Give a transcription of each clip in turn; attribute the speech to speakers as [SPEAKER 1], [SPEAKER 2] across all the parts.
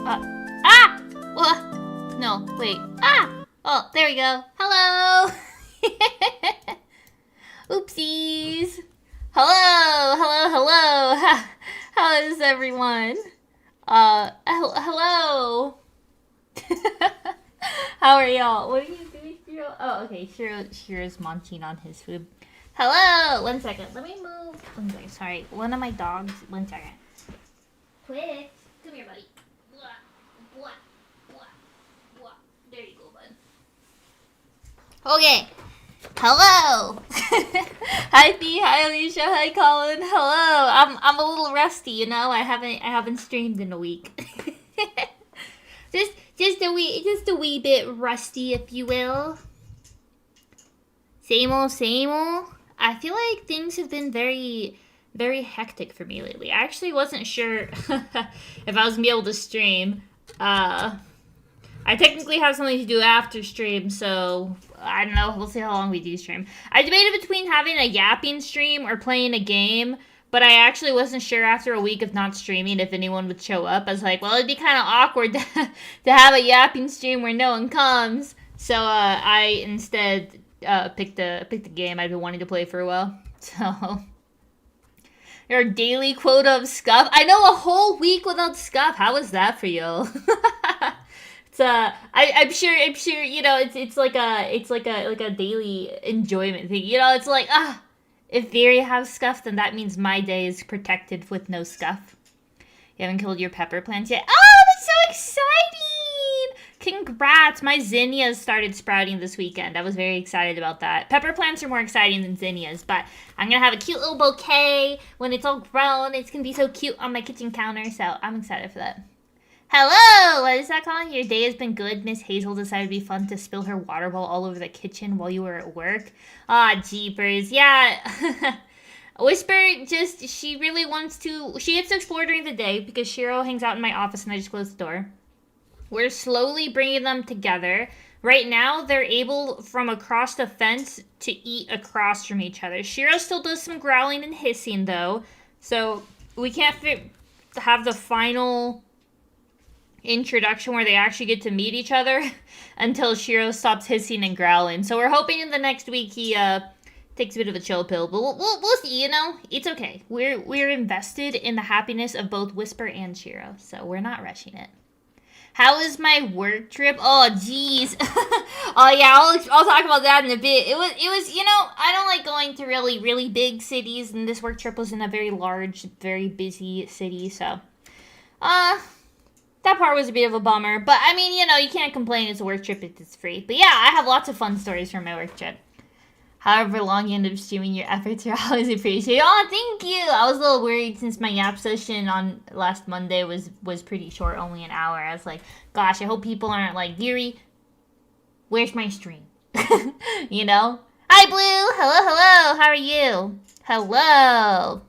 [SPEAKER 1] Ah! What? No, wait. Ah! Oh, there we go. Hello! Oopsies! Hello! Hello, hello! How is everyone? Hello! How are y'all? What are you doing, Shiro? Oh, okay. Shiro's munching on his food. Hello! 1 second. Let me move. 1 second. Sorry. One of my dogs. 1 second. Quick. Come here, buddy. Blah, blah, blah, blah. There you go, bud. Okay. Hello. Hi, Bea. Hi, Alicia. Hi, Colin. Hello. I'm a little rusty, you know. I haven't streamed in a week. just a wee bit rusty, if you will. Same old, same old. I feel like things have been very, very hectic for me lately. I actually wasn't sure if I was gonna be able to stream. I technically have something to do after stream, so I don't know. We'll see how long we do stream. I debated between having a yapping stream or playing a game, but I actually wasn't sure after a week of not streaming if anyone would show up. I was like, well, it'd be kind of awkward to have a yapping stream where no one comes. So I instead picked the game I've been wanting to play for a while. So your daily quota of scuff. I know, a whole week without scuff. How was that for you? I'm sure, you know, it's like a daily enjoyment thing. You know, it's like, if Veery has scuff, then that means my day is protected with no scuff. You haven't killed your pepper plants yet? Oh, that's so exciting! Congrats! My zinnias started sprouting this weekend. I was very excited about that. Pepper plants are more exciting than zinnias, but I'm gonna have a cute little bouquet when it's all grown. It's gonna be so cute on my kitchen counter, so I'm excited for that. Hello! What is that calling? Your day has been good. Miss Hazel decided it'd be fun to spill her water bottle all over the kitchen while you were at work. Ah, jeepers. Yeah. Whisper she really wants to... She gets to explore during the day because Shiro hangs out in my office and I just close the door. We're slowly bringing them together. Right now, they're able, from across the fence, to eat across from each other. Shiro still does some growling and hissing, though. So, we can't have the final introduction where they actually get to meet each other until Shiro stops hissing and growling. So we're hoping in the next week he takes a bit of a chill pill, but we'll see. You know, it's okay. We're invested in the happiness of both Whisper and Shiro, so we're not rushing it. How was my work trip? Oh, jeez. Oh yeah, I'll talk about that in a bit. It was you know, I don't like going to really big cities, and this work trip was in a very large, very busy city, so that part was a bit of a bummer, but I mean, you know, you can't complain. It's a work trip if it's free. But yeah, I have lots of fun stories from my work trip. However long you end up streaming, your efforts are always appreciated. Oh, thank you! I was a little worried since my yap session on last Monday was pretty short, only an hour. I was like, gosh, I hope people aren't like, Deary, where's my stream? You know? Hi, Blue! Hello! How are you? Hello!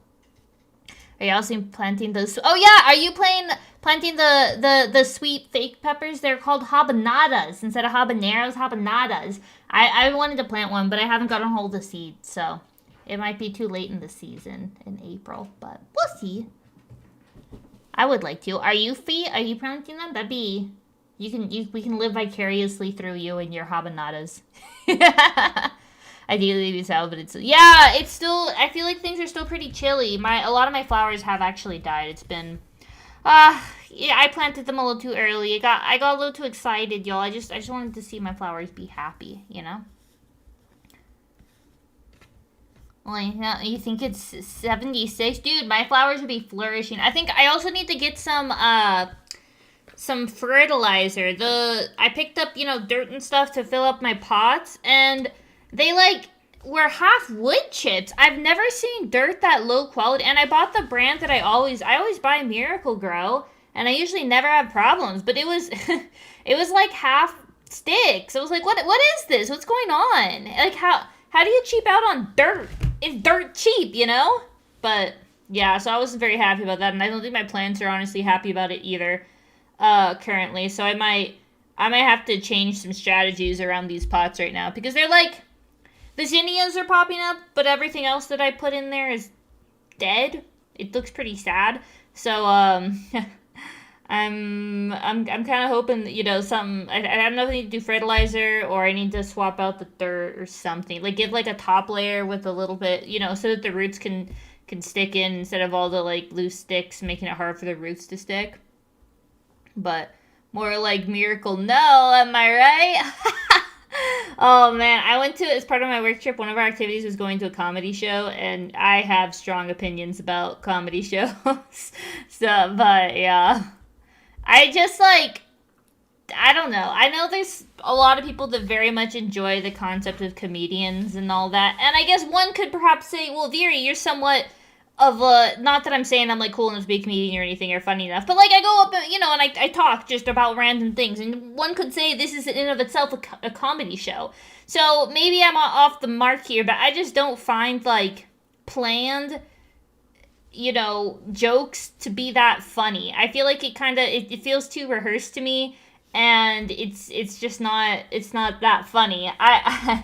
[SPEAKER 1] Are you also planting those? Oh yeah, are you planting the sweet fake peppers? They're called habanadas instead of habaneros. Habanadas. I wanted to plant one, but I haven't gotten hold of seeds, so it might be too late in the season in April, but we'll see. I would like to. Are you planting them? That'd be we can live vicariously through you and your habanadas. Ideally so, but it's still, I feel like things are still pretty chilly. A lot of my flowers have actually died. It's been yeah, I planted them a little too early. I got a little too excited, y'all. I just wanted to see my flowers be happy, you know? Well, you think it's 76? Dude, my flowers would be flourishing. I think I also need to get some fertilizer. I picked up, you know, dirt and stuff to fill up my pots, and they, like, were half wood chips. I've never seen dirt that low quality, and I bought the brand that I always buy Miracle Grow, and I usually never have problems, but it was, it was, like, half sticks. I was like, what is this? What's going on? Like, how do you cheap out on dirt? It's dirt cheap, you know? But, yeah, so I wasn't very happy about that, and I don't think my plants are honestly happy about it either, currently, so I might have to change some strategies around these pots right now, because they're, like, the zinnias are popping up, but everything else that I put in there is dead. It looks pretty sad. So, I'm kind of hoping that, some. I don't know if I need to do fertilizer or I need to swap out the dirt or something. Like give like a top layer with a little bit, so that the roots can stick in instead of all the like loose sticks making it hard for the roots to stick. But more like miracle no, am I right? Oh man, I went to, as part of my work trip, one of our activities was going to a comedy show, and I have strong opinions about comedy shows. So, but yeah. I just like, I don't know. I know there's a lot of people that very much enjoy the concept of comedians and all that. And I guess one could perhaps say, well, Viri, you're somewhat of a, not that I'm saying I'm like cool enough to be a comedian or anything or funny enough, but like I go up and, and I talk just about random things. And one could say this is in and of itself a comedy show. So maybe I'm off the mark here, but I just don't find like planned jokes to be that funny. I feel like it feels too rehearsed to me, and it's just not, it's not that funny. I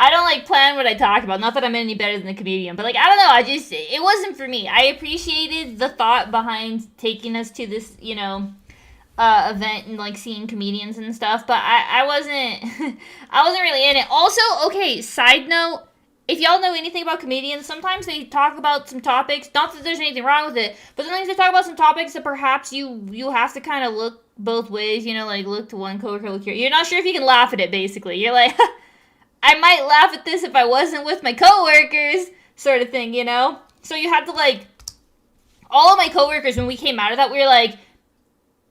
[SPEAKER 1] don't like plan what I talk about. Not that I'm any better than a comedian, but like I don't know. It wasn't for me. I appreciated the thought behind taking us to this event and like seeing comedians and stuff, but I wasn't I wasn't really in it. Also, okay, side note, if y'all know anything about comedians, sometimes they talk about some topics, not that there's anything wrong with it, but sometimes they talk about some topics that perhaps you have to kind of look both ways, like look to one coworker, look here. You're not sure if you can laugh at it, basically. You're like, I might laugh at this if I wasn't with my coworkers, sort of thing, So you have to like, all of my coworkers, when we came out of that, we were like,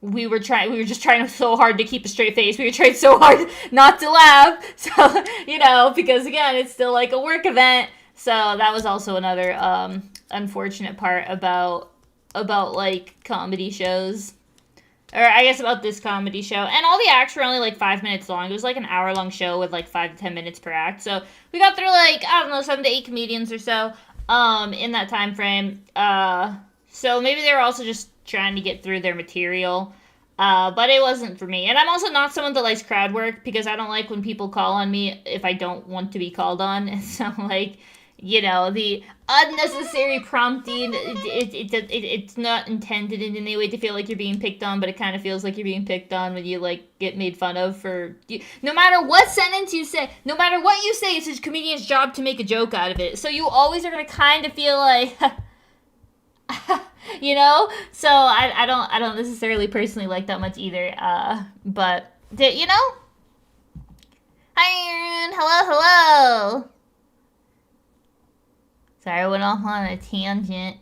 [SPEAKER 1] we were just trying so hard to keep a straight face. We were trying so hard not to laugh. So, because again, it's still like a work event. So that was also another unfortunate part about like comedy shows. Or I guess about this comedy show. And all the acts were only like 5 minutes long. It was like an hour-long show with like 5 to 10 minutes per act. So we got through like, I don't know, 7 to 8 comedians or so in that time frame. So maybe they were also just trying to get through their material. But it wasn't for me. And I'm also not someone that likes crowd work because I don't like when people call on me if I don't want to be called on. And so, like, the unnecessary prompting, it's not intended in any way to feel like you're being picked on, but it kind of feels like you're being picked on when you, like, get made fun of for... No matter what sentence you say, no matter what you say, it's a comedian's job to make a joke out of it. So you always are going to kind of feel like... So I don't necessarily personally like that much either, but hi Aaron, hello. Sorry, I went off on a tangent.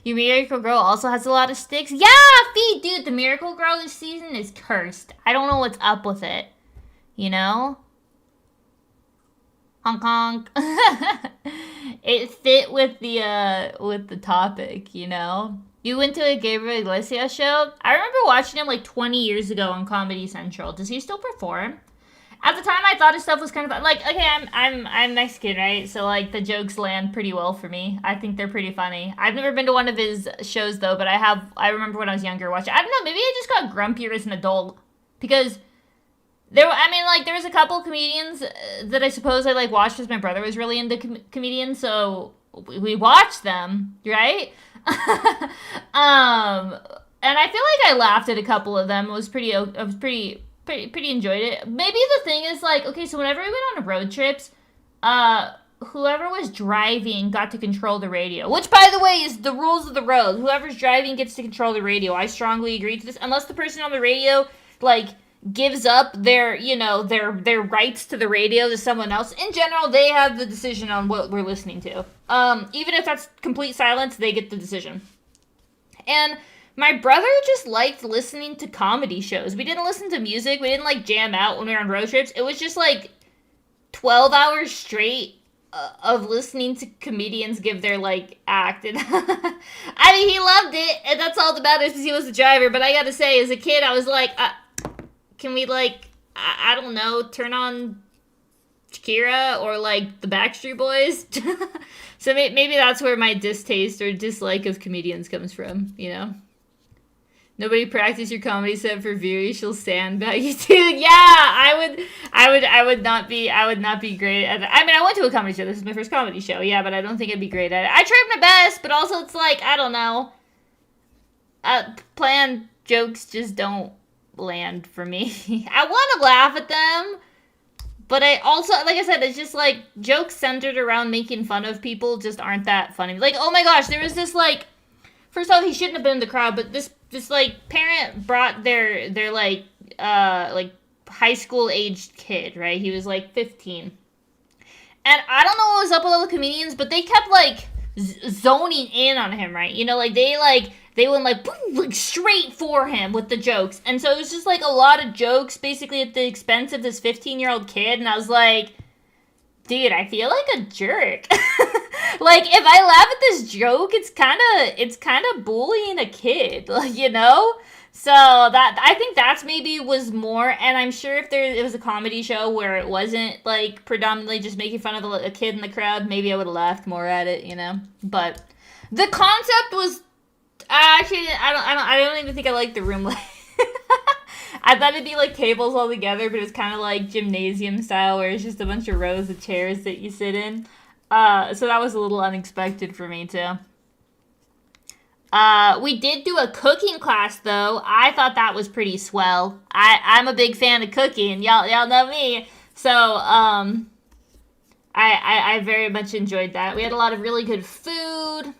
[SPEAKER 1] Your Miracle Grow also has a lot of sticks. Yeah, Fee, dude, the Miracle Grow this season is cursed. I don't know what's up with it, honk honk. It fit with the topic, You went to a Gabriel Iglesias show? I remember watching him like 20 years ago on Comedy Central. Does he still perform? At the time, I thought his stuff was kind of like, okay, I'm Mexican, right? So like the jokes land pretty well for me. I think they're pretty funny. I've never been to one of his shows though, but I remember when I was younger watching. I don't know, maybe I just got grumpier as an adult because there was a couple comedians that I suppose I like watched because my brother was really into comedians, so we watched them, right? And I feel like I laughed at a couple of them. I was pretty enjoyed it. Maybe the thing is like, okay, so whenever we went on road trips, whoever was driving got to control the radio, which by the way is the rules of the road. Whoever's driving gets to control the radio. I strongly agree to this, unless the person on the radio like gives up their rights to the radio to someone else. In general, they have the decision on what we're listening to. Even if that's complete silence, they get the decision. And my brother just liked listening to comedy shows. We didn't listen to music. We didn't like jam out when we were on road trips. It was just like 12 hours straight of listening to comedians give their like act. And I mean, he loved it, and that's all that matters because he was the driver. But I gotta say, as a kid, I was like, can we like, I don't know, turn on Shakira or like the Backstreet Boys? So maybe that's where my distaste or dislike of comedians comes from, Nobody practice your comedy set for Viri. She'll sandbag you, dude. Yeah, I would not be great at it. I mean, I went to a comedy show. This is my first comedy show. Yeah, but I don't think I'd be great at it. I tried my best, but also it's like, I don't know. Planned jokes just don't land for me. I want to laugh at them, but I also, like I said, it's just like jokes centered around making fun of people just aren't that funny. Like, oh my gosh, there was this like, first off, he shouldn't have been in the crowd, but this like parent brought their like high school aged kid, right? He was like 15. And I don't know what was up with all the comedians, but they kept like zoning in on him, right? You know, they went like, boom, like straight for him with the jokes. And so it was just like a lot of jokes basically at the expense of this 15-year-old kid. And I was like, dude, I feel like a jerk. Like, if I laugh at this joke, it's kind of bullying a kid, like, you know? So that, I think that's maybe was more, and I'm sure if it was a comedy show where it wasn't like predominantly just making fun of a kid in the crowd, maybe I would have laughed more at it, you know? But the concept was, actually, I don't even think I liked the room. I thought it'd be like tables all together, but it was kind of like gymnasium style where it's just a bunch of rows of chairs that you sit in. So that was a little unexpected for me too. We did do a cooking class though. I thought that was pretty swell. I'm a big fan of cooking. Y'all know me. So, I very much enjoyed that. We had a lot of really good food.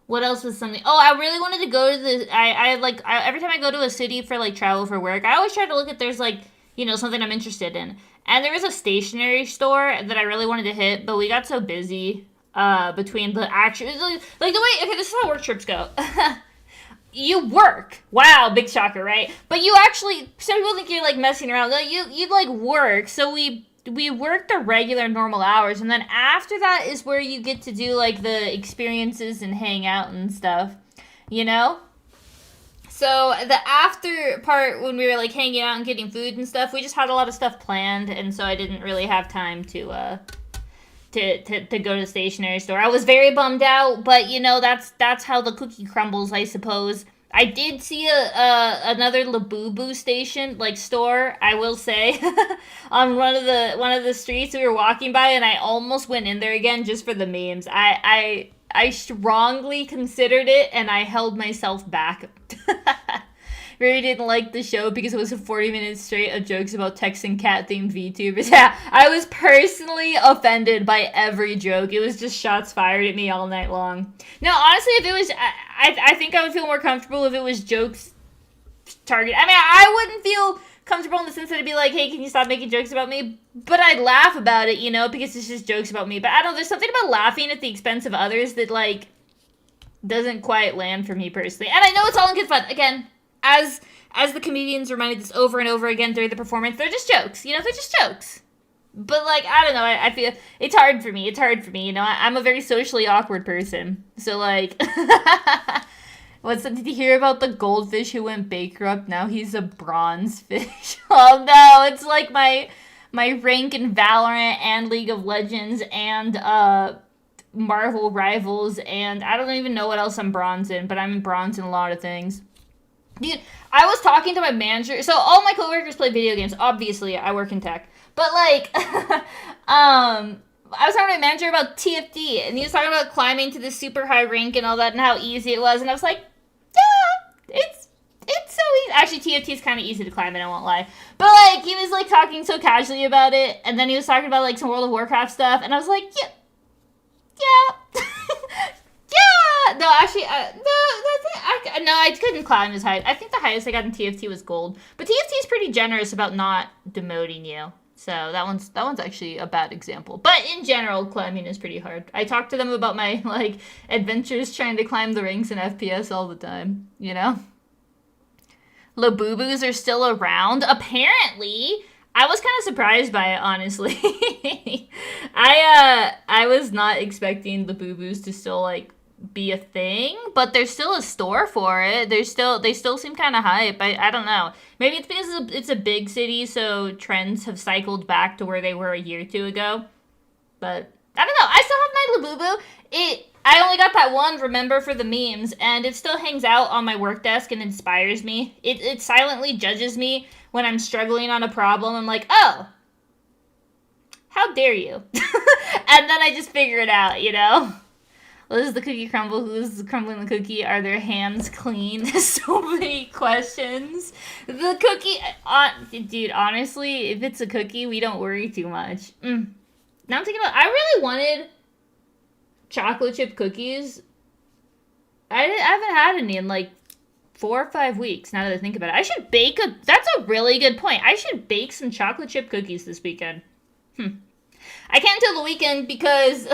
[SPEAKER 1] What else was something? Oh, I really wanted to go to every time I go to a city for like travel for work, I always try to look at there's like, you know, something I'm interested in. And there was a stationery store that I really wanted to hit, but we got so busy between the actual, like the way, okay, this is how work trips go. You work. Wow, big shocker, right? But you actually, some people think you're like messing around. Like, you like work. So we work the regular normal hours, and then after that is where you get to do like the experiences and hang out and stuff, you know? So the after part, when we were like hanging out and getting food and stuff, we just had a lot of stuff planned, and so I didn't really have time to go to the stationery store. I was very bummed out, but you know, that's how the cookie crumbles, I suppose. I did see another Labubu station, like store, I will say, on one of the streets we were walking by, and I almost went in there again just for the memes. I strongly considered it, and I held myself back. Really didn't like the show because it was 40 minutes straight of jokes about Texan cat themed VTubers. Yeah, I was personally offended by every joke. It was just shots fired at me all night long. Now, honestly, if it was, I think I would feel more comfortable if it was jokes targeted. I mean, I wouldn't feel comfortable in the sense that I'd be like, hey, can you stop making jokes about me? But I'd laugh about it, you know, because it's just jokes about me. But I don't know, there's something about laughing at the expense of others that, like, doesn't quite land for me personally. And I know it's all in good fun. Again, as the comedians reminded us over and over again during the performance, they're just jokes. You know, they're just jokes. But, like, I don't know. I feel it's hard for me. It's hard for me. You know, I'm a very socially awkward person. So, like, did you hear about the goldfish who went bankrupt? Now he's a bronze fish. Oh, no. It's like my rank in Valorant and League of Legends and, Marvel Rivals, and I don't even know what else I'm bronze in, but I'm bronze in a lot of things. Dude, I was talking to my manager. So all my coworkers play video games. Obviously, I work in tech. But, like, I was talking to my manager about TFT, and he was talking about climbing to this super high rank and all that, and how easy it was. And I was like, yeah, it's so easy. Actually, TFT is kind of easy to climb, and I won't lie. But, like, he was, like, talking so casually about it, and then he was talking about, like, some World of Warcraft stuff, and I was like, yeah. Yeah. No, actually, no, I couldn't climb his height. I think the highest I got in TFT was gold. But TFT is pretty generous about not demoting you. So that one's actually a bad example. But in general, climbing is pretty hard. I talk to them about my, like, adventures trying to climb the ranks in FPS all the time, you know? Labubus are still around. Apparently, I was kind of surprised by it, honestly. I was not expecting the boo-boos to still, like, be a thing, but there's still a store for it. They still seem kind of hype. I don't know. Maybe it's because it's a big city, so trends have cycled back to where they were a year or two ago. But I don't know. I still have my Labubu. I only got that one, remember, for the memes, and it still hangs out on my work desk and inspires me. It silently judges me when I'm struggling on a problem. I'm like, oh, how dare you? And then I just figure it out, you know? Does the cookie crumble? Who's crumbling the cookie? Are their hands clean? So many questions. The cookie, dude, honestly, if it's a cookie, we don't worry too much. Now I'm thinking about, I really wanted chocolate chip cookies. I haven't had any in like 4 or 5 weeks, now that I think about it. I should bake that's a really good point. I should bake some chocolate chip cookies this weekend. I can't until the weekend because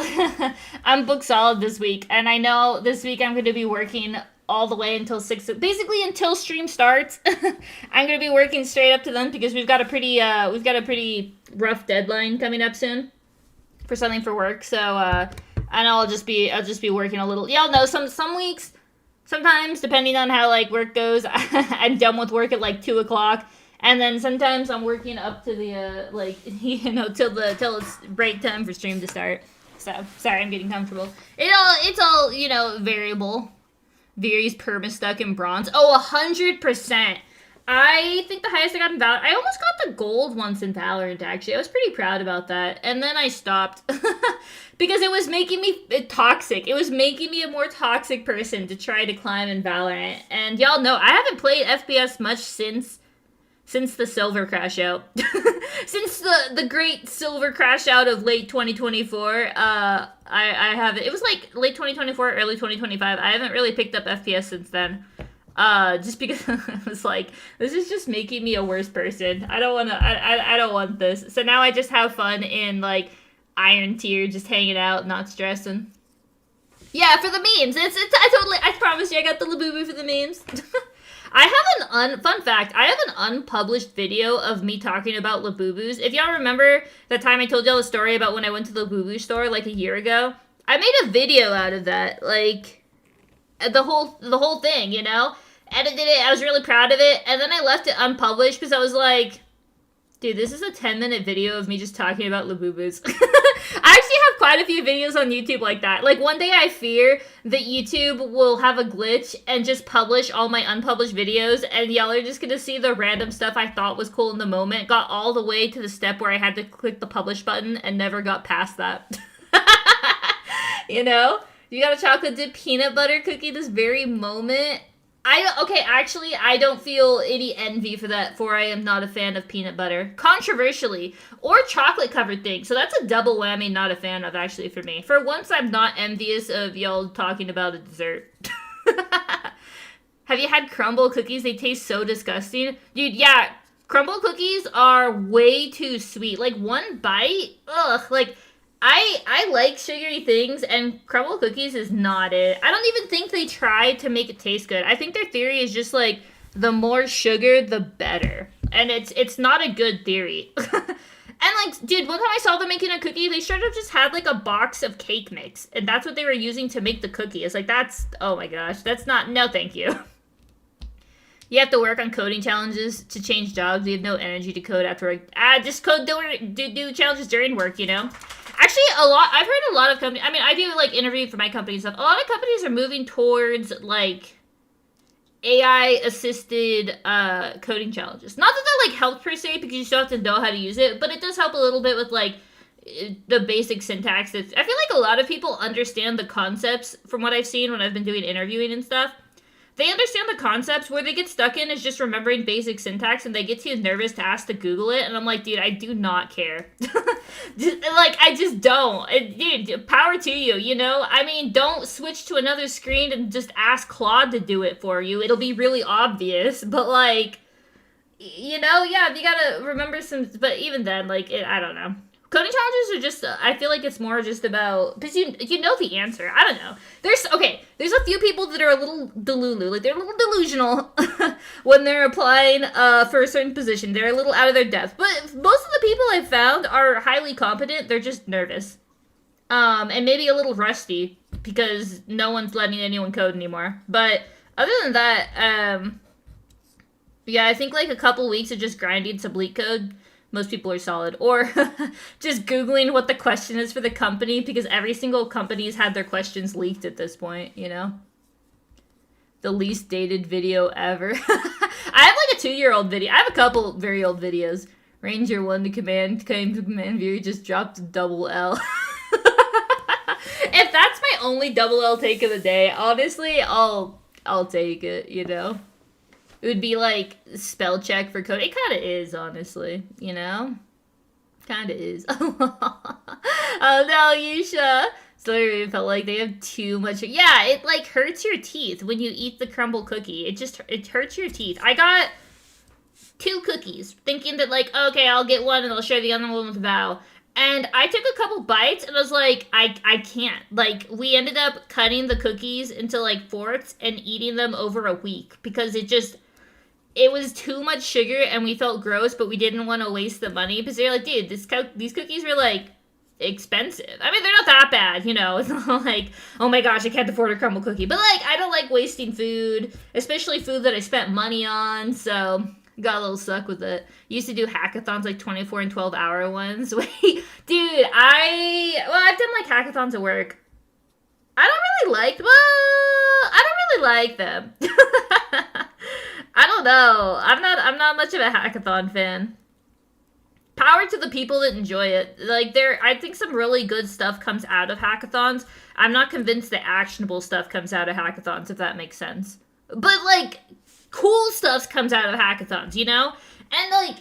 [SPEAKER 1] I'm booked solid this week. And I know this week I'm going to be working all the way until 6, basically until stream starts. I'm going to be working straight up to then because we've got a pretty rough deadline coming up soon for something for work. So, and I'll just be working a little. Y'all know some weeks, sometimes depending on how like work goes, I'm done with work at like 2 o'clock. And then sometimes I'm working up to the, till it's break time for stream to start. So, sorry, I'm getting comfortable. It's all, variable. Varies perma-stuck in bronze. Oh, 100%. I think the highest I got in Valorant, I almost got the gold once in Valorant, actually. I was pretty proud about that. And then I stopped. Because it was making me toxic. It was making me a more toxic person to try to climb in Valorant. And y'all know, I haven't played FPS much since the silver crash out. Since the great silver crash out of late 2024, I haven't, it was like late 2024, early 2025, I haven't really picked up FPS since then. Just because I was like, this is just making me a worse person. I don't want this. So now I just have fun in like Iron Tier, just hanging out, not stressing. Yeah, for the memes. I promise you I got the Labubu for the memes. I have fun fact, I have an unpublished video of me talking about Labubus. If y'all remember that time I told y'all a story about when I went to the Labubu store like a year ago, I made a video out of that, like, the whole thing, edited it, I was really proud of it, and then I left it unpublished because I was like, dude, this is a 10-minute video of me just talking about Labubus. I actually have quite a few videos on YouTube like that. Like, one day I fear that YouTube will have a glitch and just publish all my unpublished videos, and y'all are just gonna see the random stuff I thought was cool in the moment, got all the way to the step where I had to click the publish button, and never got past that. You got a chocolate dip peanut butter cookie this very moment. I don't feel any envy for that, for I am not a fan of peanut butter. Controversially. Or chocolate-covered things. So that's a double whammy not a fan of, actually, for me. For once, I'm not envious of y'all talking about a dessert. Have you had crumble cookies? They taste so disgusting. Dude, yeah. Crumble cookies are way too sweet. Like, one bite? Ugh. Like, I like sugary things, and crumble cookies is not it. I don't even think they tried to make it taste good. I think their theory is just like, the more sugar, the better. And it's not a good theory. And like, dude, one time I saw them making a cookie, they straight up just had like a box of cake mix. And that's what they were using to make the cookie. It's like, oh my gosh, that's not, no thank you. You have to work on coding challenges to change jobs. You have no energy to code after work. Just do challenges during work, Actually, I've heard a lot of companies, I do, like, interview for my company and stuff. A lot of companies are moving towards, like, AI-assisted coding challenges. Not that that, like, helps per se, because you still have to know how to use it, but it does help a little bit with, like, the basic syntax. I feel like a lot of people understand the concepts from what I've seen when I've been doing interviewing and stuff. They understand the concepts. Where they get stuck in is just remembering basic syntax, and they get too nervous to ask to Google it, and I'm like, dude, I do not care. I just don't. Dude, power to you, don't switch to another screen and just ask Claude to do it for you. It'll be really obvious, but, like, yeah, you gotta remember but even then, I don't know. Coding challenges are just, I feel like it's more just about, because you know the answer. I don't know. There's a few people that are a little delulu, like they're a little delusional when they're applying for a certain position. They're a little out of their depth. But most of the people I've found are highly competent. They're just nervous. And maybe a little rusty because no one's letting anyone code anymore. But other than that, yeah, I think like a couple weeks of just grinding some leak code, most people are solid. Or just Googling what the question is for the company, because every single company's had their questions leaked at this point, The least dated video ever. I have like a 2-year-old video. I have a couple very old videos. Ranger 1 to command, came to command view, just dropped a double L. If that's my only double L take of the day, honestly, I'll take it, you know? It would be like spell check for code. It kind of is, honestly, you know? Kind of is. Oh no, Yusha. So it felt like they have too much. Yeah, it like hurts your teeth when you eat the crumble cookie. It hurts your teeth. I got 2 cookies, thinking that like, okay, I'll get one and I'll share the other one with Val. And I took a couple bites and I was like, I can't. Like, we ended up cutting the cookies into like fourths and eating them over a week because it was too much sugar and we felt gross, but we didn't want to waste the money because they're like, dude, these cookies were like expensive. I mean, they're not that bad, you know. It's not like, oh my gosh, I can't afford a crumble cookie. But like, I don't like wasting food, especially food that I spent money on. So got a little stuck with it. Used to do hackathons, like 24 and 12-hour ones. Wait, dude, I've done like hackathons at work. I don't really like them. I don't know. I'm not much of a hackathon fan. Power to the people that enjoy it. Like, I think some really good stuff comes out of hackathons. I'm not convinced that actionable stuff comes out of hackathons, if that makes sense. But, like, cool stuff comes out of hackathons, you know? And, like,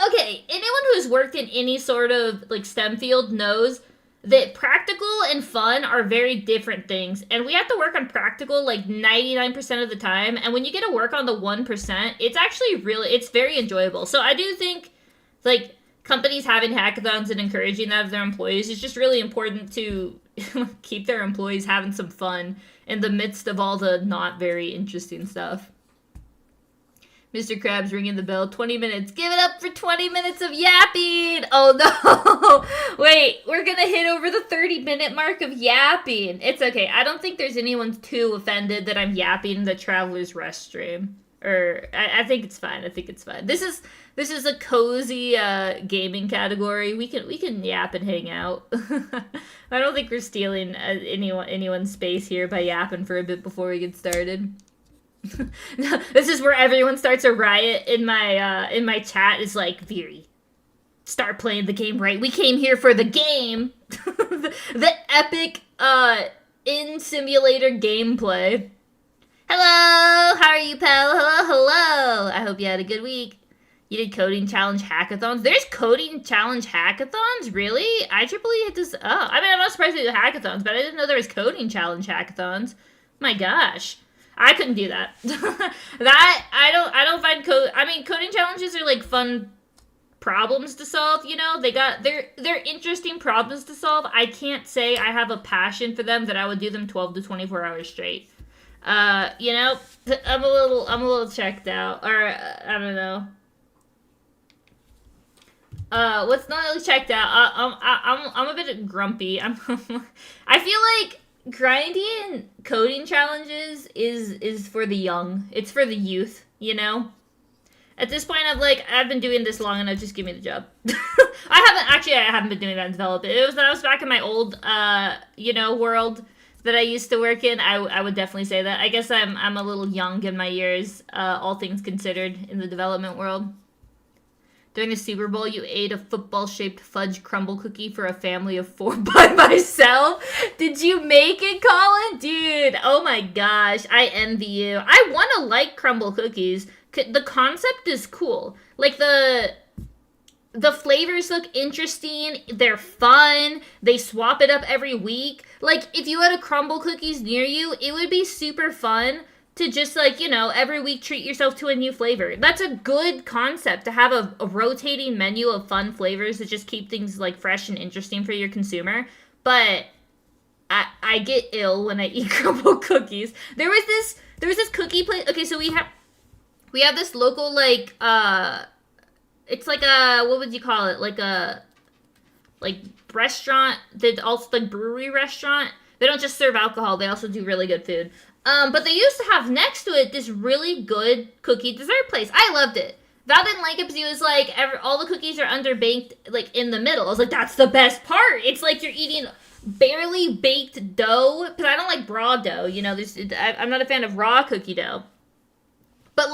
[SPEAKER 1] okay, anyone who's worked in any sort of, like, STEM field knows that practical and fun are very different things. And we have to work on practical, like, 99% of the time. And when you get to work on the 1%, it's very enjoyable. So I do think, like, companies having hackathons and encouraging that of their employees is just really important to keep their employees having some fun in the midst of all the not very interesting stuff. Mr. Krabs ringing the bell. 20 minutes. Give it up for 20 minutes of yapping. Oh, no. Wait, we're going to hit over the 30-minute mark of yapping. It's okay. I don't think there's anyone too offended that I'm yapping in the Traveler's Restroom. I think it's fine. This is a cozy gaming category. We can yap and hang out. I don't think we're stealing anyone's space here by yapping for a bit before we get started. No, this is where everyone starts a riot in my chat. Is like, Viri, start playing the game right. We came here for the game. the epic in simulator gameplay. Hello, how are you, pal? Hello. I hope you had a good week. You did coding challenge hackathons. There's coding challenge hackathons? Really? IEEE hit this. Oh, I mean, I'm not surprised they do hackathons, but I didn't know there was coding challenge hackathons. My gosh. I couldn't do that. I don't find coding challenges are like fun problems to solve, you know? They're interesting problems to solve. I can't say I have a passion for them that I would do them 12 to 24 hours straight. You know, I'm a little checked out, or I don't know. What's not really checked out? I'm a bit grumpy. I feel like grinding coding challenges is for the young. It's for the youth, you know? At this point, I've been doing this long enough, just give me the job. I haven't been doing that in development. It was when I was back in my old, world that I used to work in. I would definitely say that. I guess I'm a little young in my years, all things considered, in the development world. During the Super Bowl, you ate a football-shaped fudge crumble cookie for a family of 4 by myself? Did you make it, Colin? Dude, oh my gosh, I envy you. I want to like crumble cookies. The concept is cool. Like, the flavors look interesting. They're fun. They swap it up every week. Like, if you had a crumble cookies near you, it would be super fun to just, every week treat yourself to a new flavor. That's a good concept, to have a rotating menu of fun flavors that just keep things, fresh and interesting for your consumer. But I get ill when I eat crumble cookies. There was this cookie place. Okay, so we have this local, it's like a, what would you call it? Like a restaurant, that also, brewery restaurant. They don't just serve alcohol, they also do really good food. But they used to have next to it this really good cookie dessert place. I loved it. Val didn't like it because he was like, all the cookies are underbaked, in the middle. I was like, that's the best part. It's like you're eating barely baked dough. Because I don't like raw dough. I'm not a fan of raw cookie dough. But,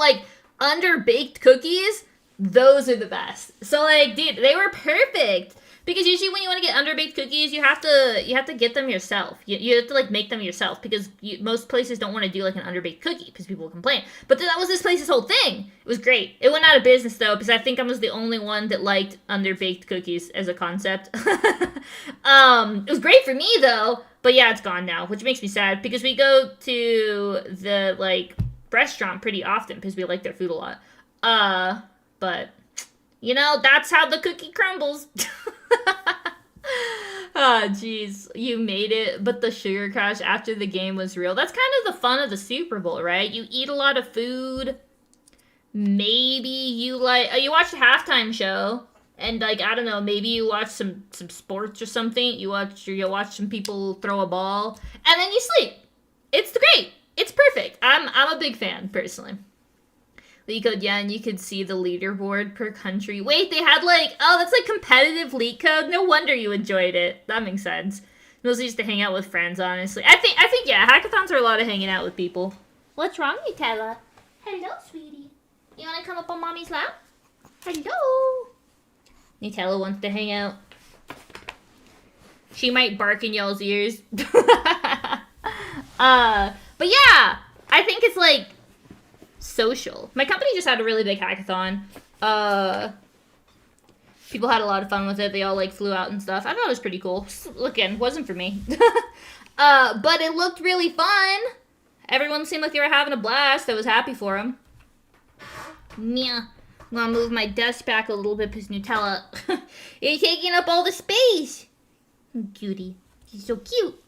[SPEAKER 1] underbaked cookies, those are the best. So, dude, they were perfect. Because usually when you want to get underbaked cookies, you have to get them yourself. You have to like make them yourself because most places don't want to do like an underbaked cookie because people complain. But that was this place's whole thing. It was great. It went out of business though because I think I was the only one that liked underbaked cookies as a concept. It was great for me though. But yeah, it's gone now, which makes me sad because we go to the like restaurant pretty often because we like their food a lot. But you know, that's how the cookie crumbles. Ah, jeez. You made it, but the sugar crash after the game was real. That's kind of the fun of the Super Bowl, right? You eat a lot of food. Maybe you you watch the halftime show. And, like, I don't know, maybe you watch some sports or something. You watch some people throw a ball. And then you sleep. It's great. It's perfect. I'm a big fan, personally. LeetCode, yeah, and you could see the leaderboard per country. Wait, they had that's like competitive LeetCode. No wonder you enjoyed it. That makes sense. Mostly just to hang out with friends, honestly. I think yeah, hackathons are a lot of hanging out with people. What's wrong, Nutella? Hello, sweetie. You want to come up on Mommy's lap? Hello. Nutella wants to hang out. She might bark in y'all's ears. But yeah, I think it's like social. My company just had a really big hackathon. People had a lot of fun with it. They all like flew out and stuff. I thought it was pretty cool. Again, wasn't for me. But it looked really fun. Everyone seemed like they were having a blast. I was happy for them. Yeah. I'm gonna move my desk back a little bit because Nutella, you're taking up all the space. Cutie. She's so cute.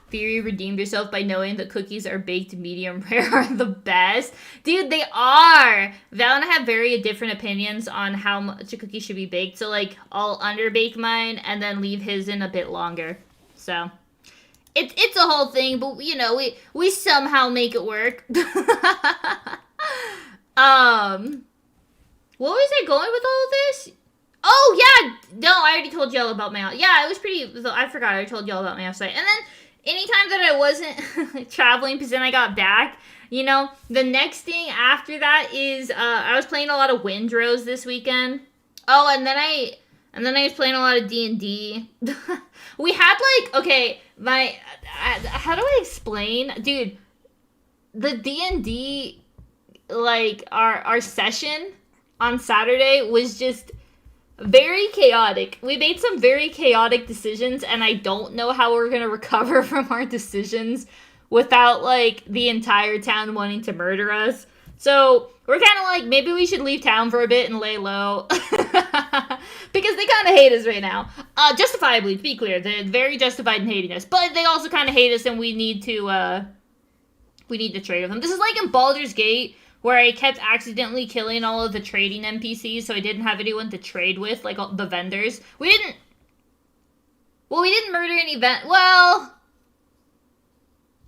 [SPEAKER 1] Theory redeemed yourself by knowing that cookies are baked medium rare are the best. Dude, they are! Val and I have very different opinions on how much a cookie should be baked. So, like, I'll underbake mine and then leave his in a bit longer. So, it's a whole thing, but, you know, we somehow make it work. What was I going with all of this? Oh, yeah! No, I already told y'all about my... Yeah, it was pretty... I forgot I told y'all about my offsite. And then, anytime that I wasn't traveling, because then I got back, you know, the next thing after that is, I was playing a lot of Windrose this weekend. Oh, and then I was playing a lot of D&D. We had, like, okay, how do I explain? Dude, the D&D, like, our session on Saturday was just very chaotic. We made some very chaotic decisions, and I don't know how we're gonna recover from our decisions without, like, the entire town wanting to murder us. So, we're kind of like, maybe we should leave town for a bit and lay low. Because they kind of hate us right now. Justifiably, to be clear. They're very justified in hating us. But they also kind of hate us, and we need to trade with them. This is like in Baldur's Gate, where I kept accidentally killing all of the trading NPCs, so I didn't have anyone to trade with, like the vendors. We didn't murder any well,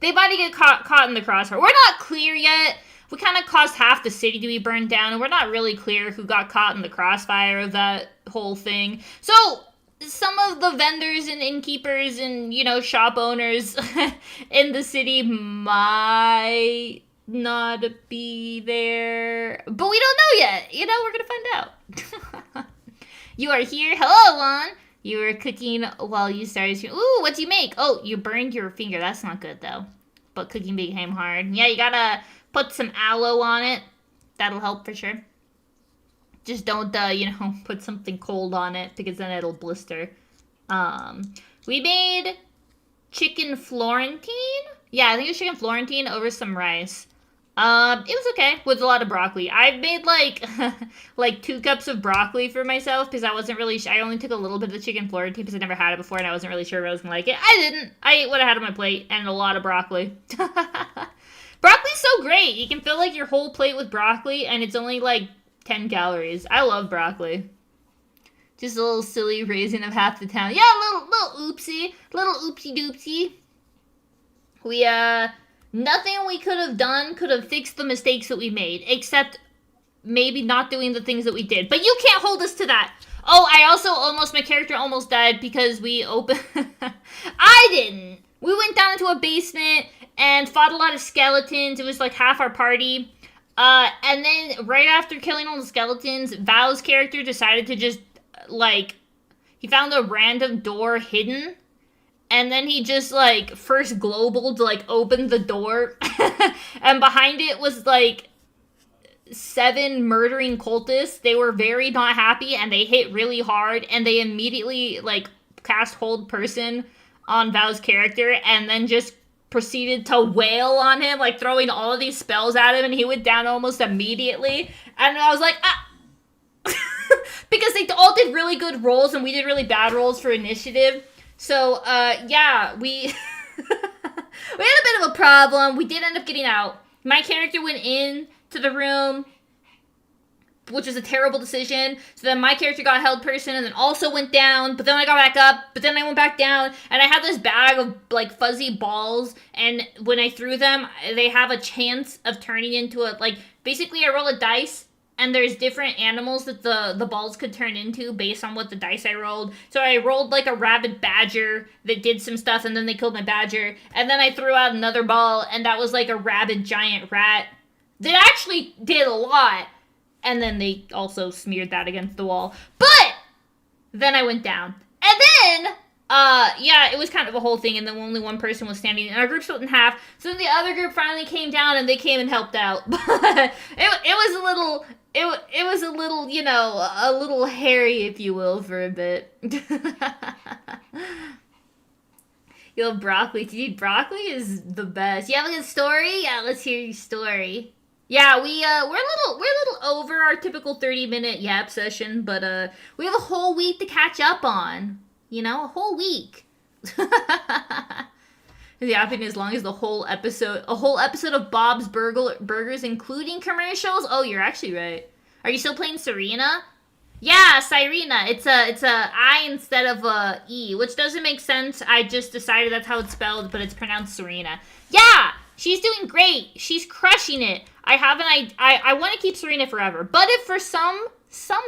[SPEAKER 1] they might get caught in the crossfire. We're not clear yet. We kind of caused half the city to be burned down, and we're not really clear who got caught in the crossfire of that whole thing. So, some of the vendors and innkeepers and, you know, shop owners in the city might not be there, but we don't know yet. You know, we're gonna find out. You are here. Hello, Lon. You were cooking while you started. Ooh, what'd you make? Oh, you burned your finger. That's not good though. But cooking became hard. Yeah, you gotta put some aloe on it. That'll help for sure. Just don't, you know, put something cold on it because then it'll blister. We made chicken Florentine. Yeah, I think it was chicken Florentine over some rice. It was okay with a lot of broccoli. I made like 2 cups of broccoli for myself because I wasn't really I only took a little bit of the chicken Florentine because I never had it before and I wasn't really sure if I was gonna like it. I didn't. I ate what I had on my plate and a lot of broccoli. Broccoli's so great. You can fill like your whole plate with broccoli and it's only like 10 calories. I love broccoli. Just a little silly raising of half the town. Yeah, little oopsie doopsie. We nothing we could have done could have fixed the mistakes that we made, except maybe not doing the things that we did. But you can't hold us to that. Oh, my character almost died because we opened... I didn't. We went down into a basement and fought a lot of skeletons. It was like half our party. And then right after killing all the skeletons, Val's character decided to just, like... He found a random door hidden, and then he just, like, first global to, like, open the door, and behind it was, like, 7 murdering cultists. They were very not happy, and they hit really hard, and they immediately, like, cast Hold Person on Val's character, and then just proceeded to wail on him, like, throwing all of these spells at him, and he went down almost immediately, and I was like, ah! Because they all did really good rolls, and we did really bad rolls for initiative. So, yeah, we we had a bit of a problem. We did end up getting out. My character went in to the room, which was a terrible decision. So then my character got Held Person and then also went down, but then I got back up, but then I went back down, and I had this bag of, like, fuzzy balls, and when I threw them, they have a chance of turning into a, like, basically I roll a dice, and there's different animals that the balls could turn into based on what the dice I rolled. So I rolled, like, a rabid badger that did some stuff, and then they killed my badger. And then I threw out another ball, and that was, like, a rabid giant rat that actually did a lot. And then they also smeared that against the wall. But then I went down. And then, yeah, it was kind of a whole thing, and then only one person was standing, and our group split in half. So then the other group finally came down, and they came and helped out. But it was a little... It was a little, you know, a little hairy, if you will, for a bit. Yo, broccoli. Dude, broccoli is the best. You have a good story? Yeah, let's hear your story. Yeah, we're a little over our typical 30-minute yap session, but we have a whole week to catch up on. You know, a whole week. Yapping as long as a whole episode of Bob's Burgers, including commercials. Oh, you're actually right. Are you still playing Serena? Yeah, Cyrena. It's a I instead of a E, which doesn't make sense. I just decided that's how it's spelled, but it's pronounced Serena. Yeah, she's doing great. She's crushing it. I want to keep Serena forever, but if for some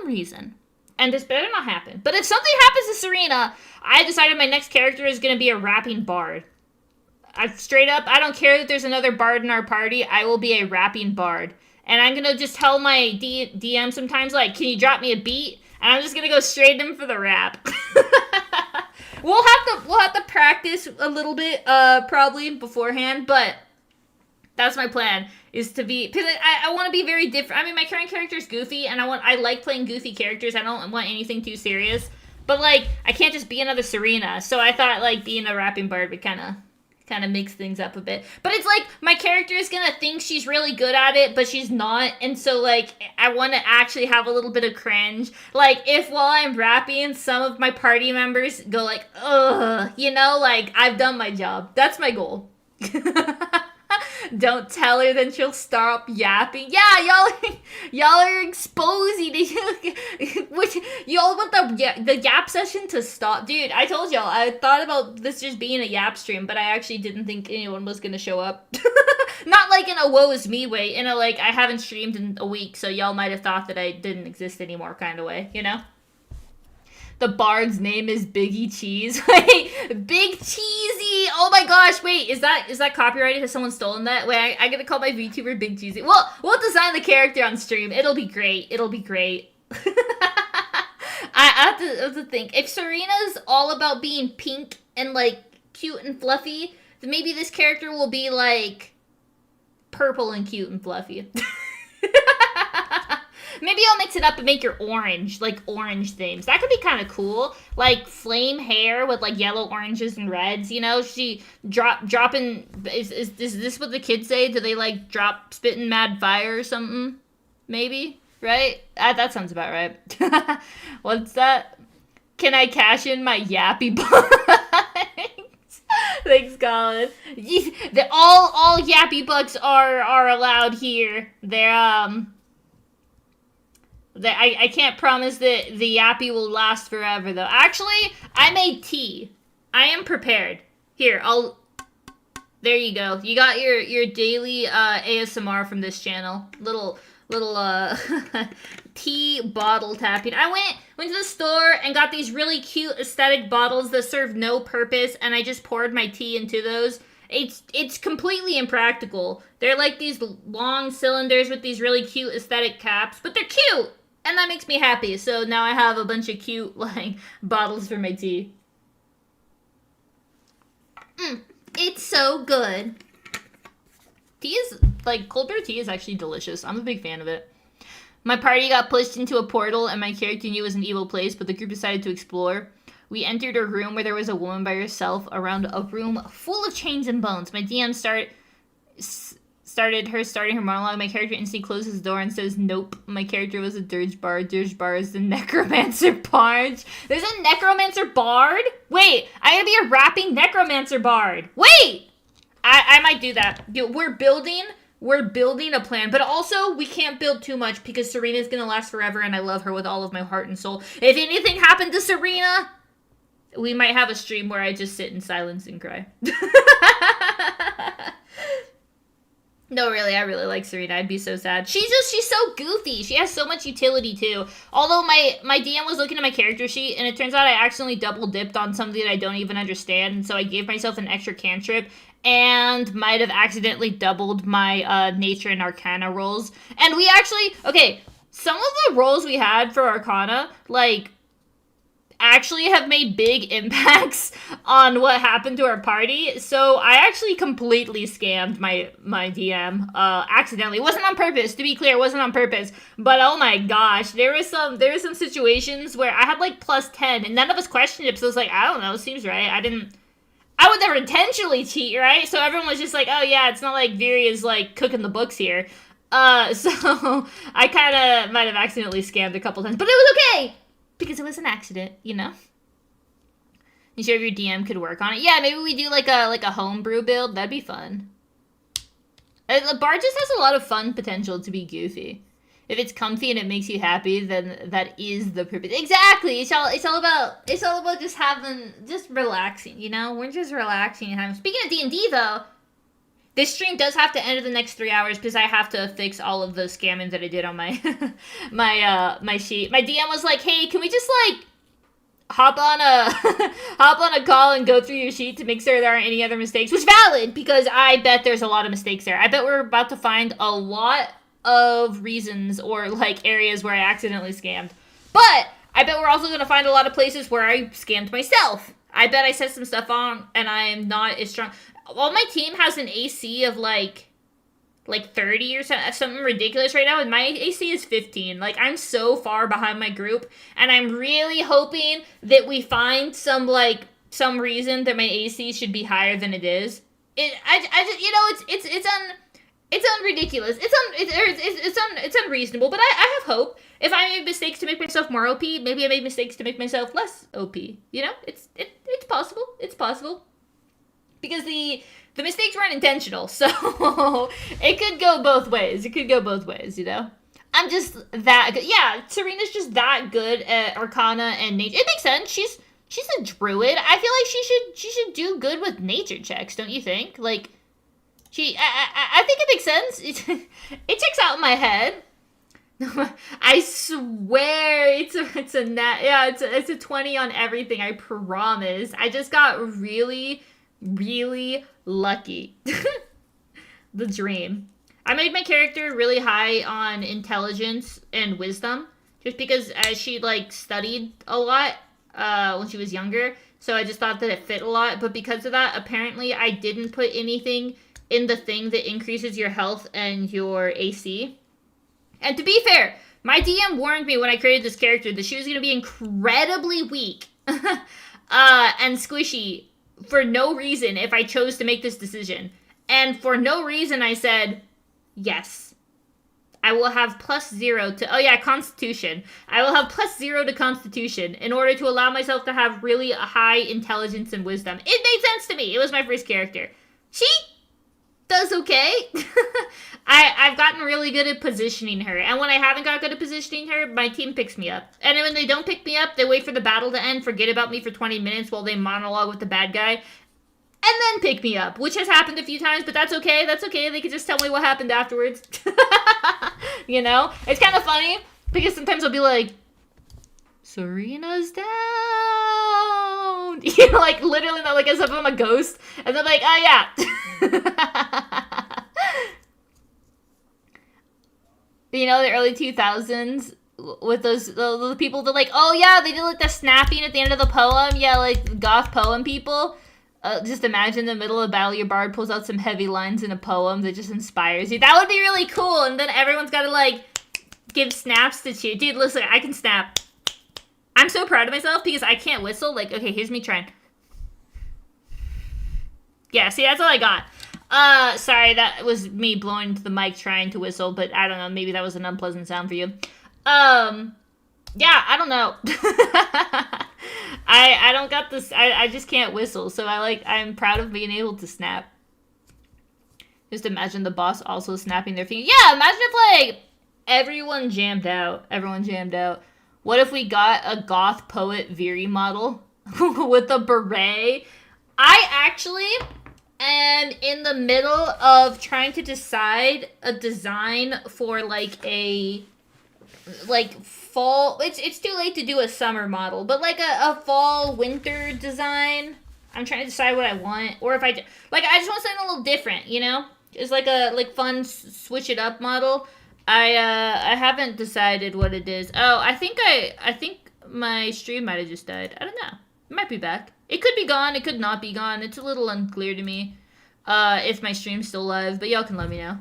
[SPEAKER 1] reason, and this better not happen, but if something happens to Serena, I decided my next character is going to be a rapping bard. Straight up, I don't care that there's another bard in our party. I will be a rapping bard. And I'm going to just tell my DM sometimes, like, can you drop me a beat? And I'm just going to go straight in for the rap. We'll have to practice a little bit, probably beforehand, but that's my plan, is to be, because I want to be very different. I mean, my current character is goofy, and I like playing goofy characters. I don't want anything too serious. But, like, I can't just be another Serena. So I thought, like, being a rapping bard would kind of mix things up a bit. But it's like, my character is gonna think she's really good at it, but she's not, and so, like, I want to actually have a little bit of cringe. Like, if while I'm rapping, some of my party members go like, ugh, you know, like, I've done my job. That's my goal. Don't tell her, then she'll stop yapping. Yeah, y'all are exposing it. Which, y'all want the yap session to stop. Dude, I told y'all, I thought about this just being a yap stream, but I actually didn't think anyone was gonna show up. Not like in a woe is me way, in a, like, I haven't streamed in a week, so y'all might have thought that I didn't exist anymore kind of way, you know? The bard's name is Biggie Cheese. Wait, Big Cheesy. Oh my gosh, wait, is that copyrighted? Has someone stolen that? Wait, I gotta call my VTuber Big Cheesy. We'll design the character on stream. It'll be great. I have to think. If Serena's all about being pink and, like, cute and fluffy, then maybe this character will be, like, purple and cute and fluffy. Maybe I'll mix it up and make her orange, like orange themes. That could be kind of cool. Like flame hair with like yellow, oranges, and reds. You know, she dropping. Is this what the kids say? Do they like drop spitting mad fire or something? Maybe, right? That sounds about right. What's that? Can I cash in my yappy bucks? Thanks, Colin. All yappy bucks are allowed here. They're I can't promise that the yappy will last forever, though. Actually, I made tea. I am prepared. Here, there you go. You got your daily ASMR from this channel. Little tea bottle tapping. I went to the store and got these really cute aesthetic bottles that serve no purpose, and I just poured my tea into those. It's completely impractical. They're like these long cylinders with these really cute aesthetic caps, but they're cute. And that makes me happy. So now I have a bunch of cute, like, bottles for my tea. It's so good. Tea is, like, cold brew tea is actually delicious. I'm a big fan of it. My party got pushed into a portal, and my character knew it was an evil place, but the group decided to explore. We entered a room where there was a woman by herself around a room full of chains and bones. My DM starting her monologue. My character instantly closes the door and says, nope. My character was a dirge bard. Dirge bard is the necromancer bard. There's a necromancer bard? Wait, I'm gonna be a rapping necromancer bard. Wait! I might do that. We're building a plan, but also we can't build too much because Serena's gonna last forever and I love her with all of my heart and soul. If anything happened to Serena, we might have a stream where I just sit in silence and cry. No, really, I really like Serena. I'd be so sad. She's so goofy. She has so much utility, too. Although my DM was looking at my character sheet, and it turns out I accidentally double-dipped on something that I don't even understand, and so I gave myself an extra cantrip, and might have accidentally doubled my nature and arcana rolls. And we actually... Okay, some of the rolls we had for arcana, like... actually have made big impacts on what happened to our party. So I actually completely scammed my DM accidentally. It wasn't on purpose, to be clear, it wasn't on purpose. But oh my gosh, there were some situations where I had like +10 and none of us questioned it. So I was like, I don't know, it seems right. I would never intentionally cheat, right? So everyone was just like, oh yeah, it's not like Viri is like cooking the books here. So I kind of might have accidentally scammed a couple times, but it was okay. Because it was an accident, you know? You sure if your DM could work on it? Yeah, maybe we do like a homebrew build. That'd be fun. The bar just has a lot of fun potential to be goofy. If it's comfy and it makes you happy, then that is the purpose. Exactly. It's all about just relaxing, you know? We're just relaxing and having. Speaking of D&D though, this stream does have to end in the next 3 hours because I have to fix all of the scamming that I did on my my sheet. My DM was like, "Hey, can we just like hop on a call and go through your sheet to make sure there aren't any other mistakes?" Which is valid because I bet there's a lot of mistakes there. I bet we're about to find a lot of reasons or like areas where I accidentally scammed. But I bet we're also going to find a lot of places where I scammed myself. I bet I set some stuff on and I am not as strong. Well, my team has an AC of like 30 or something ridiculous right now, and my AC is 15. Like, I'm so far behind my group, and I'm really hoping that we find some reason that my AC should be higher than it is. It's ridiculous. It's unreasonable, but I have hope. If I made mistakes to make myself more OP, maybe I made mistakes to make myself less OP. You know, it's possible. It's possible. Because the mistakes weren't intentional, so it could go both ways. You know? I'm just that good. Yeah, Serena's just that good at Arcana and nature. It makes sense. She's a druid. I feel like she should do good with nature checks, don't you think? Like, I think it makes sense. It checks out in my head. I swear it's a 20 on everything, I promise. I just got really lucky. The dream. I made my character really high on intelligence and wisdom just because she like studied a lot when she was younger, so I just thought that it fit a lot. But because of that, apparently I didn't put anything in the thing that increases your health and your AC. And to be fair, my DM warned me when I created this character that she was going to be incredibly weak and squishy for no reason if I chose to make this decision. And for no reason I said, yes. I will have +0 to, Constitution. I will have +0 to Constitution in order to allow myself to have really high intelligence and wisdom. It made sense to me. It was my first character. She does okay. I've gotten really good at positioning her. And when I haven't got good at positioning her, my team picks me up. And when they don't pick me up, they wait for the battle to end, forget about me for 20 minutes while they monologue with the bad guy, and then pick me up, which has happened a few times, but that's okay. That's okay. They can just tell me what happened afterwards. You know? It's kind of funny, because sometimes I'll be like, Serena's down. You know, like, literally, not like as if I'm a ghost. And they're like, oh, yeah. You know, the early 2000s, with those the people that like, oh yeah, they did like the snapping at the end of the poem. Yeah, like goth poem people. Just imagine in the middle of battle, your bard pulls out some heavy lines in a poem that just inspires you. That would be really cool. And then everyone's got to like give snaps to cheer. Dude, listen, I can snap. I'm so proud of myself because I can't whistle. Like, okay, here's me trying. Yeah, see, that's all I got. Sorry, that was me blowing into the mic trying to whistle, but I don't know, maybe that was an unpleasant sound for you. Yeah, I don't know. I don't got this, I just can't whistle, so I'm proud of being able to snap. Just imagine the boss also snapping their fingers. Yeah, imagine if, like, everyone jammed out. What if we got a goth poet Viri model with a beret? I actually am in the middle of trying to decide a design for like a fall. It's too late to do a summer model, but like a fall winter design. I'm trying to decide what I want, or if I just want something a little different, you know? It's like a fun switch it up model. I haven't decided what it is. Oh, I think my stream might have just died. I don't know. It might be back. It could be gone. It could not be gone. It's a little unclear to me if my stream's still live, but y'all can let me know.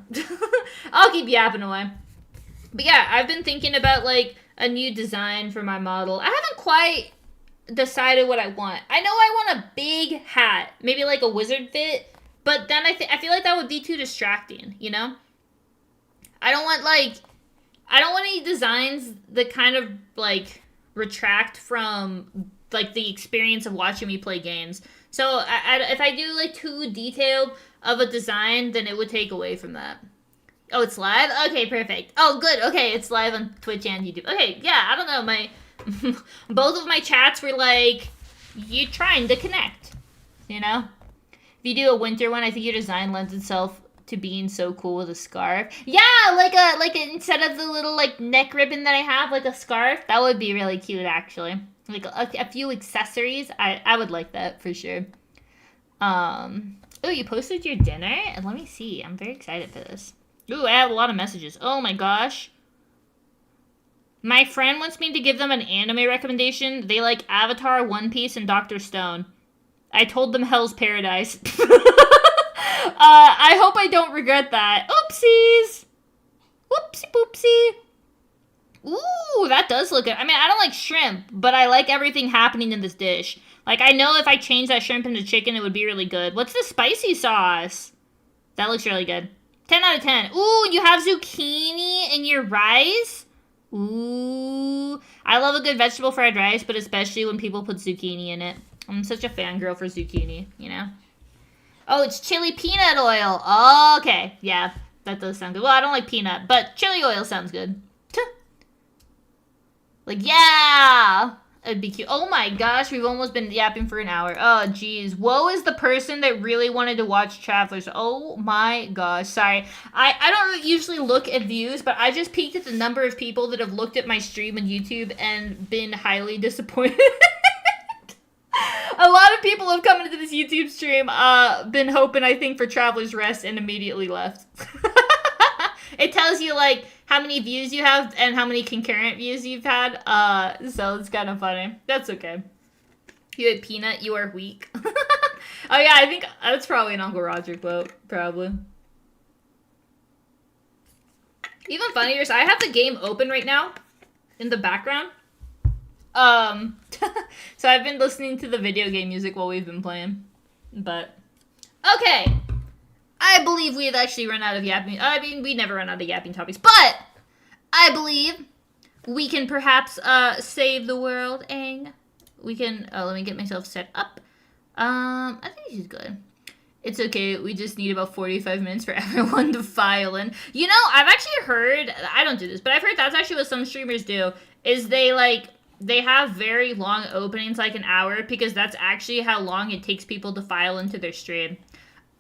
[SPEAKER 1] I'll keep yapping away. But yeah, I've been thinking about, like, a new design for my model. I haven't quite decided what I want. I know I want a big hat. Maybe, like, a wizard fit. But then I feel like that would be too distracting, you know? I don't want any designs that kind of, like, retract from, like, the experience of watching me play games. So if I do, like, too detailed of a design, then it would take away from that. Oh, it's live? Okay, perfect. Oh, good. Okay, it's live on Twitch and YouTube. Okay, yeah, I don't know. My both of my chats were like, you trying to connect, you know? If you do a winter one, I think your design lends itself to being so cool with a scarf. Yeah, like instead of the little, like, neck ribbon that I have, like a scarf. That would be really cute, actually. Like, a few accessories. I would like that, for sure. Oh, you posted your dinner? And let me see. I'm very excited for this. Ooh, I have a lot of messages. Oh, my gosh. My friend wants me to give them an anime recommendation. They like Avatar, One Piece, and Dr. Stone. I told them Hell's Paradise. I hope I don't regret that. Oopsies! Whoopsie poopsie. Ooh, that does look good. I mean, I don't like shrimp, but I like everything happening in this dish. Like, I know if I change that shrimp into chicken, it would be really good. What's the spicy sauce? That looks really good. 10 out of 10. Ooh, you have zucchini in your rice? Ooh. I love a good vegetable fried rice, but especially when people put zucchini in it. I'm such a fangirl for zucchini, you know? Oh, it's chili peanut oil. Okay, yeah, that does sound good. Well, I don't like peanut, but chili oil sounds good. Like, yeah! It'd be cute. Oh my gosh, we've almost been yapping for an hour. Oh, geez. Woe is the person that really wanted to watch Travelers. Oh my gosh. Sorry. I don't usually look at views, but I just peeked at the number of people that have looked at my stream on YouTube and been highly disappointed. A lot of people have come into this YouTube stream, been hoping, I think, for Traveler's Rest and immediately left. It tells you, like, how many views you have and how many concurrent views you've had. So it's kind of funny. That's okay. You ate peanut, you are weak. Oh yeah, I think that's probably an Uncle Roger quote. Probably. Even funnier is I have the game open right now in the background. So I've been listening to the video game music while we've been playing. But, okay. I believe we have actually run out of yapping. I mean, we never run out of yapping topics. But, I believe we can perhaps, save the world, Aang. We can, let me get myself set up. I think she's good. It's okay, we just need about 45 minutes for everyone to file in. You know, I've actually heard, I don't do this, but I've heard that's actually what some streamers do, is they have very long openings, like an hour, because that's actually how long it takes people to file into their stream.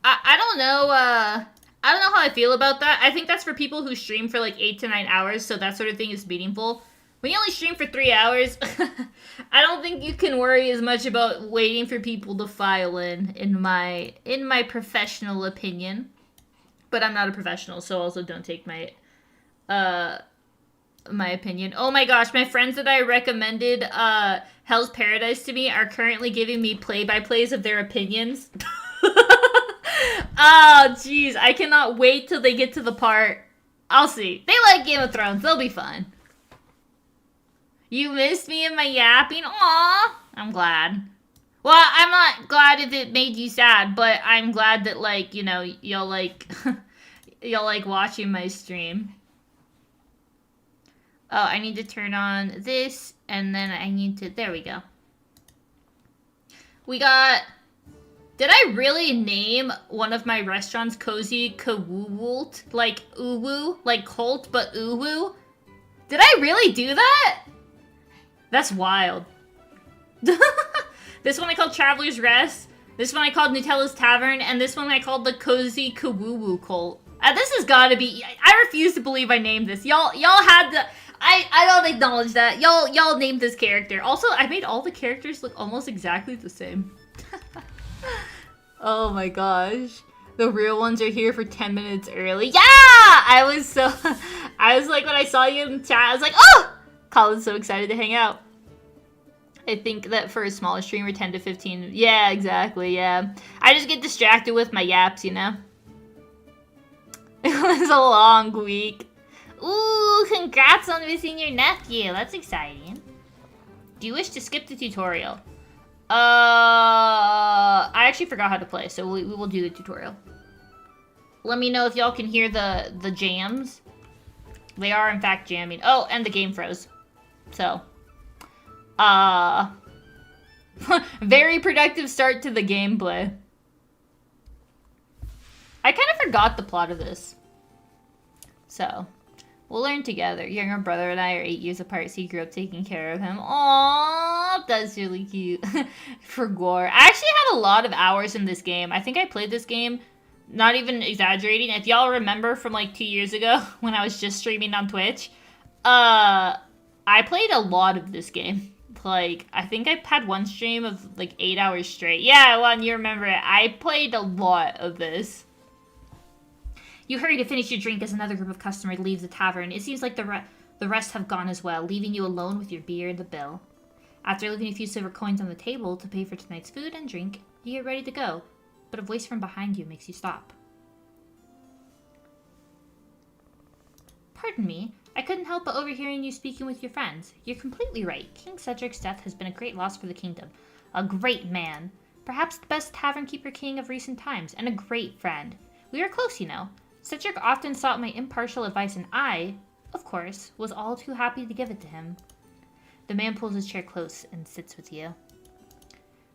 [SPEAKER 1] I don't know, I don't know how I feel about that. I think that's for people who stream for like 8 to 9 hours, so that sort of thing is meaningful. When you only stream for 3 hours, I don't think you can worry as much about waiting for people to file in my professional opinion. But I'm not a professional, so also don't take my my opinion. Oh my gosh, my friends that I recommended Hell's Paradise to me are currently giving me play-by-plays of their opinions. Oh, jeez. I cannot wait till they get to the part. I'll see. They like Game of Thrones. They'll be fun. You missed me and my yapping? Aw. I'm glad. Well, I'm not glad if it made you sad, but I'm glad that, like, you know, you'll like... you'll like watching my stream. Oh, I need to turn on this, and then I need to... There we go. We got... Did I really name one of my restaurants Cozy Kawoolt? Like uwu? Like cult, but uwu? Did I really do that? That's wild. This one I called Traveler's Rest. This one I called Nutella's Tavern. And this one I called the Cozy Kawoo Cult. This has got to be... I refuse to believe I named this. Y'all had to... I don't acknowledge that. Y'all named this character. Also, I made all the characters look almost exactly the same. Oh my gosh. The real ones are here for 10 minutes early. Yeah! I was like, when I saw you in chat, I was like, oh! Colin's so excited to hang out. I think that for a smaller streamer, 10 to 15. Yeah, exactly, yeah. I just get distracted with my yaps, you know? It was a long week. Ooh, congrats on missing your nephew. That's exciting. Do you wish to skip the tutorial? I actually forgot how to play, so we will do the tutorial. Let me know if y'all can hear the jams. They are, in fact, jamming. Oh, and the game froze. So, very productive start to the gameplay. I kind of forgot the plot of this. So, we'll learn together. Younger brother and I are 8 years apart, so you grew up taking care of him. Aww, that's really cute. For Gore. I actually had a lot of hours in this game. I think I played this game, not even exaggerating. If y'all remember from like 2 years ago when I was just streaming on Twitch, I played a lot of this game. Like, I think I had one stream of like 8 hours straight. Yeah, well, you remember it. I played a lot of this. You hurry to finish your drink as another group of customers leaves the tavern. It seems like the rest have gone as well, leaving you alone with your beer and the bill. After leaving a few silver coins on the table to pay for tonight's food and drink, you get ready to go, but a voice from behind you makes you stop. Pardon me, I couldn't help but overhearing you speaking with your friends. You're completely right. King Cedric's death has been a great loss for the kingdom. A great man. Perhaps the best tavern keeper king of recent times, and a great friend. We were close, you know. Cedric often sought my impartial advice, and I, of course, was all too happy to give it to him. The man pulls his chair close and sits with you.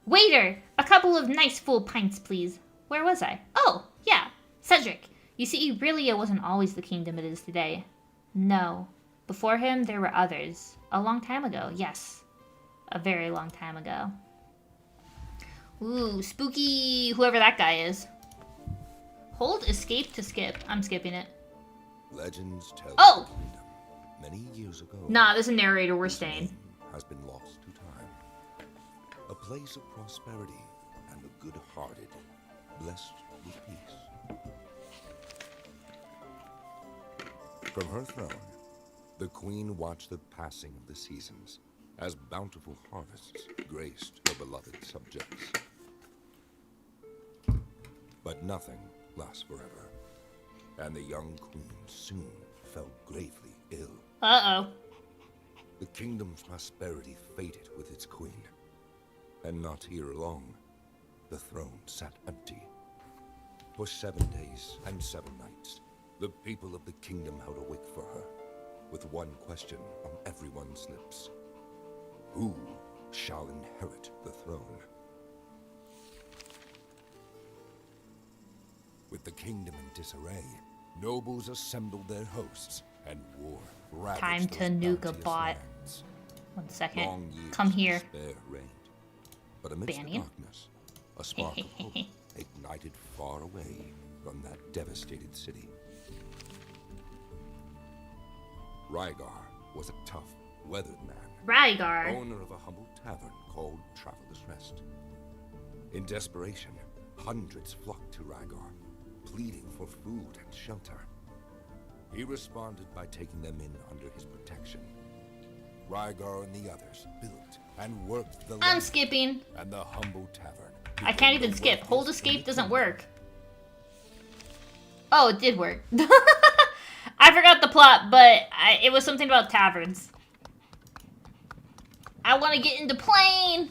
[SPEAKER 1] Waiter! A couple of nice full pints, please. Where was I? Oh, yeah, Cedric. You see, Irelia wasn't always the kingdom it is today. No. Before him, there were others. A long time ago, yes. A very long time ago. Ooh, spooky, whoever that guy is. Hold escape to skip. I'm skipping it.
[SPEAKER 2] Legends tell
[SPEAKER 1] oh!
[SPEAKER 2] the kingdom many years ago.
[SPEAKER 1] Nah, there's a narrator. We're staying.
[SPEAKER 2] Has been lost to time. A place of prosperity and the good-hearted, blessed with peace. From her throne, the queen watched the passing of the seasons as bountiful harvests graced her beloved subjects. But nothing lasts forever, and the young queen soon fell gravely ill.
[SPEAKER 1] Uh-oh.
[SPEAKER 2] The kingdom's prosperity faded with its queen, and not here long, the throne sat empty. For 7 days and 7 nights, the people of the kingdom held awake for her, with one question on everyone's lips. Who shall inherit the throne? With the kingdom in disarray, nobles assembled their hosts, and war ravaged
[SPEAKER 1] Time to nuke a bot.
[SPEAKER 2] lands.
[SPEAKER 1] 1 second.
[SPEAKER 2] Long years
[SPEAKER 1] Come here.
[SPEAKER 2] of despair reigned. But amidst the
[SPEAKER 1] Banyan.
[SPEAKER 2] darkness, a spark of hope ignited far away from that devastated city. Rygar was a tough, weathered man,
[SPEAKER 1] Rygar.
[SPEAKER 2] owner of a humble tavern called Traveler's Rest. In desperation, hundreds flocked to Rygar, pleading for food and shelter. He responded by taking them in under his protection. Rygar and the others built and worked the
[SPEAKER 1] I'm
[SPEAKER 2] land
[SPEAKER 1] skipping.
[SPEAKER 2] and the humble tavern.
[SPEAKER 1] I can't even skip. Hold escape doesn't work. Oh, it did work. I forgot the plot, but it was something about taverns. I want to get into plane.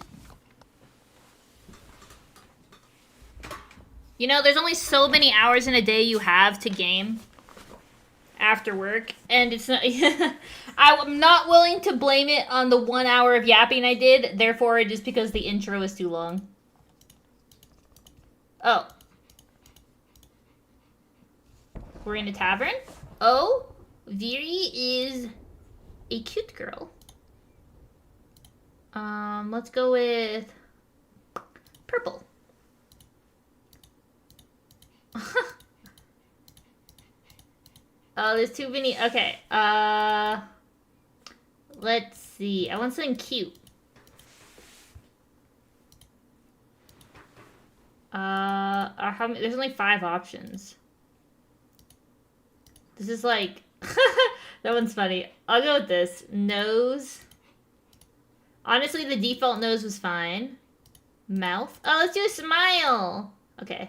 [SPEAKER 1] You know, there's only so many hours in a day you have to game after work, and it's not. I'm not willing to blame it on the 1 hour of yapping I did. Therefore, it is because the intro is too long. Oh. We're in a tavern? Oh, Viri is a cute girl. Let's go with purple. Oh, there's too many. Okay. Let's see. I want something cute. There's only 5 options. This is like... That one's funny. I'll go with this. Nose. Honestly, the default nose was fine. Mouth. Oh, let's do a smile. Okay.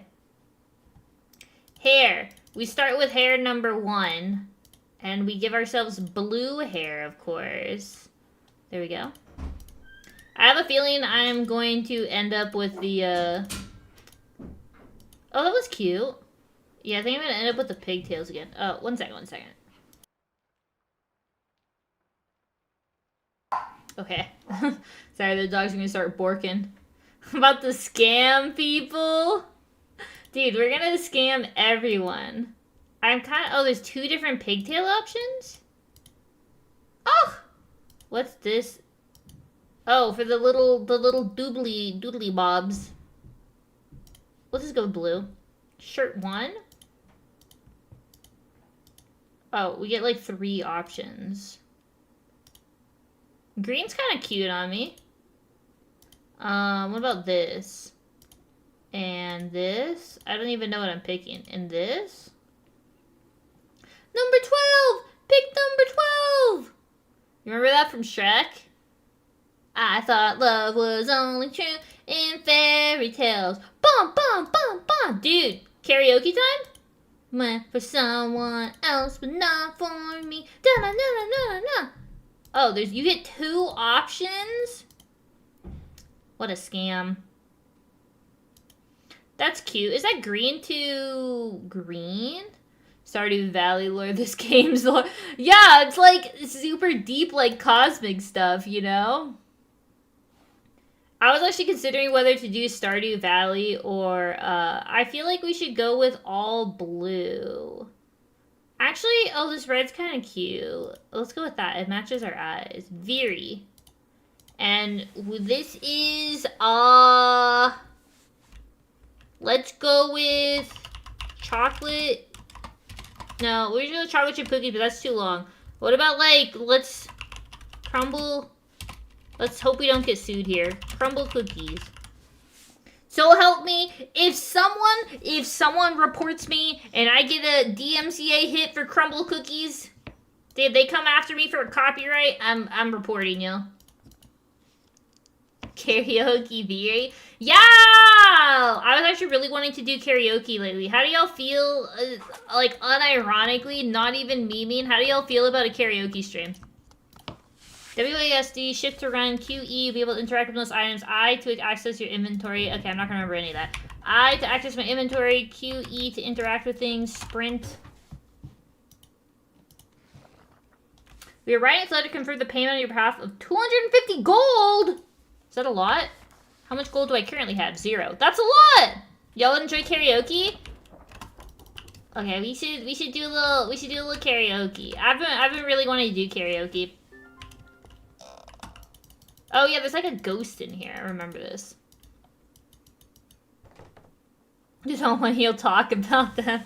[SPEAKER 1] Hair. We start with hair number 1. And we give ourselves blue hair, of course. There we go. I have a feeling I'm going to end up with the, Oh, that was cute. Yeah, I think I'm gonna end up with the pigtails again. Oh, one second. Okay. Sorry, the dog's gonna start borking. I'm about to scam people. Dude, we're gonna scam everyone. Oh, there's 2 different pigtail options? Oh! What's this? Oh, for the little doodly bobs. Let's just go blue. Shirt 1? Oh, we get like 3 options. Green's kind of cute on me. What about this? And this? I don't even know what I'm picking. And this? Number 12! Pick number 12! You remember that from Shrek? I thought love was only true in fairy tales. Bum, bum, bum, bum! Dude, karaoke time? Meant for someone else, but not for me. Da na na na na na. Oh, you get 2 options? What a scam. That's cute. Is that green to green? Stardew Valley lore, this game's lore. Yeah, it's like super deep, like cosmic stuff, you know? I was actually considering whether to do Stardew Valley or, I feel like we should go with all blue. Actually, oh, this red's kind of cute. Let's go with that. It matches our eyes. Viri. And this is, let's go with chocolate. No, we're gonna do chocolate chip cookies, but that's too long. What about, like, let's crumble... Let's hope we don't get sued here. Crumble cookies. So help me, if someone reports me and I get a DMCA hit for crumble cookies, did they come after me for copyright? I'm reporting you. Karaoke Viri. Yeah! I was actually really wanting to do karaoke lately. How do y'all feel, like, unironically, not even memeing, how do y'all feel about a karaoke stream? WASD, shift to run, QE, be able to interact with those items, I to access your inventory. Okay, I'm not gonna remember any of that. I to access my inventory, QE to interact with things, sprint. We are writing a letter to confirm the payment on your behalf of 250 gold! Is that a lot? How much gold do I currently have? 0. That's a lot! Y'all enjoy karaoke? Okay, we should do a little karaoke. I've been really wanting to do karaoke. Oh yeah, there's like a ghost in here. I remember this. Just don't want he'll talk about them.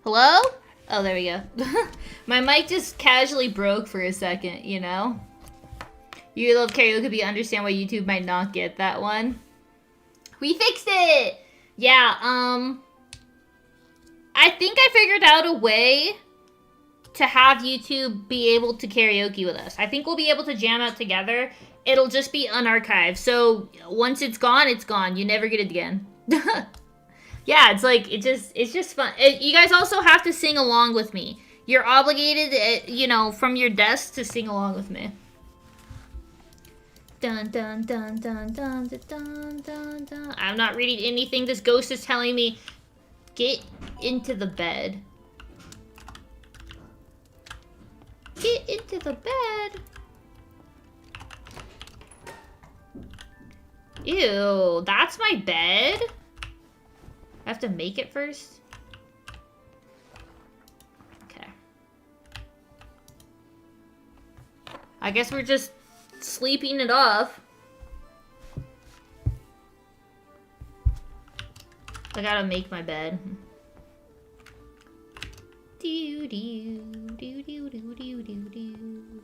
[SPEAKER 1] Hello? Oh, there we go. My mic just casually broke for a second, you know? You love karaoke, but you understand why YouTube might not get that one. We fixed it! Yeah, I think I figured out a way to have YouTube be able to karaoke with us. I think we'll be able to jam out together. It'll just be unarchived. So once it's gone, it's gone. You never get it again. Yeah, it's like, it's just fun. You guys also have to sing along with me. You're obligated, you know, from your desk to sing along with me. Dun dun dun dun dun dun dun dun. I'm not reading anything. This ghost is telling me, get into the bed. Get into the bed. Ew, that's my bed? I have to make it first? Okay. I guess we're just sleeping it off. I gotta make my bed. Do do do do do do do do.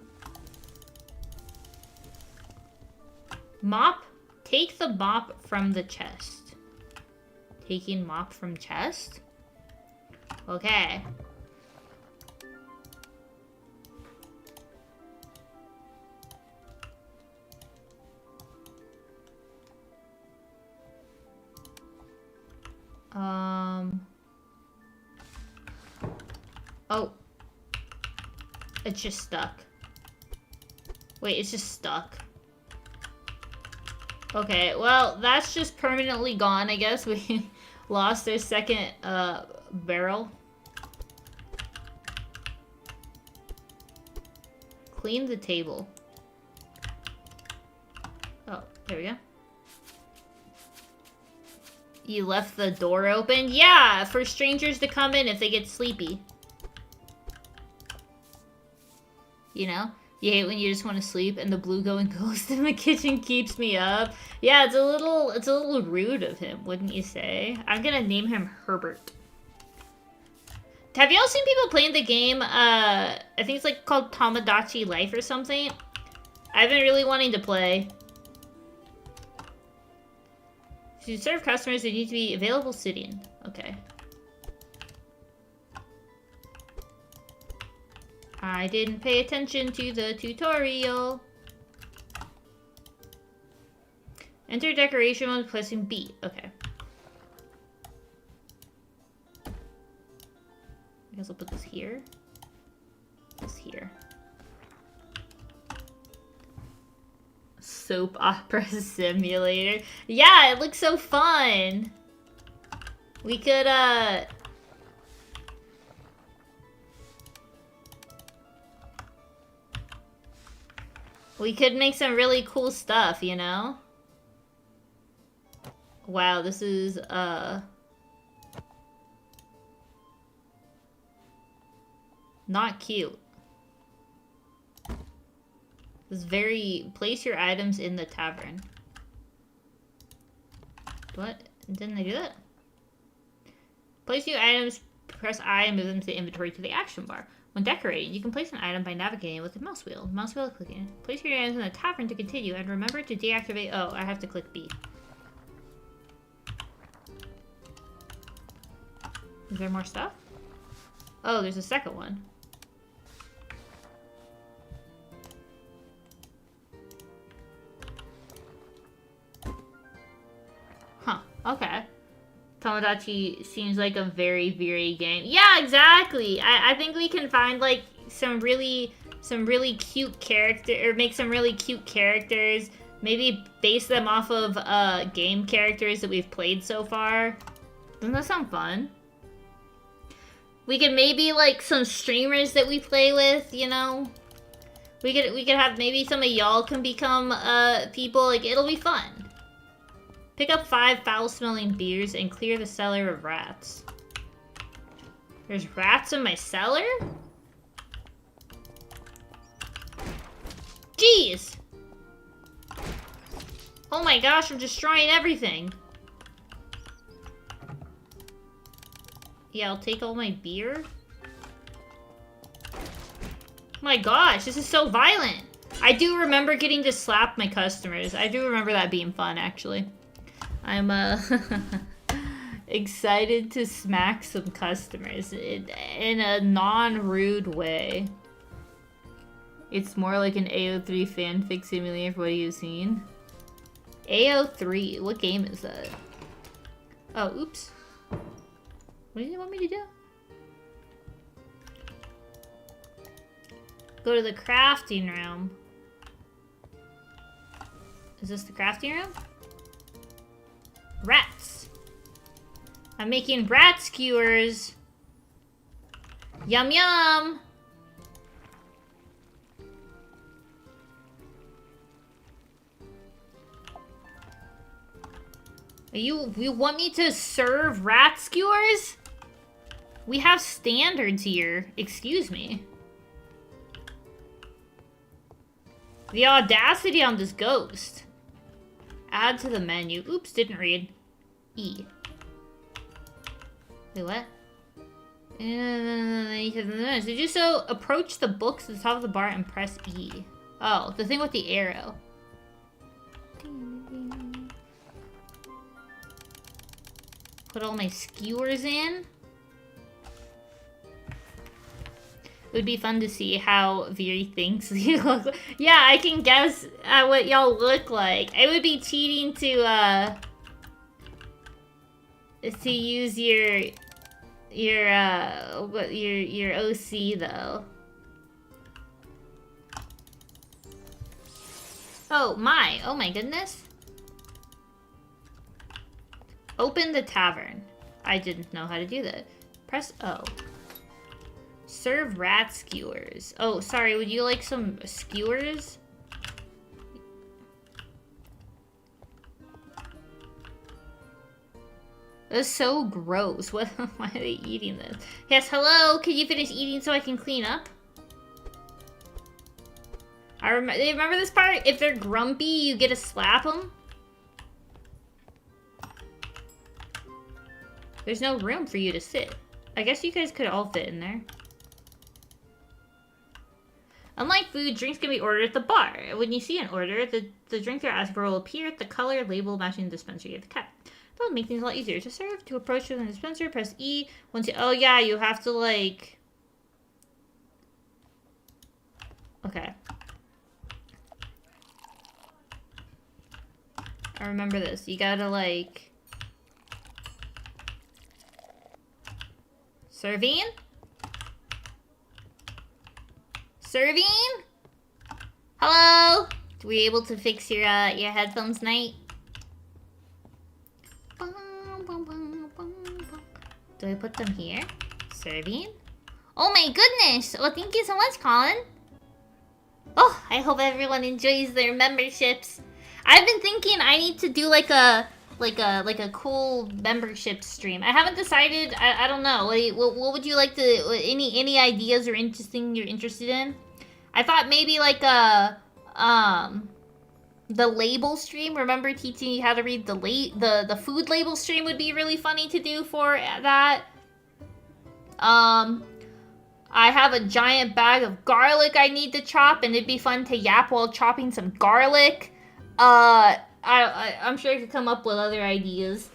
[SPEAKER 1] Mop? Take the mop from the chest. Taking mop from chest? Okay. Oh. It's just stuck. Wait, it's just stuck. Okay, well, that's just permanently gone, I guess. We lost our second, barrel. Clean the table. Oh, there we go. You left the door open? Yeah, for strangers to come in if they get sleepy. You know? You hate when you just want to sleep and the blue going ghost in the kitchen keeps me up. Yeah, it's a little rude of him, wouldn't you say? I'm gonna name him Herbert. Have y'all seen people playing the game, I think it's like called Tomodachi Life or something? I've been really wanting to play. To serve customers, they need to be available sitting. Okay. I didn't pay attention to the tutorial. Enter decoration mode, pressing B. Okay. I guess I'll put this here. This here. Soap opera simulator. Yeah, it looks so fun. We could, we could make some really cool stuff, you know? Wow, this is, not cute. This is very... Place your items in the tavern. What? Didn't I do that? Place your items, press I and move them to the inventory to the action bar. When decorating, you can place an item by navigating with the mouse wheel. Mouse wheel clicking. Place your items in the tavern to continue, and remember to deactivate... Oh, I have to click B. Is there more stuff? Oh, there's a second one. Huh, okay. Tomodachi seems like a very varied game. Yeah, exactly. I think we can find like some really cute character, or make some really cute characters. Maybe base them off of game characters that we've played so far. Doesn't that sound fun? We could maybe like some streamers that we play with, you know. We could have maybe some of y'all can become people. Like, it'll be fun. Pick up 5 foul-smelling beers and clear the cellar of rats. There's rats in my cellar? Jeez! Oh my gosh, I'm destroying everything. Yeah, I'll take all my beer. My gosh, this is so violent. I do remember getting to slap my customers. I do remember that being fun, actually. I'm, excited to smack some customers in a non-rude way. It's more like an AO3 fanfic simulator for what you've seen. AO3, what game is that? Oh, oops. What do you want me to do? Go to the crafting room. Is this the crafting room? Rats. I'm making rat skewers. Yum yum. You want me to serve rat skewers? We have standards here. Excuse me. The audacity on this ghost. Add to the menu. Oops, didn't read. E. Wait, what? To do so, approach the books at the top of the bar and press E. Oh, the thing with the arrow. Put all my skewers in. It would be fun to see how Viri thinks you look. Yeah, I can guess what y'all look like. It would be cheating to use your OC though. Oh my goodness. Open the tavern. I didn't know how to do that. Press O. Serve rat skewers. Oh, sorry, would you like some skewers? That's so gross. What? Why are they eating this? Yes, hello? Can you finish eating so I can clean up? Remember this part? If they're grumpy, you get to slap them? There's no room for you to sit. I guess you guys could all fit in there. Unlike food, drinks can be ordered at the bar. When you see an order, the drink you're asking for will appear at the color label matching the dispenser you have kept. That will make things a lot easier to serve. To approach the dispenser, press E. Once you... Oh, yeah, you have to, like... Okay. I remember this. You gotta, like... Serving? Serving? Hello? Were you able to fix your headphones tonight? Do I put them here? Serving? Oh my goodness! Well, thank you so much, Colin. Oh, I hope everyone enjoys their memberships. I've been thinking I need to do like a cool membership stream. I haven't decided. I don't know. What would you like to? Any ideas or you're interested in? I thought maybe like the label stream. Remember teaching you how to read the food label stream would be really funny to do for that. I have a giant bag of garlic I need to chop, and it'd be fun to yap while chopping some garlic. I'm sure I could come up with other ideas.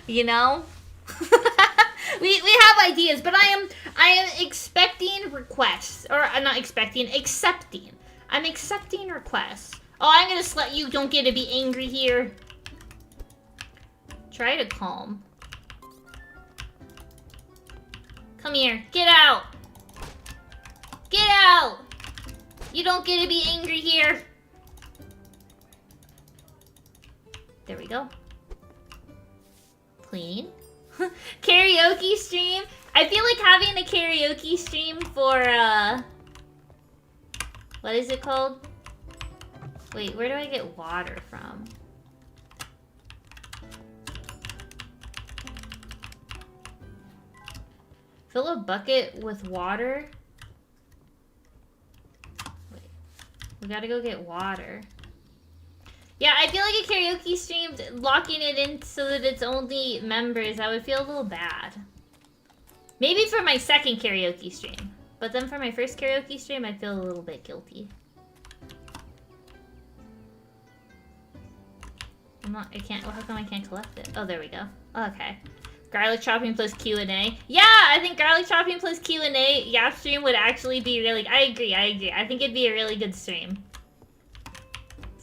[SPEAKER 1] You know? we have ideas, but I am expecting requests. Or I'm not expecting, accepting. I'm accepting requests. Oh, I'm gonna let you don't get to be angry here. Try to calm. Come here. Get out. Get out. You don't get to be angry here. There we go. Clean. Karaoke stream. I feel like having a karaoke stream for, what is it called? Wait, where do I get water from? Fill a bucket with water. Wait, we gotta go get water. Yeah, I feel like a karaoke stream, locking it in so that it's only members, I would feel a little bad. Maybe for my second karaoke stream. But then for my first karaoke stream, I feel a little bit guilty. I can't, how come I can't collect it? Oh, there we go. Okay. Garlic chopping plus Q&A. Yeah, I think garlic chopping plus Q&A Yap stream would actually be really... I agree. I think it'd be a really good stream.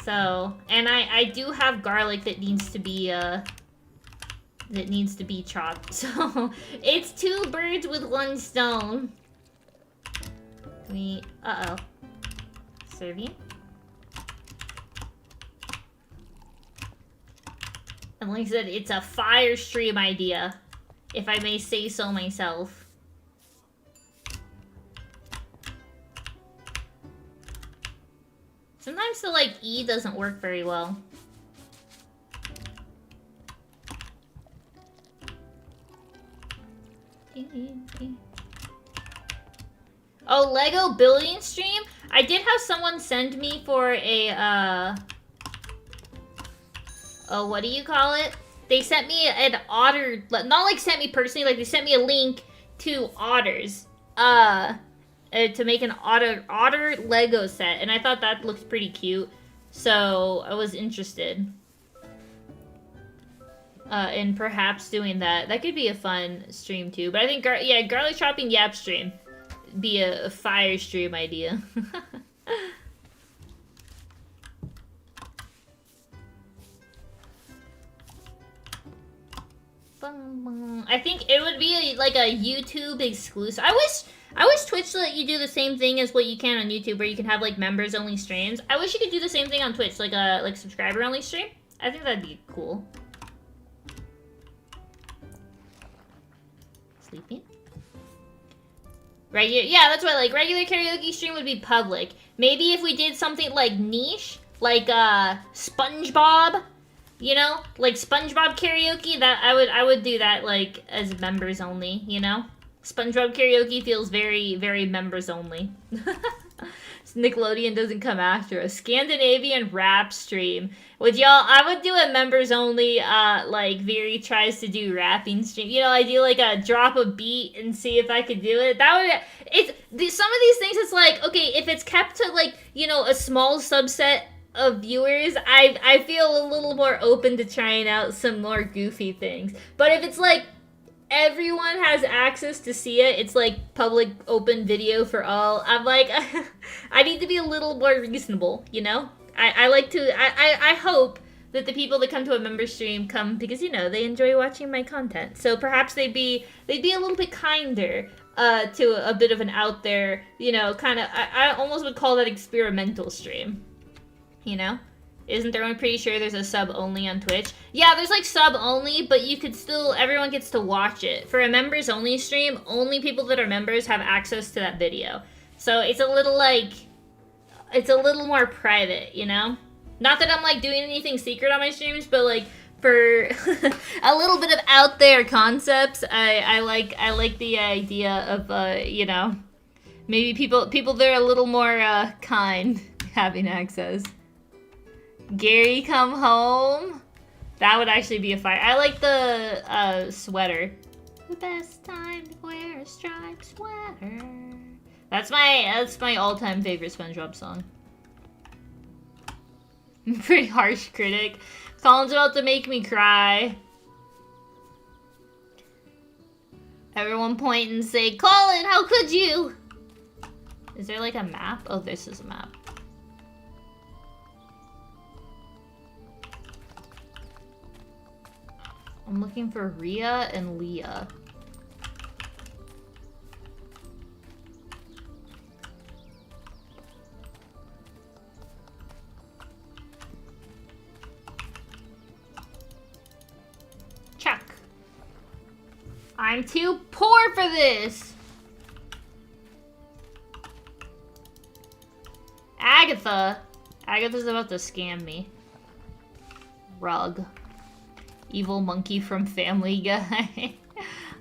[SPEAKER 1] So, and I do have garlic that needs to be, chopped. So, it's 2 birds with 1 stone. Uh-oh. Serving. And like I said, it's a fire stream idea, if I may say so myself. Sometimes the, like, E doesn't work very well. Oh, Lego building stream? I did have someone send me for a, oh, what do you call it? They sent me an otter, not like sent me personally, like they sent me a link to otters, to make an otter Lego set, and I thought that looked pretty cute, so I was interested. In perhaps doing that. That could be a fun stream too, but I think, yeah, garlic chopping Yap stream be a fire stream idea. I think it would be like a YouTube exclusive. I wish Twitch let you do the same thing as what you can on YouTube, where you can have like members only streams. I wish you could do the same thing on Twitch, like a subscriber only stream. I think that'd be cool. Sleeping? Yeah, that's why, like, regular karaoke stream would be public. Maybe if we did something like niche, like SpongeBob, you know, like SpongeBob karaoke, that I would do that like as members only, you know. SpongeBob karaoke feels very, very members only. Nickelodeon doesn't come after a Scandinavian rap stream. Would y'all? I would do a members only. Like Veery tries to do rapping stream. You know, I do like a drop a beat and see if I could do it. That would. Some of these things. It's like, okay, if it's kept to like, you know, a small subset of viewers, I feel a little more open to trying out some more goofy things. But if it's like everyone has access to see it, it's like public open video for all, I'm like, I need to be a little more reasonable, you know? I hope that the people that come to a member stream come because, you know, they enjoy watching my content. So perhaps they'd be a little bit kinder to a bit of an out there, you know, kind of, I almost would call that experimental stream, you know? Isn't there? I'm pretty sure there's a sub only on Twitch. Yeah, there's like sub only, but you could still, everyone gets to watch it. For a members only stream, only people that are members have access to that video. So it's a little like, it's a little more private, you know? Not that I'm like doing anything secret on my streams, but like for a little bit of out there concepts, I like the idea of, you know, maybe people that are a little more kind having access. Gary come home. That would actually be a fire. I like the sweater. The best time to wear a striped sweater. That's my all-time favorite SpongeBob song. Pretty harsh critic. Colin's about to make me cry. Everyone point and say, Colin, how could you? Is there like a map? Oh, this is a map. I'm looking for Rhea and Leah. Chuck. I'm too poor for this. Agatha. Agatha's about to scam me. Rug. Evil monkey from Family Guy.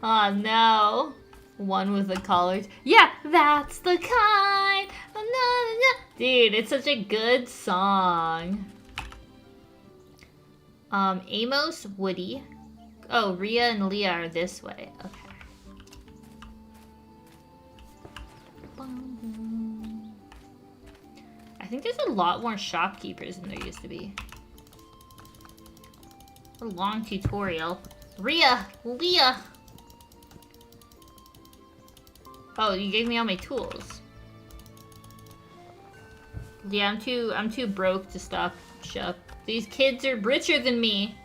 [SPEAKER 1] Oh no. One with the collar. Yeah, that's the kind. Dude, it's such a good song. Amos, Woody. Oh, Rhea and Leah are this way. Okay. I think there's a lot more shopkeepers than there used to be. A long tutorial. Rhea! Leah! Oh, you gave me all my tools. Yeah, I'm too broke to stop shop. These kids are richer than me.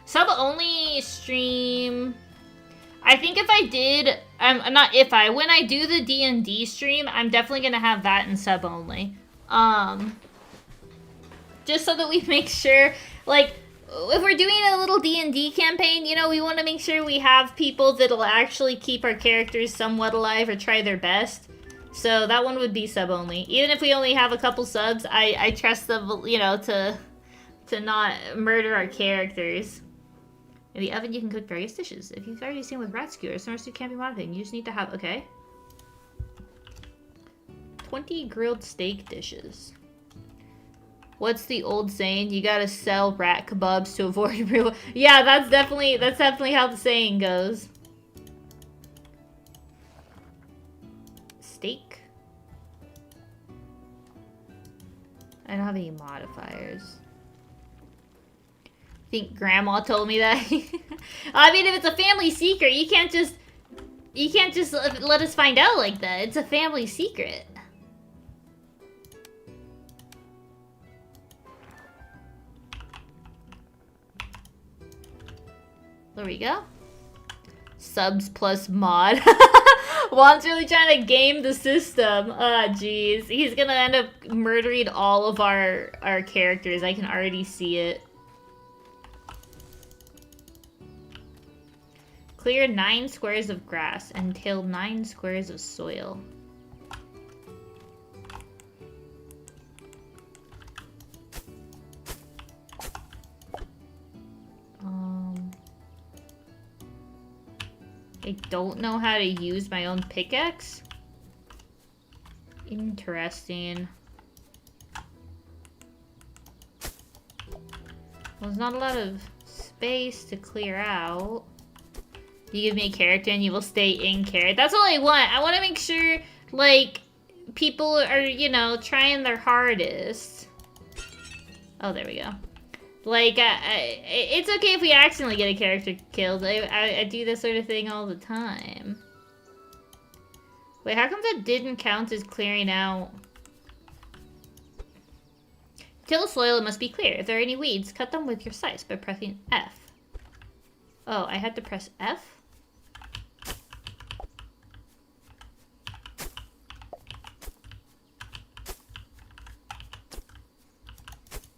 [SPEAKER 1] Sub only stream. I think if I did, when I do the D&D stream, I'm definitely gonna have that in sub only. Just so that we make sure, like, if we're doing a little D&D campaign, you know, we want to make sure we have people that'll actually keep our characters somewhat alive or try their best. So that one would be sub only. Even if we only have a couple subs, I trust them, you know, to not murder our characters. In the oven, you can cook various dishes. If you've already seen with rat skewers, summer stew can't be modified. You just need to have, okay. 20 grilled steak dishes. What's the old saying? You gotta sell rat kebabs to avoid real. Yeah, that's definitely how the saying goes. Steak. I don't have any modifiers. I think Grandma told me that. I mean, if it's a family secret, you can't just let us find out like that. It's a family secret. There we go. Subs plus mod. Juan's really trying to game the system. Oh, jeez. He's gonna end up murdering all of our characters. I can already see it. Clear 9 squares of grass and till 9 squares of soil. I don't know how to use my own pickaxe. Interesting. Well, there's not a lot of space to clear out. You give me a character and you will stay in character. That's all I want. I want to make sure, like, people are, you know, trying their hardest. Oh, there we go. Like, it's okay if we accidentally get a character killed. I do this sort of thing all the time. Wait, how come that didn't count as clearing out? Till soil, it must be clear. If there are any weeds, cut them with your scythe by pressing F. Oh, I had to press F?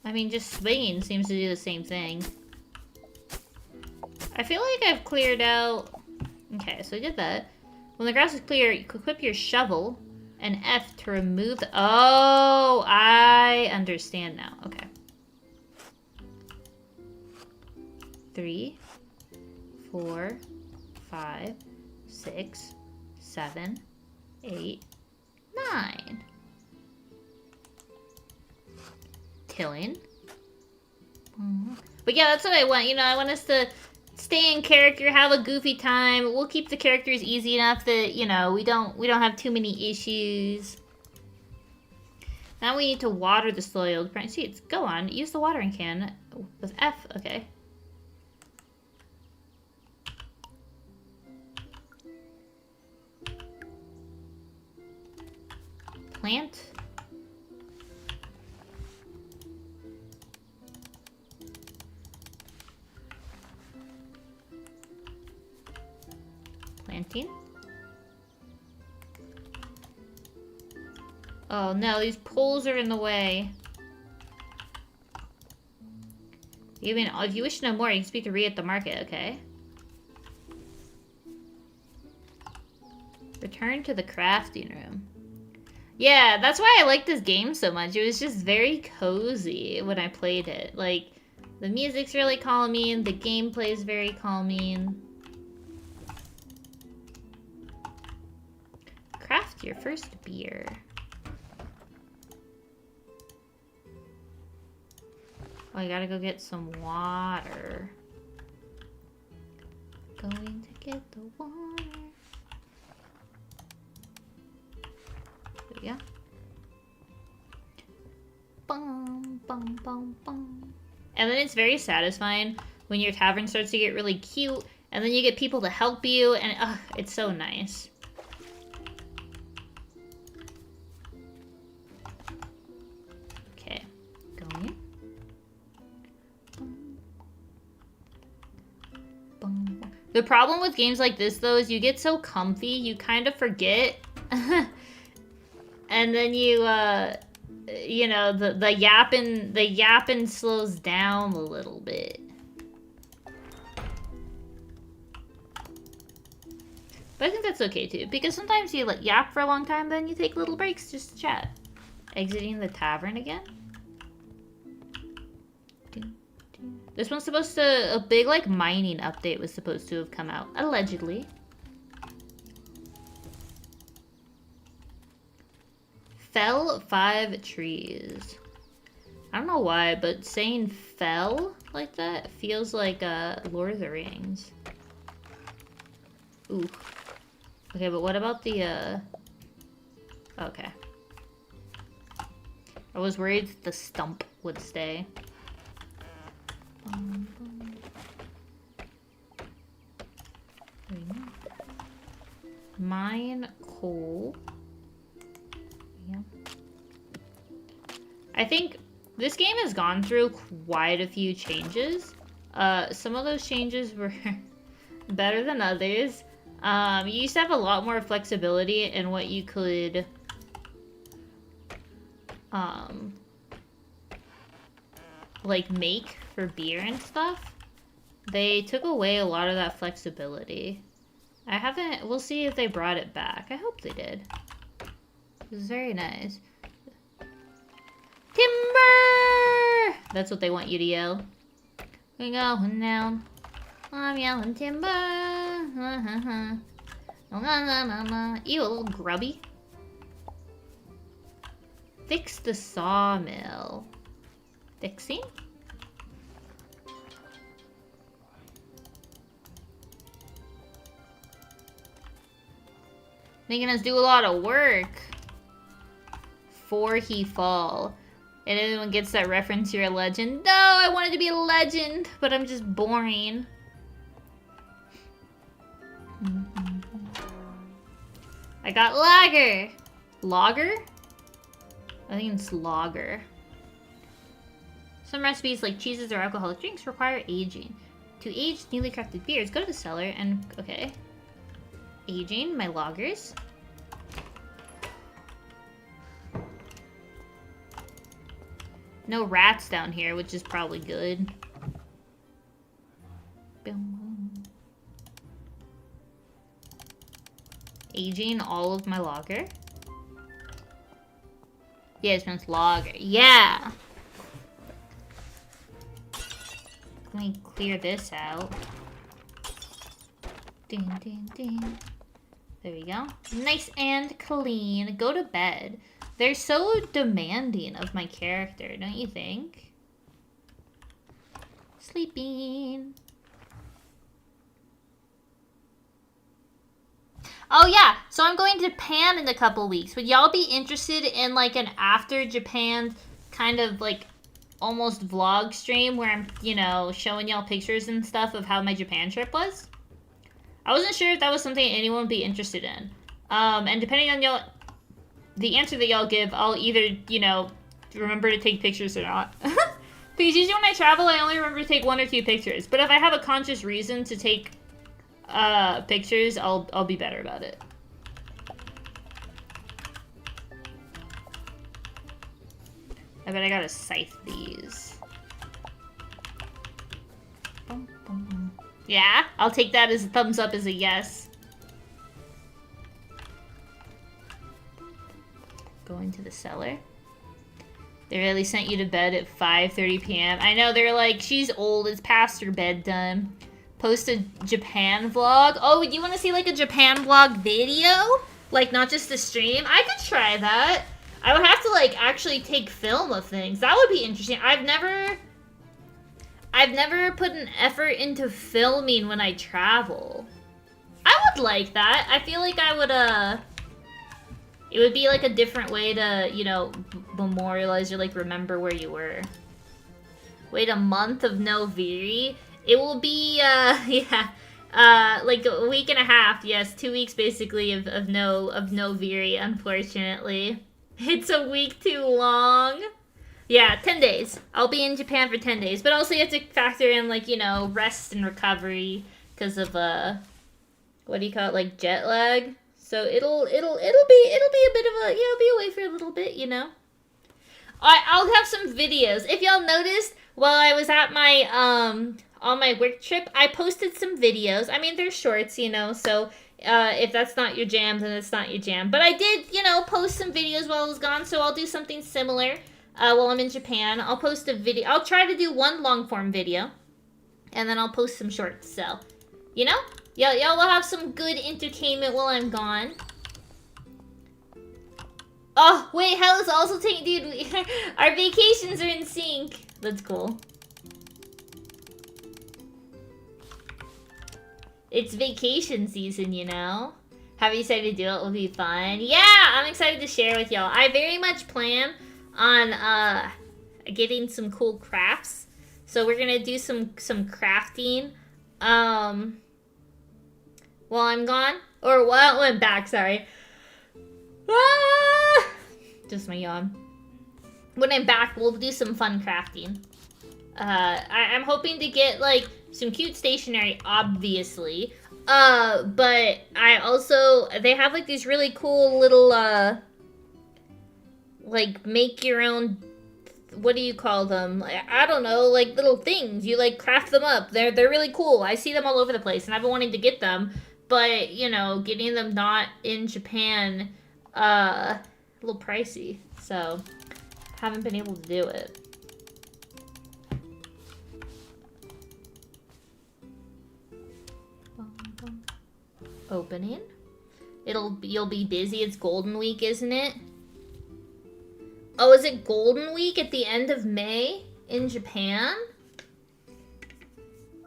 [SPEAKER 1] I mean, just swinging seems to do the same thing. I feel like I've cleared out... Okay, so I did that. When the grass is clear, you can equip your shovel and F to remove the... Oh, I understand now. Okay. 3, 4, 5, 6, 7, 8, 9. Tilling. But yeah, that's what I want. You know, I want us to stay in character, have a goofy time. We'll keep the characters easy enough that, you know, we don't have too many issues. Now we need to water the soil. Seeds. Go on. Use the watering can with F. Okay. Plant. Planting. Oh no, these poles are in the way. Even if you wish to know more, you can speak to Rhea at the market, okay? Return to the crafting room. Yeah, that's why I like this game so much. It was just very cozy when I played it. Like, the music's really calming, the gameplay is very calming. Craft your first beer. Oh, I gotta go get some water. Going to get the water. There we go. Bum, bum, bum, bum. And then it's very satisfying when your tavern starts to get really cute, and then you get people to help you, and it's so nice. Okay, going. The problem with games like this, though, is you get so comfy, you kind of forget. And then you know, the yapping slows down a little bit. But I think that's okay, too, because sometimes you yap for a long time, then you take little breaks just to chat. Exiting the tavern again? This one's supposed to... A big, like, mining update was supposed to have come out. Allegedly. Fell 5 trees. I don't know why, but saying fell like that feels like Lord of the Rings. Ooh. Okay, but what about the... Okay. I was worried the stump would stay. Mine coal. Yeah. I think this game has gone through quite a few changes. Some of those changes were better than others. You used to have a lot more flexibility in what you could like make for beer and stuff. They took away a lot of that flexibility. We'll see if they brought it back. I hope they did. It was very nice. Timber! That's what they want you to yell. We're going down. I'm yelling timber. Ew, a little grubby. Fix the sawmill. Fixing? Making us do a lot of work. For he fall. And everyone gets that reference, you're a legend. No, I wanted to be a legend, but I'm just boring. I got lager. Lager? I think it's lager. Some recipes like cheeses or alcoholic drinks require aging. To age newly crafted beers, go to the cellar and... Okay. Aging my lagers. No rats down here, which is probably good. Aging all of my lager. Yeah, it smells lager. Yeah! Let me clear this out. Ding, ding, ding. There we go. Nice and clean. Go to bed. They're so demanding of my character, don't you think? Sleeping. Oh yeah, so I'm going to Japan in a couple weeks. Would y'all be interested in like an after Japan kind of like almost vlog stream where I'm, you know, showing y'all pictures and stuff of how my Japan trip was? I wasn't sure if that was something anyone would be interested in. And depending on y'all, the answer that y'all give, I'll either, you know, remember to take pictures or not. Because usually when I travel, I only remember to take 1 or 2 pictures. But if I have a conscious reason to take pictures, I'll be better about it. I bet I gotta scythe these. Bum, bum. Yeah, I'll take that as a thumbs up as a yes. Going to the cellar. They really sent you to bed at 5:30 p.m. I know, they're like, she's old, it's past her bedtime. Post a Japan vlog. Oh, you want to see like a Japan vlog video? Like not just a stream? I could try that. I would have to like actually take film of things. That would be interesting. I've never I've never put an effort into filming when I travel. I would like that. I feel like I would, it would be like a different way to, you know, memorialize or like remember where you were. Wait a month of no Viri? It will be, yeah, like a week and a half. Yes, 2 weeks basically of no Viri, unfortunately. It's a week too long. Yeah, 10 days. I'll be in Japan for 10 days, but also you have to factor in like, you know, rest and recovery because of what do you call it, like jet lag. So it'll be a bit of a, yeah, I'll be away for a little bit, you know. I'll have some videos. If y'all noticed, while I was at my on my work trip, I posted some videos. I mean, they're shorts, you know, so if that's not your jam, then it's not your jam. But I did, you know, post some videos while I was gone, so I'll do something similar while I'm in Japan. I'll post a video. I'll try to do one long form video, and then I'll post some shorts. So, you know, y'all will have some good entertainment while I'm gone. Oh, wait, Hell is also taking... Dude, our vacations are in sync. That's cool. It's vacation season, you know? Have you decided to do it? Will be fun. Yeah, I'm excited to share with y'all. I very much plan on getting some cool crafts. So we're gonna do some crafting while I'm gone. Or while I'm back, sorry. Ah! Just my yawn. When I'm back, we'll do some fun crafting. I'm hoping to get, like, some cute stationery, obviously. But I also... They have, like, these really cool little, like, make your own... What do you call them? I don't know, like, little things. You, like, craft them up. They're really cool. I see them all over the place, and I've been wanting to get them. But, you know, getting them not in Japan... a little pricey, so haven't been able to do it. Opening. You'll be busy. It's Golden Week, isn't it? Oh, is it Golden Week at the end of May in Japan?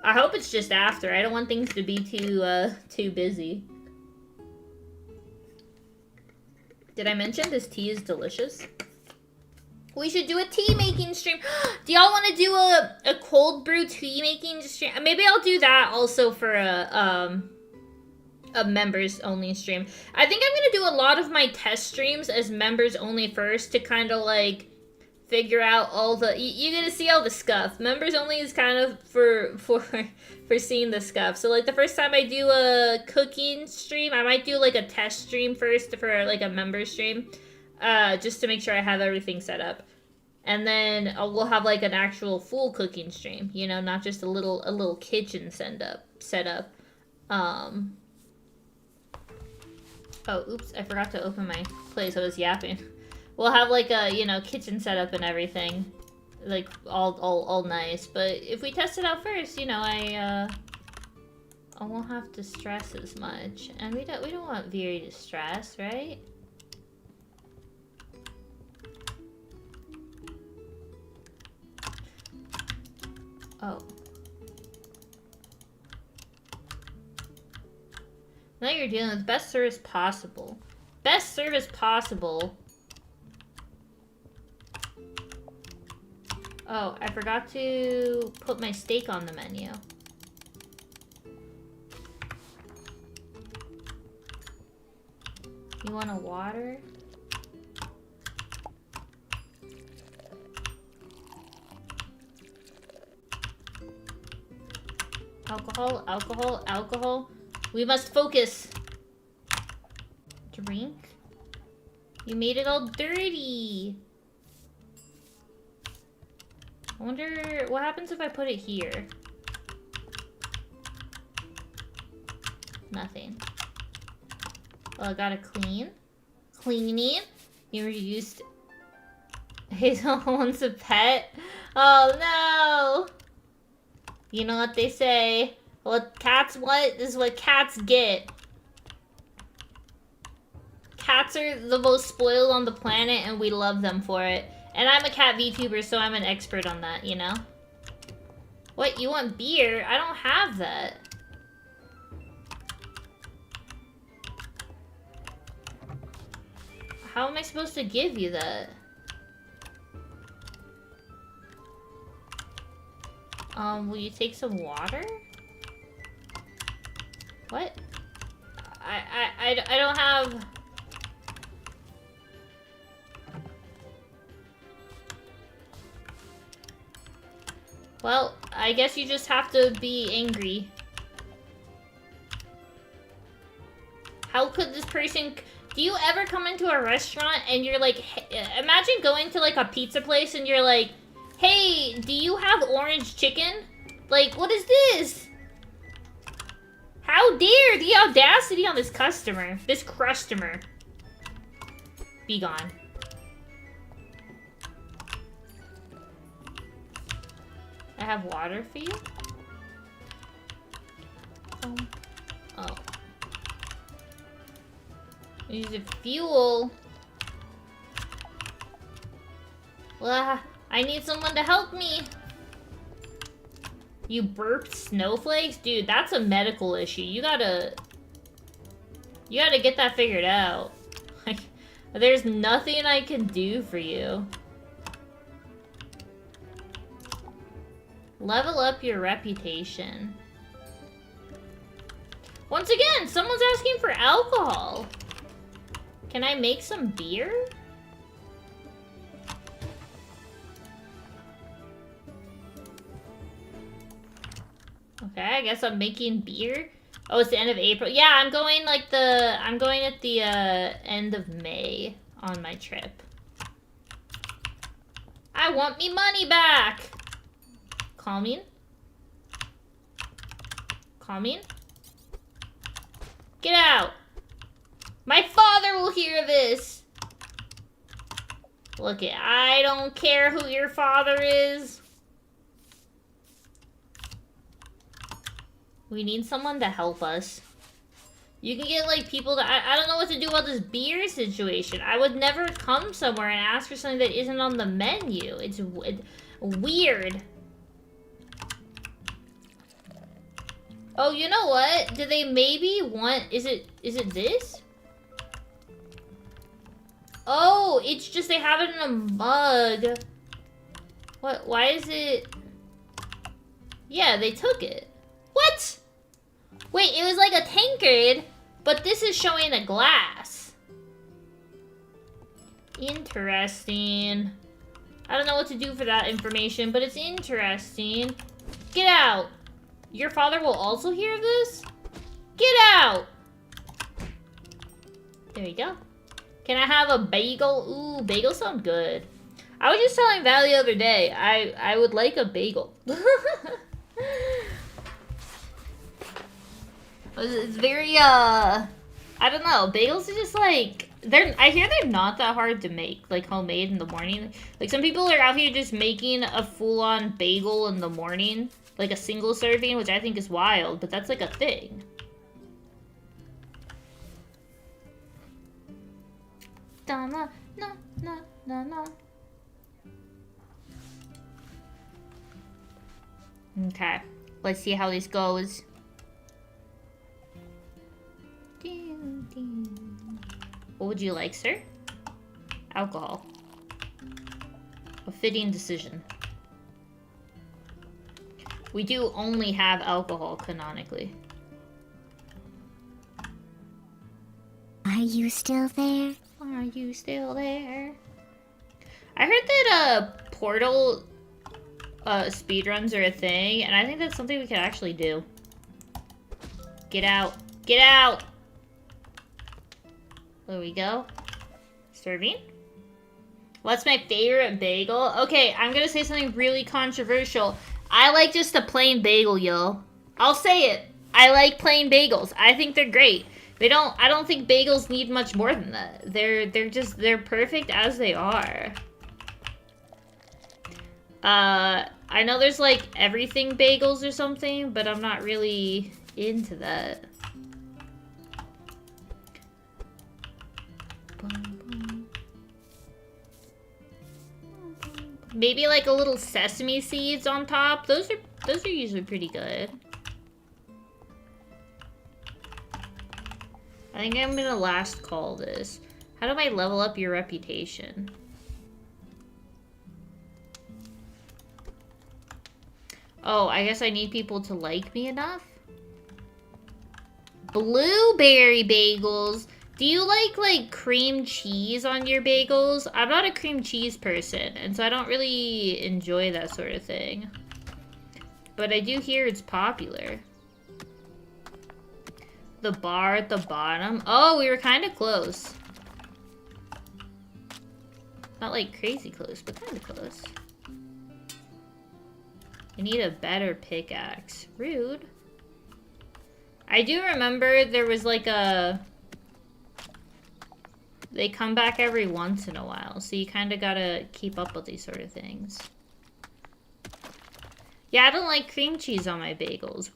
[SPEAKER 1] I hope it's just after. I don't want things to be too busy. Did I mention this tea is delicious? We should do a tea making stream. Do y'all want to do a cold brew tea making stream? Maybe I'll do that also for a members only stream. I think I'm gonna do a lot of my test streams as members only first to kind of like figure out all the. You're gonna see all the scuff. Members only is kind of for seeing the scuff. So like the first time I do a cooking stream, I might do like a test stream first for like a member stream, just to make sure I have everything set up, and then we'll have like an actual full cooking stream. You know, not just a little kitchen set up. Oh, oops! I forgot to open my place. I was yapping. We'll have like a, you know, kitchen setup and everything, like all nice. But if we test it out first, you know, I won't have to stress as much, and we don't want Viri to stress, right? Oh. Now you're dealing with best service possible. Best service possible. Oh, I forgot to put my steak on the menu. You want a water? Alcohol, alcohol, alcohol. We must focus. Drink? You made it all dirty. I wonder what happens if I put it here. Nothing. Well, I gotta clean. Cleaning. You used Hazel wants a pet. Oh no! You know what they say. What cats want is what cats get. Cats are the most spoiled on the planet, and we love them for it. And I'm a cat VTuber, so I'm an expert on that, you know? What, you want beer? I don't have that. How am I supposed to give you that? Will you take some water? What? I don't have... Well, I guess you just have to be angry. How could this person... Do you ever come into a restaurant and you're like... Imagine going to like a pizza place and you're like, hey, do you have orange chicken? Like, what is this? How dare the audacity on this customer. This crustomer. Be gone. I have water for you? Oh. Use the fuel. Well, I need someone to help me. You burped snowflakes? Dude, that's a medical issue. You gotta get that figured out. Like, there's nothing I can do for you. Level up your reputation. Once again, someone's asking for alcohol. Can I make some beer? Okay, I guess I'm making beer. Oh, it's the end of April. Yeah, I'm going at the end of May on my trip. I want me money back. Calming. Calming. Get out. My father will hear this. Look it, I don't care who your father is. We need someone to help us. You can get, like, people to... I don't know what to do about this beer situation. I would never come somewhere and ask for something that isn't on the menu. It's weird. Oh, you know what? Do they maybe want... Is it this? Oh, it's just they have it in a mug. What? Why is it... Yeah, they took it. What? Wait, it was like a tankard, but this is showing a glass. Interesting. I don't know what to do for that information, but it's interesting. Get out. Your father will also hear this? Get out. There we go. Can I have a bagel? Ooh, bagels sound good. I was just telling Val the other day, I would like a bagel. It's very, I don't know. Bagels are just like, I hear they're not that hard to make, like homemade in the morning. Like some people are out here just making a full-on bagel in the morning, like a single serving, which I think is wild, but that's like a thing. Da-na, na, na, na, na. Okay, let's see how this goes. What would you like, sir? Alcohol. A fitting decision. We do only have alcohol canonically.
[SPEAKER 3] Are you still there?
[SPEAKER 1] Are you still there? I heard that Portal speedruns are a thing, and I think that's something we could actually do. Get out. Get out! There we go. Serving. What's my favorite bagel? Okay, I'm gonna say something really controversial. I like just a plain bagel, yo. I'll say it. I like plain bagels. I think they're great. I don't think bagels need much more than that. They're perfect as they are. I know there's like everything bagels or something, but I'm not really into that. Maybe like a little sesame seeds on top. Those are Those are usually pretty good. I think I'm gonna last call this. How do I level up your reputation? Oh, I guess I need people to like me enough? Blueberry bagels. Do you like cream cheese on your bagels? I'm not a cream cheese person, and so I don't really enjoy that sort of thing. But I do hear it's popular. The bar at the bottom. Oh, we were kind of close. Not like crazy close, but kind of close. I need a better pickaxe. Rude. I do remember there was like a... They come back every once in a while, so you kind of gotta keep up with these sort of things. Yeah, I don't like cream cheese on my bagels.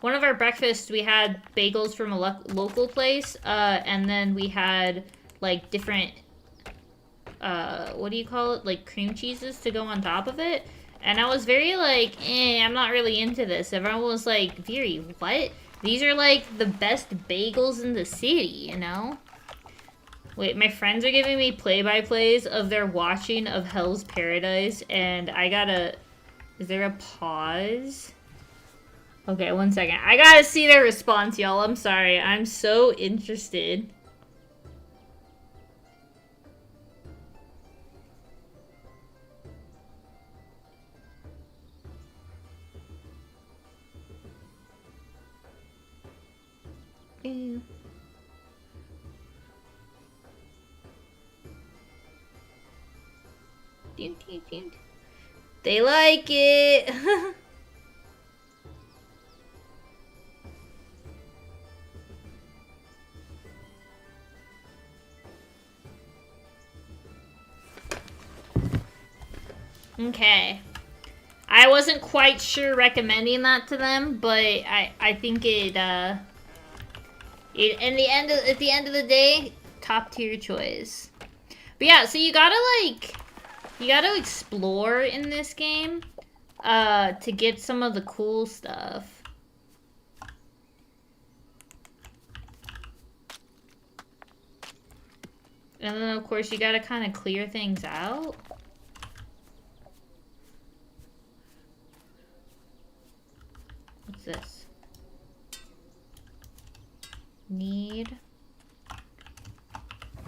[SPEAKER 1] One of our breakfasts, we had bagels from a local place, and then we had, like, different, what do you call it? Like, cream cheeses to go on top of it. And I was very like, I'm not really into this. Everyone was like, Viri, what? These are, like, the best bagels in the city, you know? Wait, my friends are giving me play-by-plays of their watching of Hell's Paradise, and I gotta... Is there a pause? Okay, 1 second. I gotta see their response, y'all. I'm sorry. I'm so interested. Ew. They like it. Okay. I wasn't quite sure recommending that to them, but I think at the end of the day, top tier choice. But yeah, so you gotta explore in this game to get some of the cool stuff. And then of course you gotta kind of clear things out. What's this? Need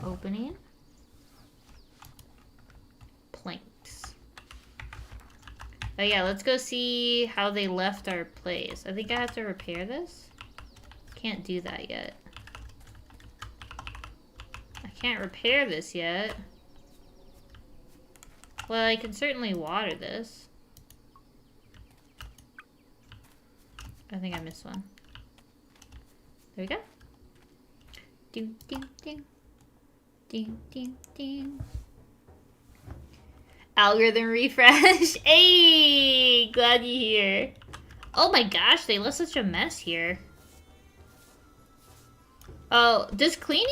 [SPEAKER 1] opening. Planks. Oh yeah, let's go see how they left our place. I think I have to repair this. Can't do that yet. I can't repair this yet. Well, I can certainly water this. I think I missed one. There we go. Ding, ding, ding. Ding, ding, ding. Algorithm refresh. Hey, glad you're here. Oh my gosh, they left such a mess here. Oh, does cleaning?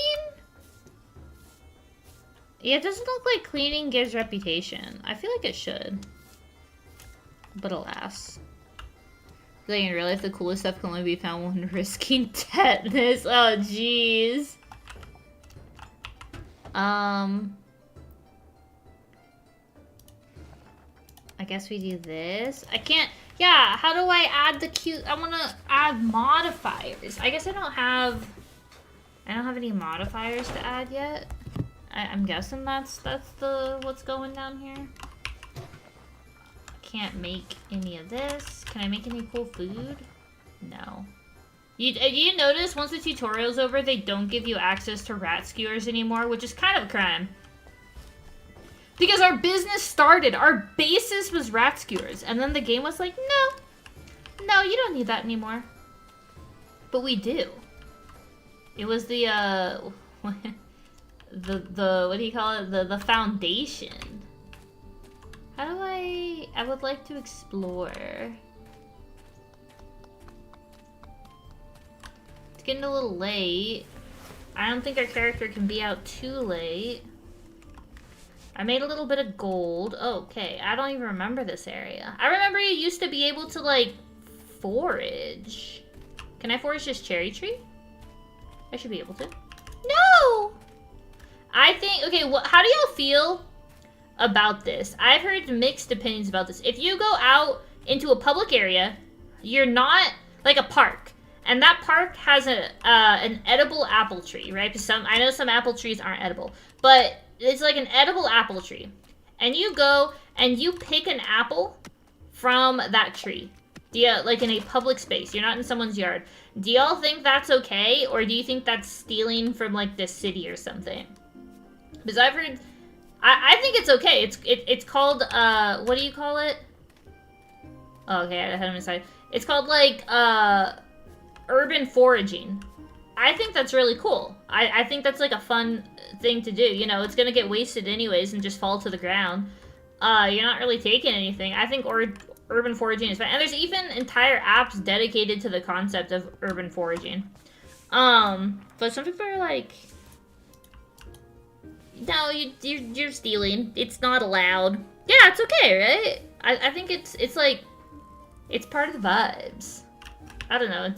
[SPEAKER 1] Yeah, it doesn't look like cleaning gives reputation. I feel like it should. But alas. Like in real life, the coolest stuff can only be found when risking tetanus. Oh, jeez. I guess we do this. I can't... Yeah, how do I add the cute... I want to add modifiers. I guess I don't have any modifiers to add yet. I'm guessing that's the what's going down here. Can't make any of this. Can I make any cool food? No. You notice once the tutorial's over, they don't give you access to rat skewers anymore, which is kind of a crime. Because our business started, our basis was rat skewers, and then the game was like, no, you don't need that anymore. But we do. It was the what do you call it? The foundation. How do I would like to explore. It's getting a little late. I don't think our character can be out too late. I made a little bit of gold. Okay, I don't even remember this area. I remember you used to be able to, like, forage. Can I forage this cherry tree? I should be able to. No! I think, okay, how do y'all feel about this? I've heard mixed opinions about this. If you go out into a public area, you're not, like a park, and that park has an edible apple tree, right? Because I know some apple trees aren't edible, but it's like an edible apple tree. And you go and you pick an apple from that tree. Like in a public space. You're not in someone's yard. Do y'all think that's okay? Or do you think that's stealing from like the city or something? Because I've heard... I think it's okay. It's called, what do you call it? Oh, okay, I had him aside. It's called like, urban foraging. I think that's really cool. I think that's like a fun thing to do. You know, it's gonna get wasted anyways and just fall to the ground. You're not really taking anything. I think urban foraging is fun. And there's even entire apps dedicated to the concept of urban foraging. But some people are like, no, you're stealing. It's not allowed. Yeah, it's okay, right? I think it's like, it's part of the vibes. I don't know,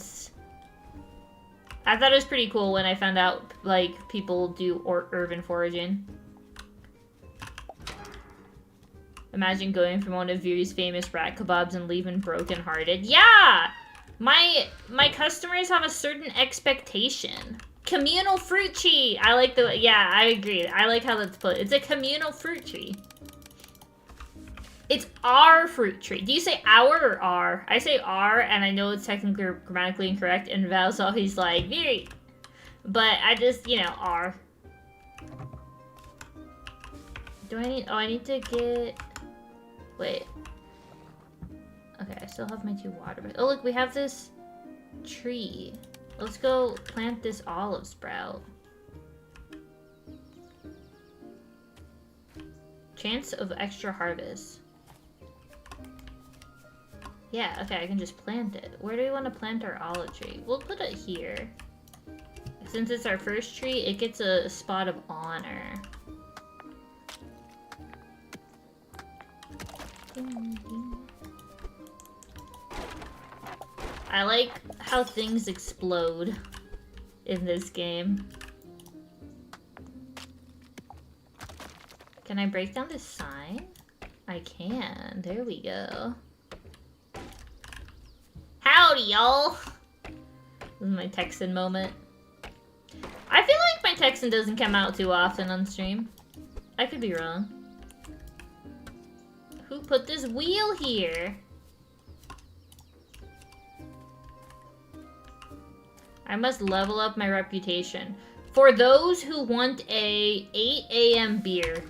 [SPEAKER 1] I thought it was pretty cool when I found out, like, people do urban foraging. Imagine going from one of Viri's famous rat kebabs and leaving brokenhearted. Yeah! My customers have a certain expectation. Communal fruit tree! I like the... Yeah, I agree. I like how that's put. It's a communal fruit tree. It's our fruit tree. Do you say our or our? I say our, and I know it's technically grammatically incorrect, and Val's always like, Viri. But I just, you know, our. Do I need... Oh, I need to get... Wait. Okay, I still have my 2 water... Oh, look, we have this tree. Let's go plant this olive sprout. Chance of extra harvest. Yeah, okay, I can just plant it. Where do we want to plant our olive tree? We'll put it here. Since it's our first tree, it gets a spot of honor. Ding, ding. I like how things explode in this game. Can I break down this sign? I can. There we go. Howdy, y'all! This is my Texan moment. I feel like my Texan doesn't come out too often on stream. I could be wrong. Who put this wheel here? I must level up my reputation. For those who want a 8 a.m. beer,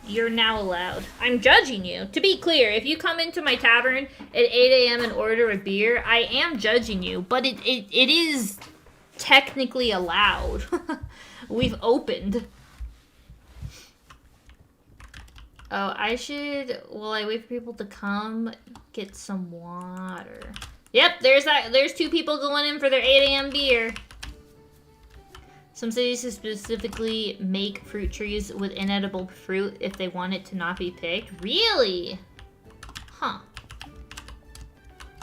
[SPEAKER 1] you're now allowed. I'm judging you. To be clear, if you come into my tavern at 8 a.m. and order a beer, I am judging you, but it is technically allowed. We've opened. Oh, I should, while I wait for people to come, get some water. Yep, there's 2 people going in for their 8 a.m. beer. Some cities specifically make fruit trees with inedible fruit if they want it to not be picked. Really? Huh.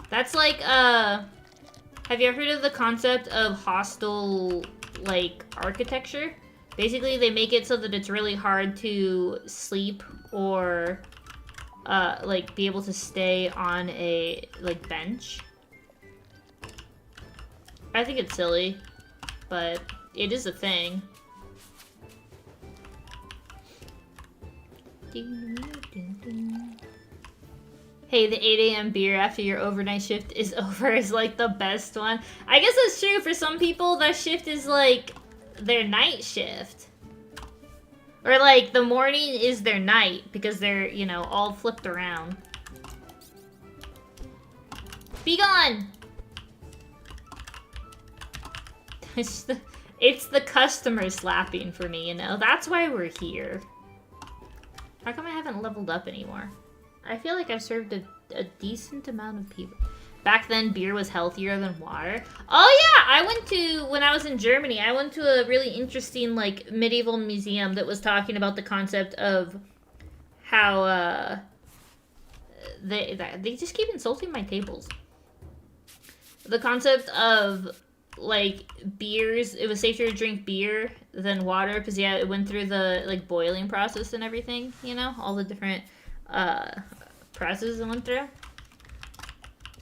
[SPEAKER 1] That's like, have you ever heard of the concept of hostile, like, architecture? Basically, they make it so that it's really hard to sleep or, like, be able to stay on a, like, bench. I think it's silly, but it is a thing. Hey, the 8 a.m. beer after your overnight shift is over is like the best one. I guess that's true. For some people, that shift is like their night shift. Or like the morning is their night because they're, you know, all flipped around. Be gone! It's the customer slapping for me, you know? That's why we're here. How come I haven't leveled up anymore? I feel like I've served a decent amount of people. Back then, beer was healthier than water. Oh yeah! When I was in Germany, I went to a really interesting, like, medieval museum that was talking about the concept of how they just keep insulting my tables. The concept of like beers, it was safer to drink beer than water because yeah, it went through the like boiling process and everything, you know, all the different processes it went through.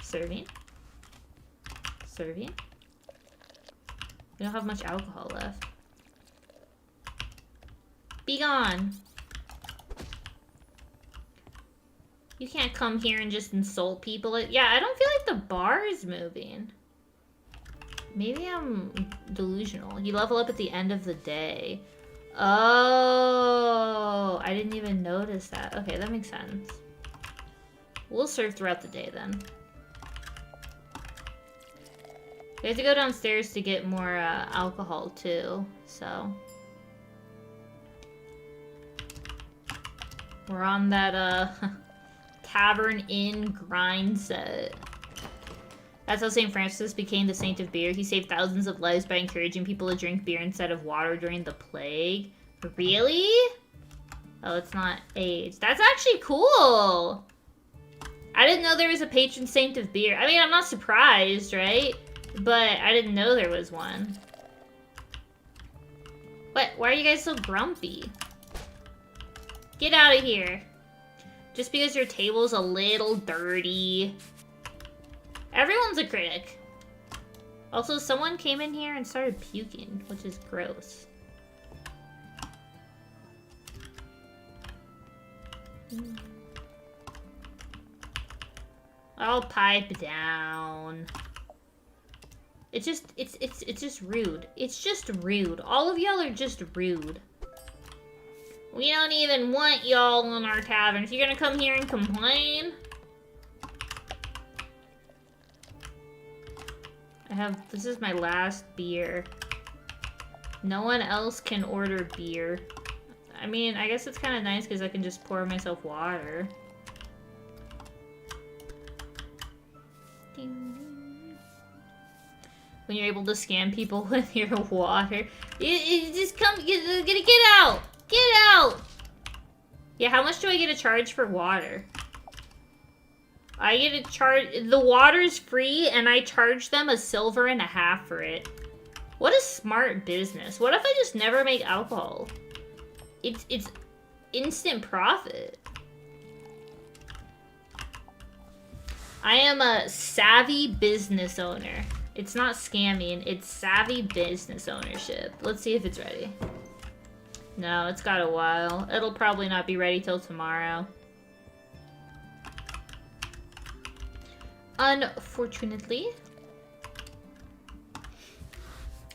[SPEAKER 1] Serving. We don't have much alcohol left. Be gone. You can't come here and just insult people. Yeah, I don't feel like the bar is moving. Maybe I'm delusional. You level up at the end of the day. Oh, I didn't even notice that. Okay, that makes sense. We'll serve throughout the day then. We have to go downstairs to get more alcohol too, so. We're on that Tavern Inn grind set. That's how St. Francis became the saint of beer. He saved thousands of lives by encouraging people to drink beer instead of water during the plague. Really? Oh, it's not aged. That's actually cool! I didn't know there was a patron saint of beer. I mean, I'm not surprised, right? But I didn't know there was one. What? Why are you guys so grumpy? Get out of here. Just because your table's a little dirty. Everyone's a critic. Also, someone came in here and started puking, which is gross. I'll pipe down. It's just rude. It's just rude. All of y'all are just rude. We don't even want y'all in our tavern. If you're gonna come here and complain. This is my last beer. No one else can order beer. I mean, I guess it's kind of nice because I can just pour myself water. When you're able to scam people with your water. You just come, get out! Get out! Yeah, how much do I get to charge for water? I get to charge, the water's free and I charge them $1.50 for it. What a smart business. What if I just never make alcohol? It's instant profit. I am a savvy business owner. It's not scamming, it's savvy business ownership. Let's see if it's ready. No, it's got a while. It'll probably not be ready till tomorrow. Unfortunately.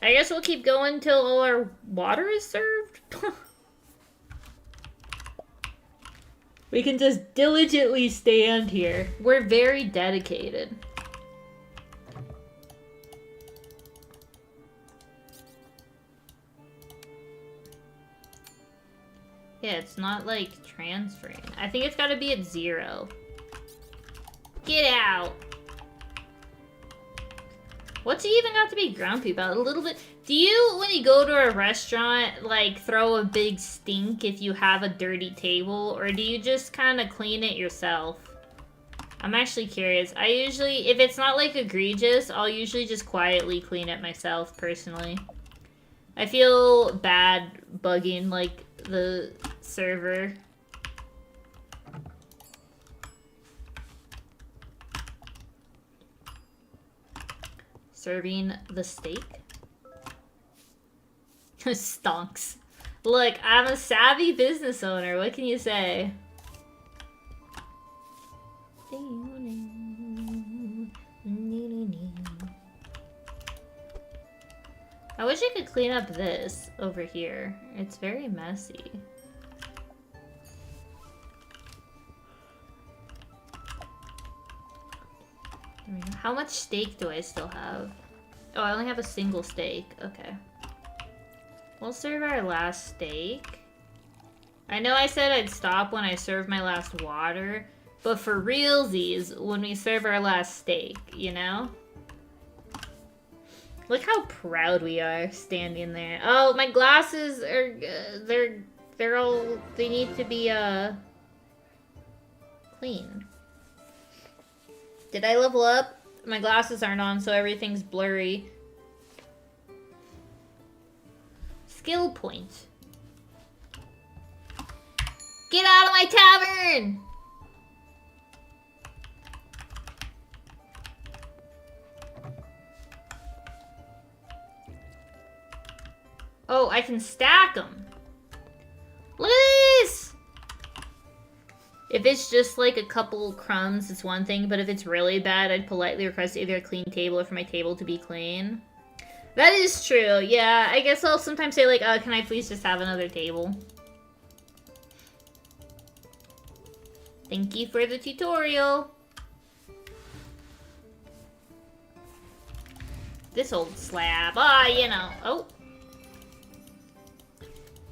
[SPEAKER 1] I guess we'll keep going till all our water is served. We can just diligently stand here. We're very dedicated. Yeah, it's not like transferring. I think it's gotta be at 0. Get out! What's he even got to be grumpy about? A little bit. Do you, when you go to a restaurant, like throw a big stink if you have a dirty table? Or do you just kind of clean it yourself? I'm actually curious. I usually, if it's not like egregious, I'll usually just quietly clean it myself, personally. I feel bad bugging, like, the server. Serving the steak. Stonks. Look, I'm a savvy business owner. What can you say? I wish I could clean up this over here. It's very messy. How much steak do I still have? Oh, I only have a single steak. Okay. We'll serve our last steak. I know I said I'd stop when I serve my last water, but for realsies, when we serve our last steak, you know? Look how proud we are standing there. Oh, my glasses are, they're all, they need to be, Clean. Did I level up? My glasses aren't on, so everything's blurry. Skill point. Get out of my tavern! Oh, I can stack them. Look at this! If it's just like a couple crumbs, it's one thing, but if it's really bad, I'd politely request either a clean table or for my table to be clean. That is true, yeah. I guess I'll sometimes say like, oh, can I please just have another table? Thank you for the tutorial. This old slab. Ah, you know. Oh.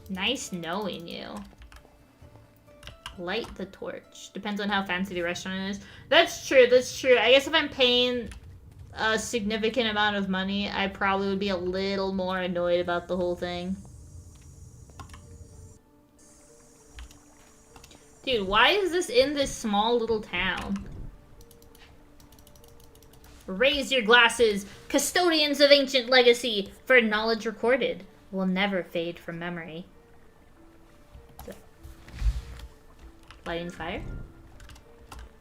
[SPEAKER 1] Nice knowing you. Light the torch. Depends on how fancy the restaurant is. That's true, that's true. I guess if I'm paying a significant amount of money, I probably would be a little more annoyed about the whole thing. Dude, why is this in this small little town? Raise your glasses, custodians of ancient legacy, for knowledge recorded will never fade from memory. Lighting the fire?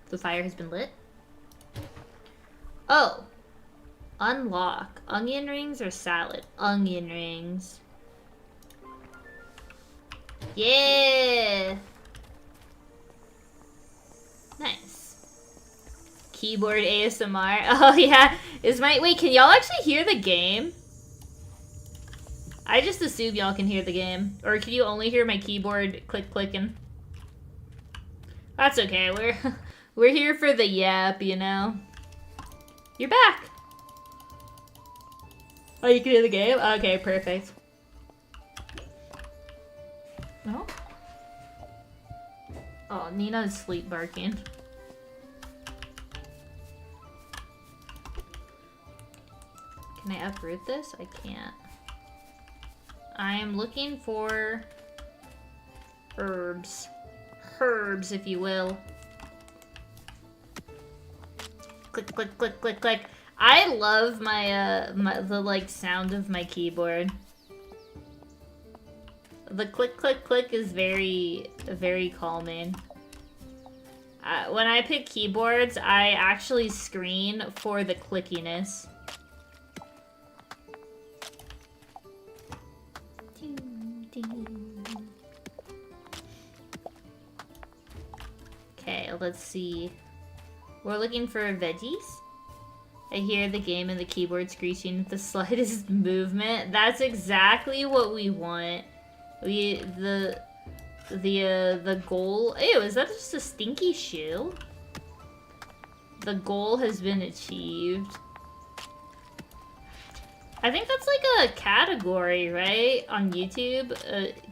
[SPEAKER 1] The fire has been lit? Oh. Unlock. Onion rings or salad? Onion rings. Yeah! Nice. Keyboard ASMR. Oh yeah. Wait, can y'all actually hear the game? I just assume y'all can hear the game. Or can you only hear my keyboard clicking? That's okay. We're here for the yap, you know. You're back. Oh, you can hear the game? Okay, perfect. Oh. Oh, Nina's sleep barking. Can I uproot this? I can't. I am looking for herbs. Herbs, if you will. Click, click, click, click, click. I love the like sound of my keyboard. The click, click, click is very, very calming. When I pick keyboards, I actually screen for the clickiness. Okay, let's see. We're looking for veggies. I hear the game and the keyboard screeching with the slightest movement. That's exactly what we want. The goal. Ew, is that just a stinky shoe? The goal has been achieved. I think that's like a category, right? On YouTube,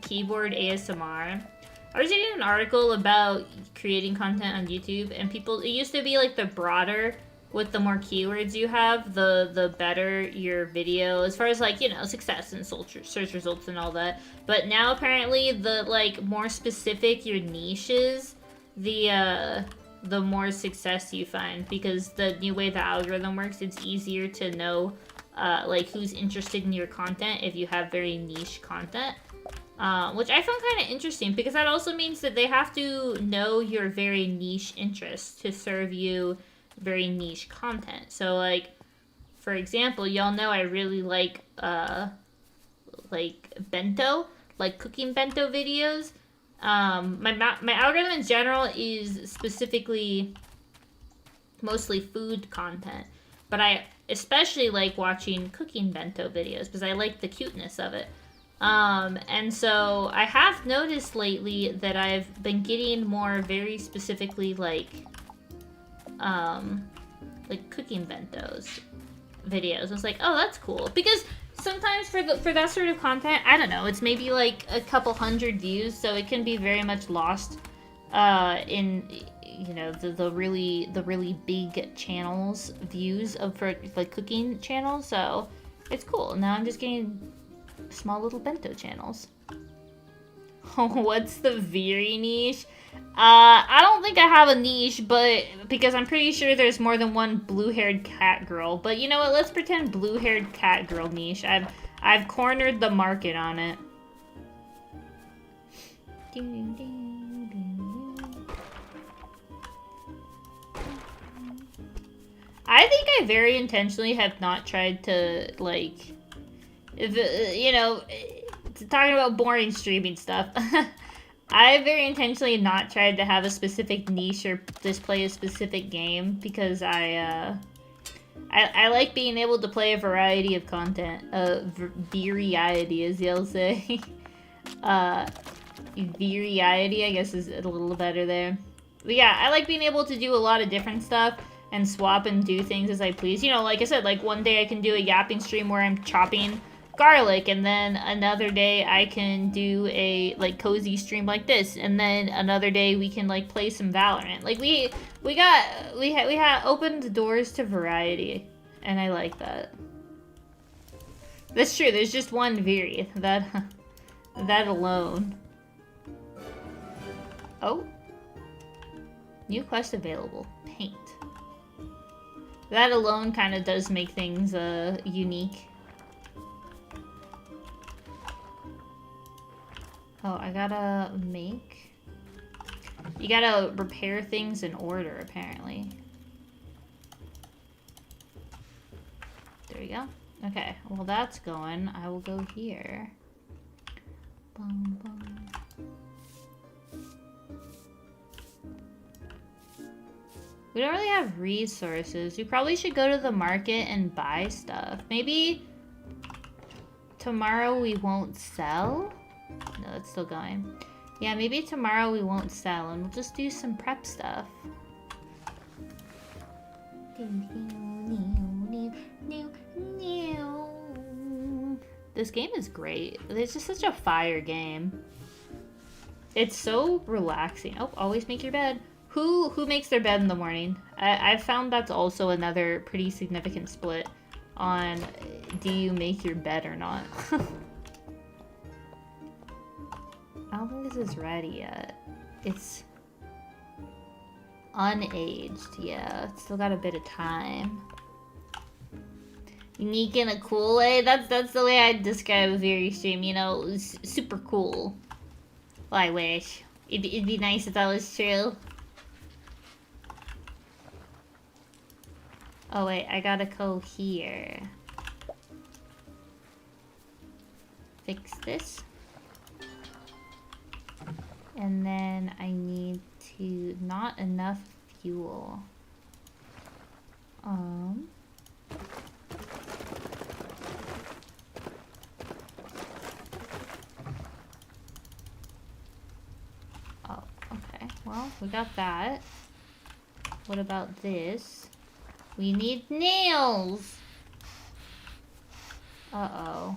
[SPEAKER 1] keyboard ASMR. I was reading an article about creating content on YouTube, and people, it used to be like the broader, with the more keywords you have, the better your video, as far as like, you know, success and search results and all that. But now apparently the like more specific your niche is, the more success you find, because the new way the algorithm works, it's easier to know like who's interested in your content if you have very niche content. Which I found kind of interesting, because that also means that they have to know your very niche interests to serve you very niche content. So, like, for example, y'all know I really like bento, like cooking bento videos. My algorithm in general is specifically mostly food content, but I especially like watching cooking bento videos because I like the cuteness of it. And so I have noticed lately that I've been getting more very specifically like cooking bentos videos. I was like, oh, that's cool, because sometimes for that sort of content, I don't know, it's maybe like a couple hundred views, so it can be very much lost in, you know, the really big channels views of for like cooking channels. So it's cool. Now I'm just getting small little bento channels. What's the very niche? I don't think I have a niche, but because I'm pretty sure there's more than one blue-haired cat girl. But you know what? Let's pretend blue-haired cat girl niche. I've cornered the market on it. I think I very intentionally have not tried to, like, if, you know, talking about boring streaming stuff. I very intentionally not tried to have a specific niche or just play a specific game because I like being able to play a variety of content. Variety, as y'all say. Variety, I guess, is a little better there. But yeah, I like being able to do a lot of different stuff and swap and do things as I please. You know, like I said, like one day I can do a yapping stream where I'm chopping garlic, and then another day I can do a like cozy stream like this, and then another day we can like play some Valorant. Like we had opened the doors to variety, and I like that. That's true. There's just one Viri. That alone. Oh. New quest available. Paint. That alone kind of does make things unique. Oh, I gotta make... You gotta repair things in order, apparently. There we go. Okay, well that's going. I will go here. Boom, boom. We don't really have resources. We probably should go to the market and buy stuff. Maybe tomorrow we won't sell? No, it's still going. Yeah, maybe tomorrow we won't sell and we'll just do some prep stuff. This game is great. It's just such a fire game. It's so relaxing. Oh, always make your bed. Who makes their bed in the morning? I've found that's also another pretty significant split on do you make your bed or not. I don't think this is ready yet. It's unaged, yeah. It's still got a bit of time. Unique in a cool way? That's the way I'd describe a Viri stream, you know, super cool. Well, I wish. It'd be nice if that was true. Oh wait, I gotta go here. Fix this. And then I need to... not enough fuel. Oh, okay. Well, we got that. What about this? We need nails! Uh-oh.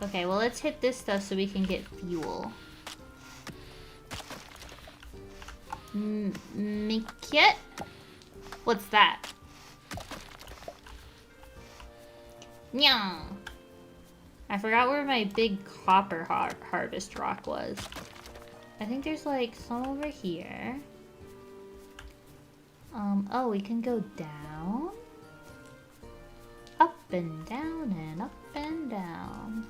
[SPEAKER 1] Okay, well, let's hit this stuff so we can get fuel. Mikit? What's that? Nyah! I forgot where my big copper harvest rock was. I think there's like some over here. Oh, we can go down? Up and down and up and down.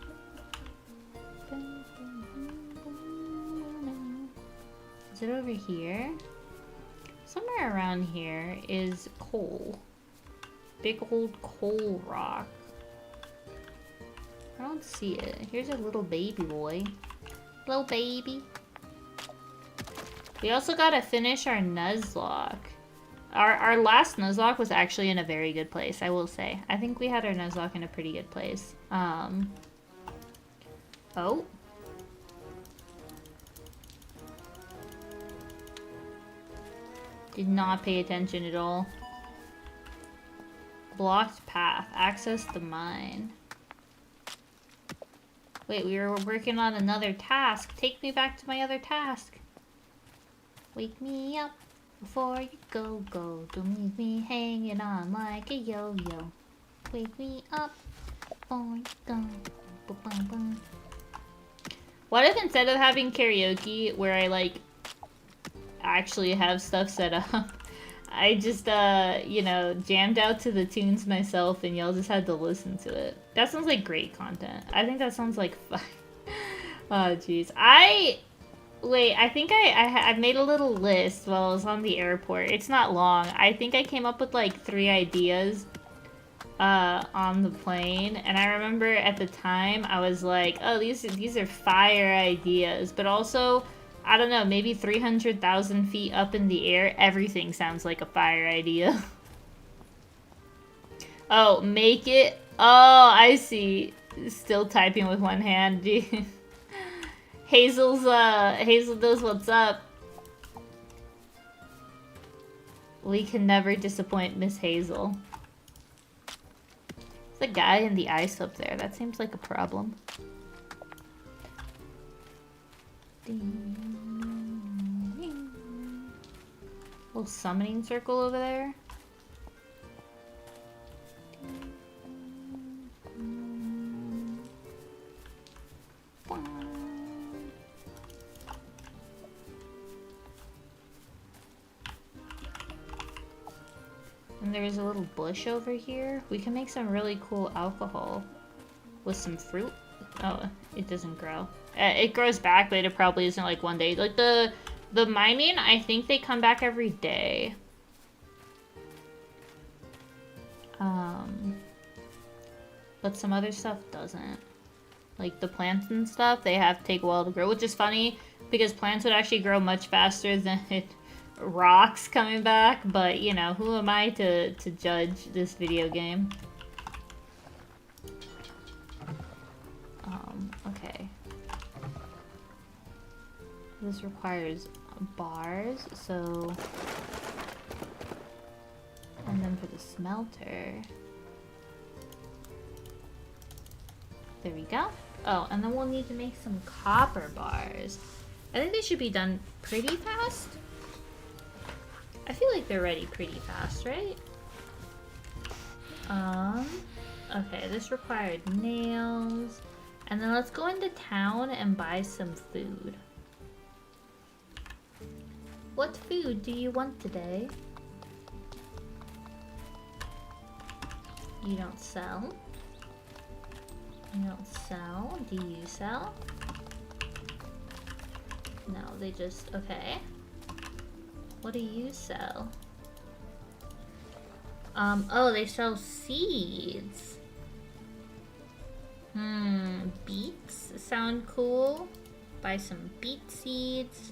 [SPEAKER 1] Is it over here? Somewhere around here is coal. Big old coal rock. I don't see it. Here's a little baby boy. Little baby. We also gotta finish our Nuzlocke. Our last Nuzlocke was actually in a very good place, I will say. I think we had our Nuzlocke in a pretty good place. Oh. Did not pay attention at all. Blocked path. Access the mine. Wait, we were working on another task. Take me back to my other task. Wake me up before you go. Don't leave me hanging on like a yo-yo. Wake me up before you go. What if instead of having karaoke where I like actually have stuff set up, I just you know, jammed out to the tunes myself and y'all just had to listen to it. That sounds like great content. I think that sounds like fun. Oh jeez. Wait, I think I made a little list while I was on the airport. It's not long. I think I came up with like 3 ideas on the plane, and I remember at the time I was like, oh, these are fire ideas, but also, I don't know, maybe 300,000 feet up in the air, everything sounds like a fire idea. Oh, make it. Oh, I see. Still typing with one hand. Hazel knows what's up. We can never disappoint Miss Hazel. There's a guy in the ice up there. That seems like a problem. Little summoning circle over there. And there's a little bush over here. We can make some really cool alcohol with some fruit. Oh, it doesn't grow. It grows back, but it probably isn't like one day. Like the mining, I think they come back every day. But some other stuff doesn't. Like the plants and stuff, they have to take a while to grow, which is funny because plants would actually grow much faster than rocks coming back. But you know, who am I to judge this video game? Okay. This requires bars, so... And then for the smelter... There we go. Oh, and then we'll need to make some copper bars. I think they should be done pretty fast. I feel like they're ready pretty fast, right? Okay, this required nails. And then let's go into town and buy some food. What food do you want today? You don't sell? You don't sell? Do you sell? No, they just... Okay. What do you sell? Oh, they sell seeds. Beets sound cool. Buy some beet seeds.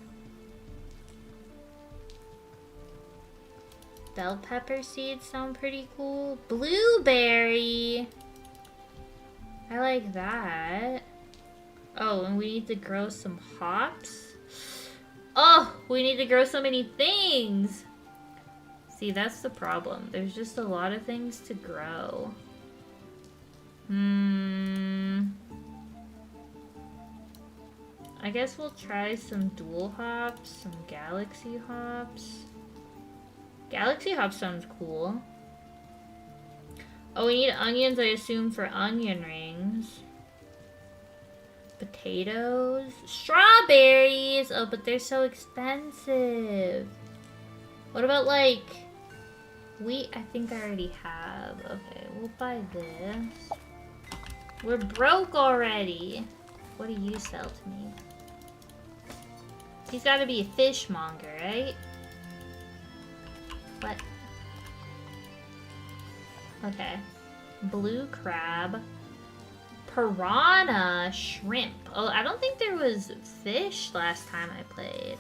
[SPEAKER 1] Bell pepper seeds sound pretty cool. Blueberry! I like that. Oh, and we need to grow some hops. Oh, we need to grow so many things! See, that's the problem. There's just a lot of things to grow. I guess we'll try some dual hops, some galaxy hops. Galaxy hops sounds cool. Oh, we need onions, I assume, for onion rings. Potatoes. Strawberries! Oh, but they're so expensive. What about, like, wheat? I think I already have. Okay, we'll buy this. We're broke already. What do you sell to me? He's gotta be a fishmonger, right? What? Okay. Blue crab. Piranha shrimp. Oh, I don't think there was fish last time I played.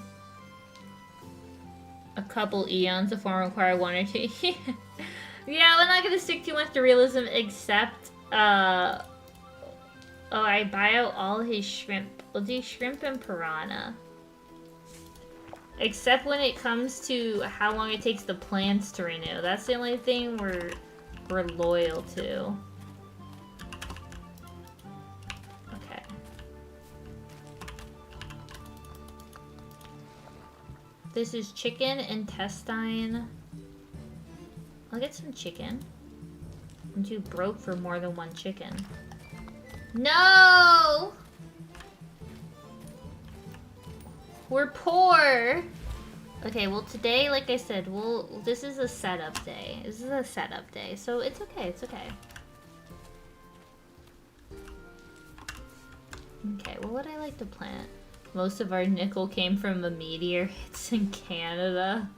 [SPEAKER 1] A couple eons of form require 1 or 2. Yeah, we're not gonna stick too much to realism except, oh, I buy out all his shrimp. We'll do shrimp and piranha. Except when it comes to how long it takes the plants to renew. That's the only thing we're loyal to. Okay. This is chicken intestine. I'll get some chicken. I'm too broke for more than one chicken. No! We're poor! Okay, well today, like I said, this is a setup day. This is a setup day, so it's okay, it's okay. Okay, what would I like to plant? Most of our nickel came from a meteor. It's in Canada.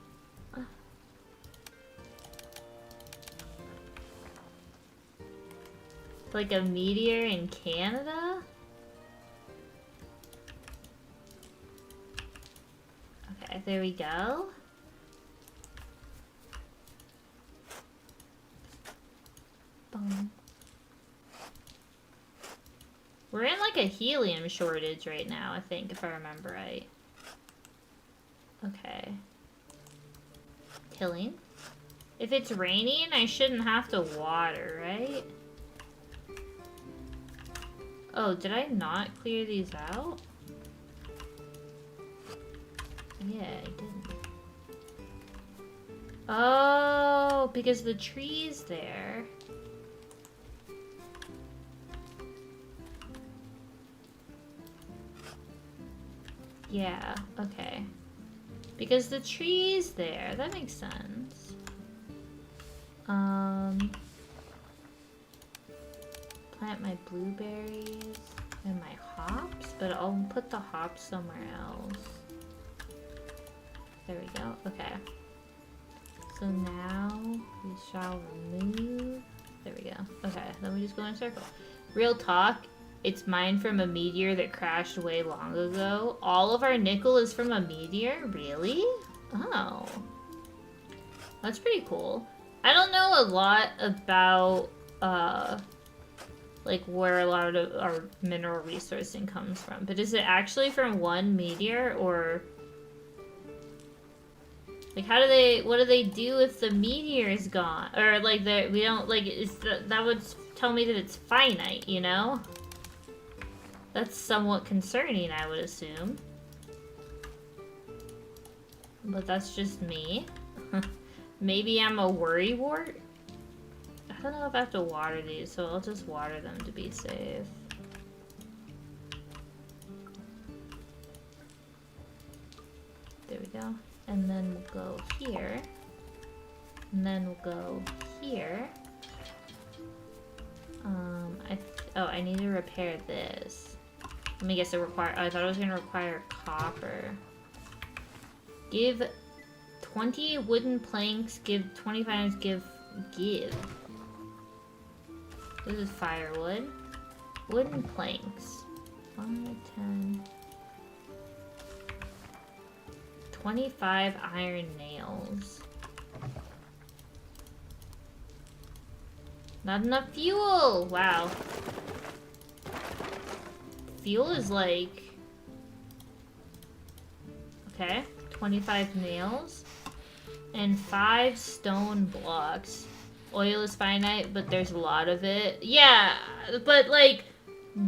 [SPEAKER 1] Like a meteor in Canada? Okay, there we go. Boom. We're in like a helium shortage right now, I think, if I remember right. Okay. Killing. If it's raining, I shouldn't have to water, right? Oh, did I not clear these out? Yeah, I didn't. Oh, because the tree's there. Yeah, okay. Because the tree's there. That makes sense. Plant my blueberries and my hops, but I'll put the hops somewhere else. There we go. Okay. So now we shall remove. There we go. Okay, then we just go in a circle. Real talk, it's mined from a meteor that crashed way long ago. All of our nickel is from a meteor? Really? Oh. That's pretty cool. I don't know a lot about, like, where a lot of our mineral resourcing comes from. But is it actually from one meteor, or... Like, what do they do if the meteor is gone? Or, like, we don't, like, that would tell me that it's finite, you know? That's somewhat concerning, I would assume. But that's just me. Maybe I'm a worrywart? I don't know if I have to water these, so I'll just water them to be safe. There we go. And then we'll go here. And then we'll go here. I need to repair this. Let me guess, I thought it was gonna require copper. Give 20 wooden planks, give 25, give. This is firewood. Wooden planks. 5, 10. 25 iron nails. Not enough fuel! Wow. Fuel is like... Okay. 25 nails. And 5 stone blocks. Oil is finite, but there's a lot of it. Yeah, but like...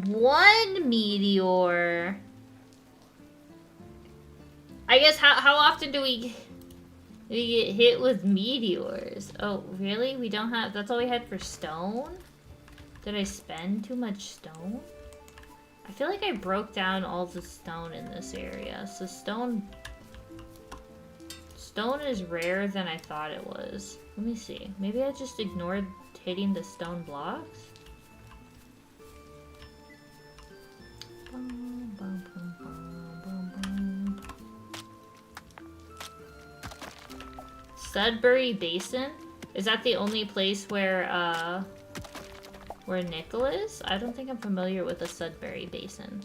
[SPEAKER 1] One meteor... I guess how often do we get hit with meteors? Oh, really? We don't have... That's all we had for stone? Did I spend too much stone? I feel like I broke down all the stone in this area. So stone is rarer than I thought it was. Let me see. Maybe I just ignored hitting the stone blocks? Bum, bum, bum, bum, bum, bum. Sudbury Basin? Is that the only place where nickel is? I don't think I'm familiar with the Sudbury Basin.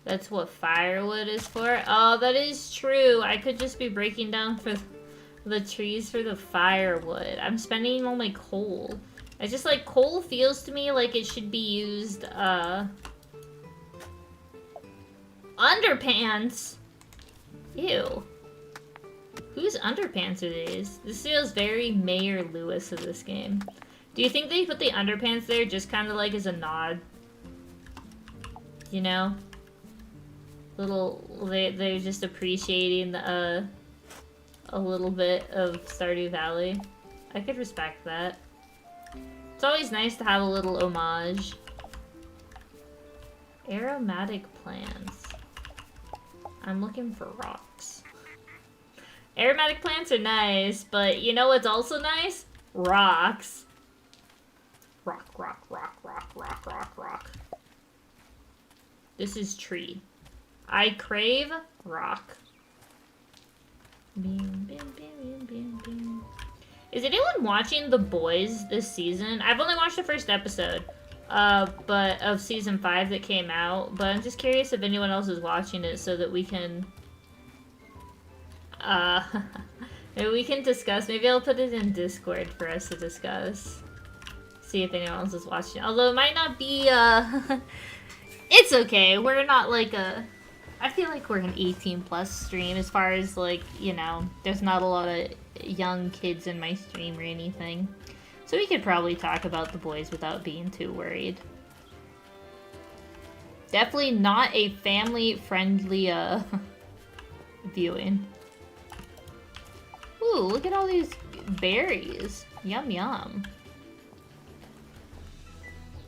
[SPEAKER 1] That's what firewood is for? Oh, that is true. I could just be breaking down for the trees for the firewood. I'm spending all my coal. It's just like coal feels to me like it should be used, underpants? Ew. Whose underpants are these? This feels very Mayor Lewis of this game. Do you think they put the underpants there just kind of like as a nod? You know? They're just appreciating a little bit of Stardew Valley. I could respect that. It's always nice to have a little homage. Aromatic plants. I'm looking for rocks. Aromatic plants are nice, but you know what's also nice? Rocks. Rock, rock, rock, rock, rock, rock, rock. This is tree. I crave rock. Bing, bing, bing, bing, bing. Is anyone watching The Boys this season? I've only watched the first episode, but of season 5 that came out. But I'm just curious if anyone else is watching it so that we can, maybe we can discuss. Maybe I'll put it in Discord for us to discuss. See if anyone else is watching. Although it might not be, it's okay. We're not like a... I feel like we're an 18+ stream as far as, like, you know, there's not a lot of young kids in my stream or anything. So we could probably talk about The Boys without being too worried. Definitely not a family-friendly, viewing. Ooh, look at all these berries. Yum, yum.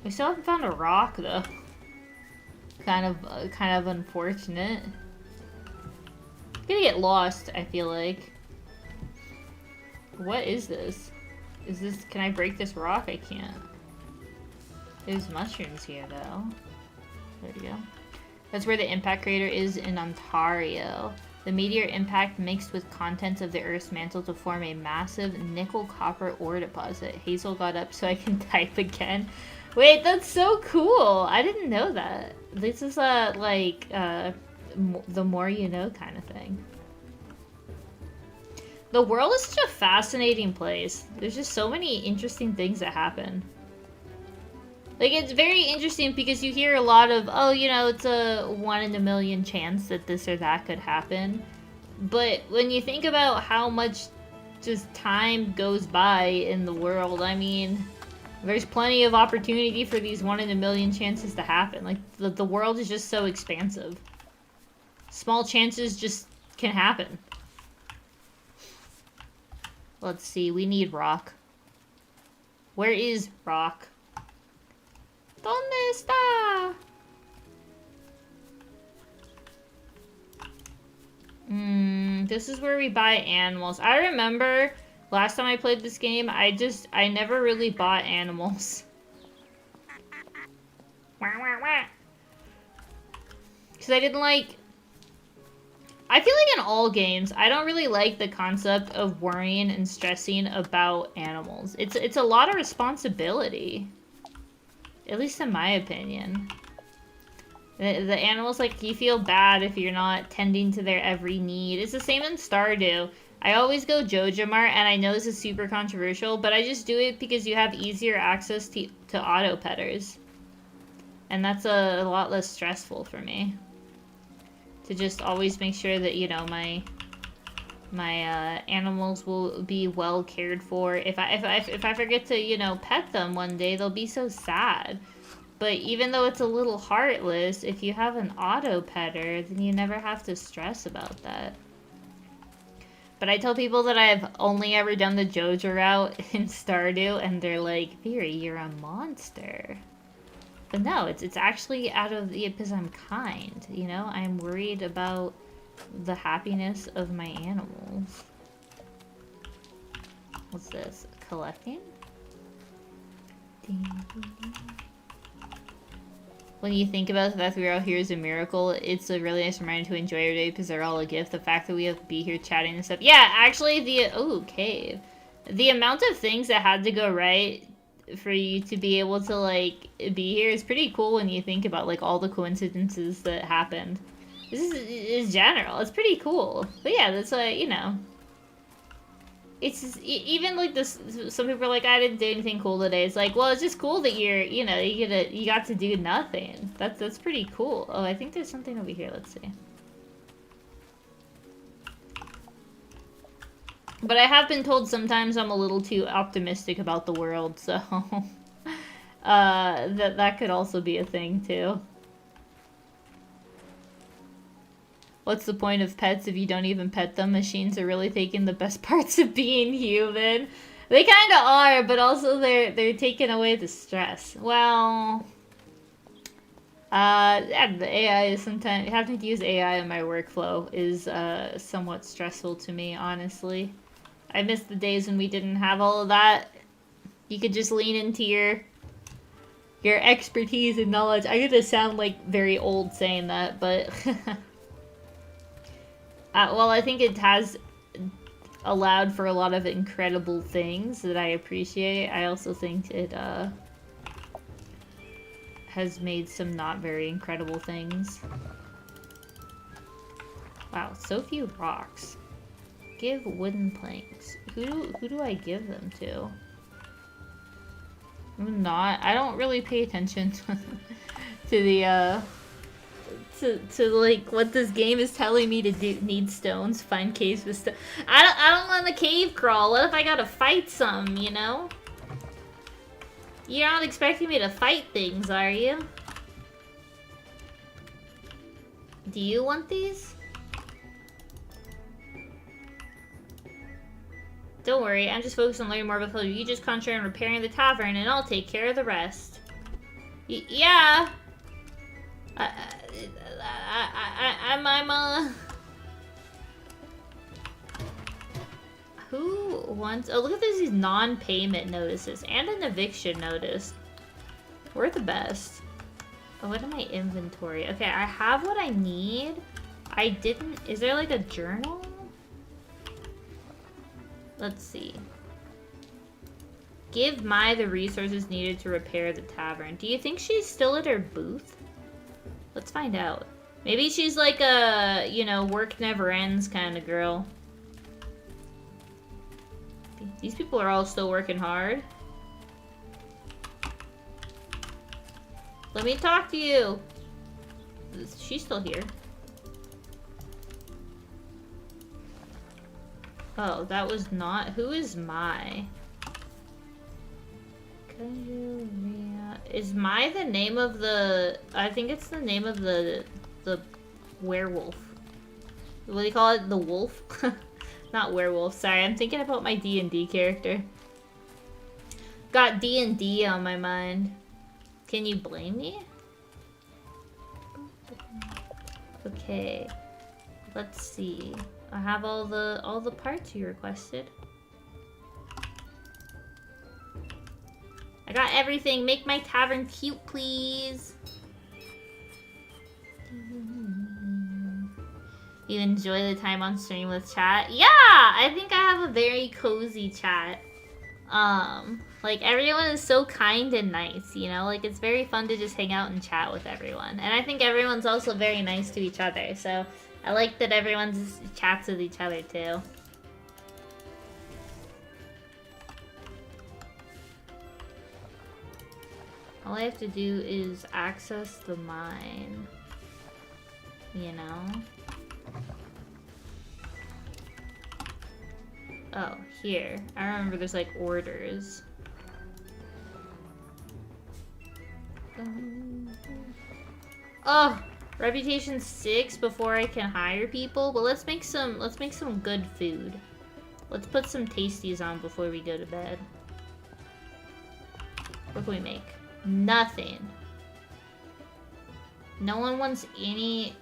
[SPEAKER 1] We still haven't found a rock, though. Kind of unfortunate. I'm gonna get lost, I feel like. What is this? Is this... Can I break this rock? I can't. There's mushrooms here, though. There we go. That's where the impact crater is in Ontario. The meteor impact mixed with contents of the Earth's mantle to form a massive nickel-copper ore deposit. Hazel got up so I can type again. Wait, that's so cool! I didn't know that. This is like, the more you know kind of thing. The world is such a fascinating place. There's just so many interesting things that happen. Like, it's very interesting because you hear a lot of, oh, you know, it's a 1 in a million chance that this or that could happen. But when you think about how much just time goes by in the world, I mean... There's plenty of opportunity for these 1 in a million chances to happen. Like, the world is just so expansive. Small chances just can happen. Let's see, we need rock. Where is rock? ¿Dónde está? This is where we buy animals. I remember... Last time I played this game, I never really bought animals. Because I didn't like... I feel like in all games, I don't really like the concept of worrying and stressing about animals. It's a lot of responsibility. At least in my opinion. The animals, like, you feel bad if you're not tending to their every need. It's the same in Stardew. I always go Jojamart, and I know this is super controversial, but I just do it because you have easier access to auto petters. And that's a lot less stressful for me. To just always make sure that, you know, my animals will be well cared for. If I forget to, you know, pet them one day, they'll be so sad. But even though it's a little heartless, if you have an auto petter, then you never have to stress about that. But I tell people that I've only ever done the Joja route in Stardew, and they're like, Veery, you're a monster. But no, it's actually out of the... because I'm kind, you know? I'm worried about the happiness of my animals. What's this? Collecting? Ding, ding, ding. When you think about the fact that we're all here is a miracle, it's a really nice reminder to enjoy every day because they're all a gift. The fact that we have to be here chatting and stuff. Yeah, actually, cave. The amount of things that had to go right for you to be able to, like, be here is pretty cool when you think about, like, all the coincidences that happened. This is general. It's pretty cool. But yeah, that's, you know... It's just, even like this. Some people are like, I didn't do anything cool today. It's like, well, it's just cool that you're, you know, you got to do nothing. That's pretty cool. Oh, I think there's something over here. Let's see. But I have been told sometimes I'm a little too optimistic about the world, so that could also be a thing too. What's the point of pets if you don't even pet them? Machines are really taking the best parts of being human. They kind of are, but also they're taking away the stress. Well, Yeah, the AI is sometimes having to use AI in my workflow is somewhat stressful to me, honestly. I miss the days when we didn't have all of that. You could just lean into your expertise and knowledge. I'm gonna sound like very old saying that, but well, I think it has allowed for a lot of incredible things that I appreciate. I also think it has made some not very incredible things. Wow, so few rocks. Give wooden planks. Who do I give them to? I don't really pay attention to the to like what this game is telling me to do. Need stones, find caves with stone. I don't want the cave crawl. What if I gotta fight some, you know? You're not expecting me to fight things, are you? Do you want these? Don't worry, I'm just focused on learning more about the You just concentrate on repairing the tavern, and I'll take care of the rest. Yeah. I'm Who wants... Oh, look at these non-payment notices and an eviction notice. We're the best. Oh, what in my inventory? Okay, I have what I need. I didn't... Is there like a journal? Let's see. Give Mai the resources needed to repair the tavern. Do you think she's still at her booth? Let's find out. Maybe she's like a, you know, work never ends kind of girl. These people are all still working hard. Let me talk to you. She's still here. Oh, that was not... Who is Mai? Is Mai the name of the... I think it's the name of the werewolf. What do you call it? The wolf? Not werewolf. Sorry, I'm thinking about my D&D character. Got D&D on my mind. Can you blame me? Okay. Let's see. I have all the parts you requested. I got everything. Make my tavern cute, please. You enjoy the time on stream with chat? Yeah, I think I have a very cozy chat. Like everyone is so kind and nice, you know? Like it's very fun to just hang out and chat with everyone. And I think everyone's also very nice to each other, so I like that everyone just chats with each other too. All I have to do is access the mine, you know? Oh, here. I remember there's like orders. Oh, reputation 6 before I can hire people. Well, let's make some good food. Let's put some tasties on before we go to bed. What can we make? Nothing. No one wants any...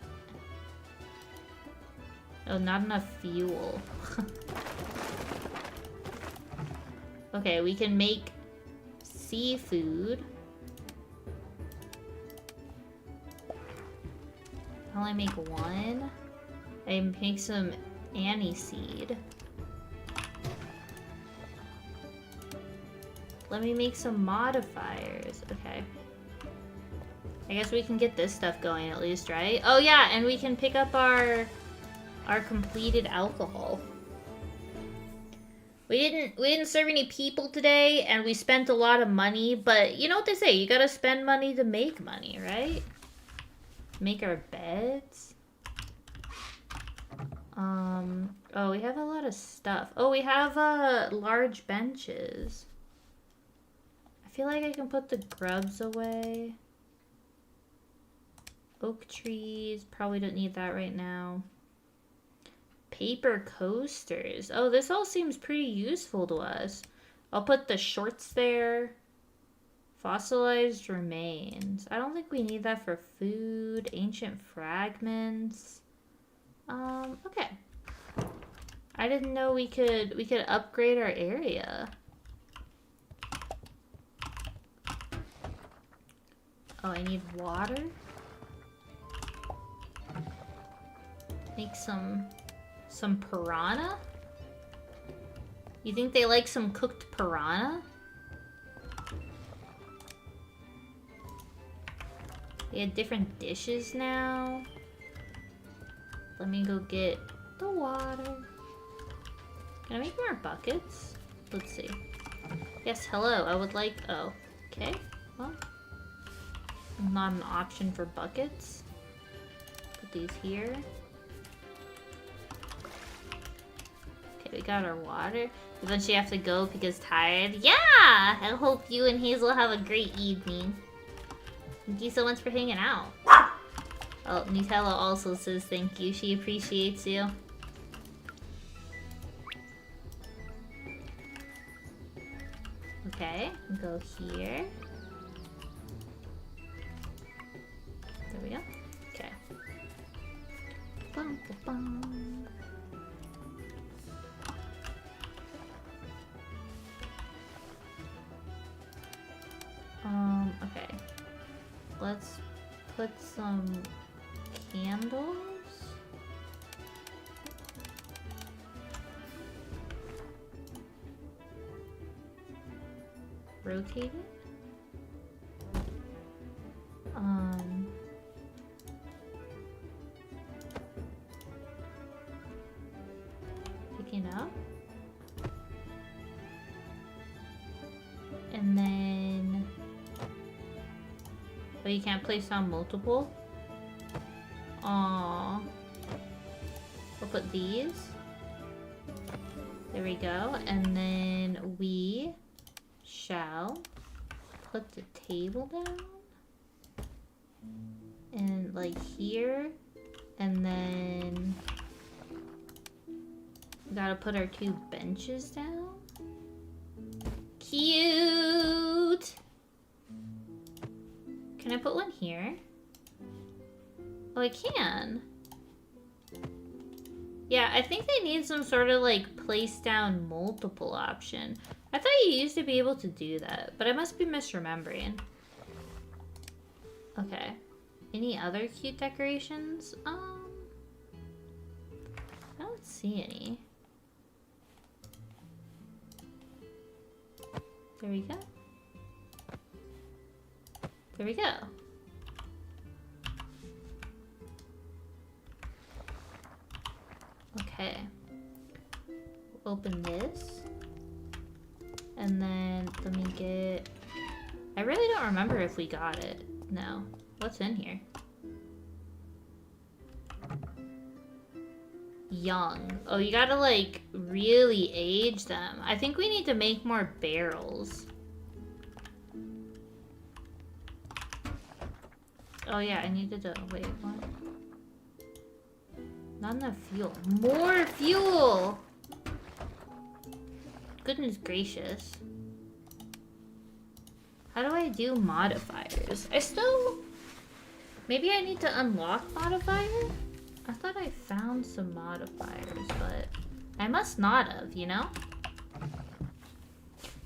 [SPEAKER 1] Oh, not enough fuel. Okay, we can make seafood. I'll only make one. I make some aniseed. Let me make some modifiers. Okay. I guess we can get this stuff going at least, right? Oh yeah, and we can pick up our completed alcohol. We didn't serve any people today, and we spent a lot of money, but you know what they say, you gotta spend money to make money, right? Make our beds. Oh, we have a lot of stuff. Oh, we have large benches. I feel like I can put the grubs away. Oak trees, probably don't need that right now. Paper coasters. Oh, this all seems pretty useful to us. I'll put the shorts there. Fossilized remains. I don't think we need that for food. Ancient fragments. Okay. I didn't know we could upgrade our area. Oh, I need water. Make some piranha? You think they like some cooked piranha? They had different dishes now. Let me go get the water. Can I make more buckets? Let's see. Yes, hello. I would like... Oh, okay. Well, not an option for buckets. Put these here. Okay, we got our water. Eventually have to go because tired. Yeah! I hope you and Hazel have a great evening. Thank you so much for hanging out. Oh, Nutella also says thank you. She appreciates you. Okay, go here. There we go. Okay. Bum, bum, bum. Okay. Let's put some candles. Rotate it. Picking up. And then... Oh, you can't place down multiple? Aww. We'll put these. There we go. And then we shall put the table down. And like here. And then we gotta put our 2 benches down. Cute! Can I put one here? Oh, I can. Yeah, I think they need some sort of like place down multiple option. I thought you used to be able to do that, but I must be misremembering. Okay. Any other cute decorations? I don't see any. There we go. There we go. Okay. Open this. And then let me get... I really don't remember if we got it. No. What's in here? Young. Oh, you gotta like really age them. I think we need to make more barrels. Oh yeah, I needed to... Wait, what? Not enough fuel. More fuel! Goodness gracious. How do I do modifiers? I still... Maybe I need to unlock modifier? I thought I found some modifiers, but I must not have, you know?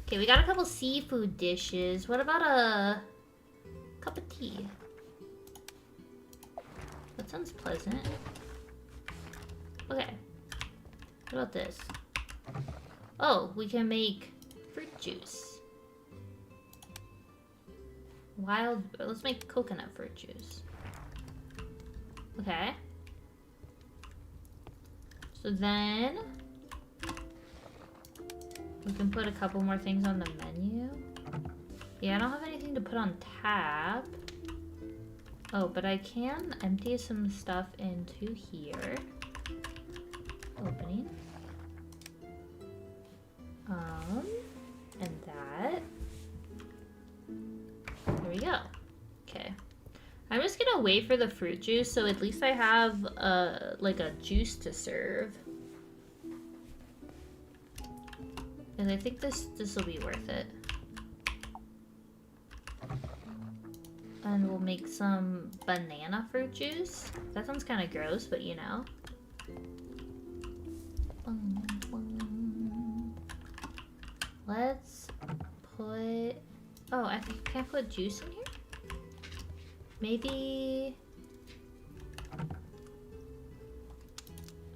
[SPEAKER 1] Okay, we got a couple seafood dishes. What about a cup of tea? That sounds pleasant. Okay. What about this? Oh, we can make fruit juice. Let's make coconut fruit juice. Okay. So then we can put a couple more things on the menu. Yeah, I don't have anything to put on tap. Oh, but I can empty some stuff into here. Opening. And that. There we go. Okay. I'm just gonna wait for the fruit juice, so at least I have like a juice to serve. And I think this will be worth it. And we'll make some banana fruit juice. That sounds kind of gross, but you know. Let's put... Oh, I can't put juice in here? Maybe...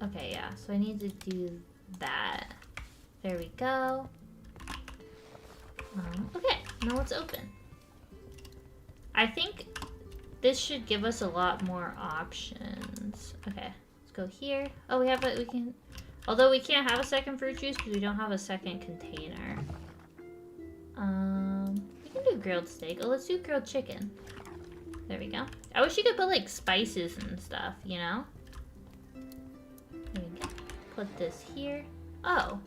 [SPEAKER 1] Okay, yeah. So I need to do that. There we go. Okay, now let's open. I think this should give us a lot more options. Okay, let's go here. Oh, we have we can... Although we can't have a second fruit juice because we don't have a second container. We can do grilled steak. Oh, let's do grilled chicken. There we go. I wish you could put like spices and stuff, you know? There we go. Put this here. Oh.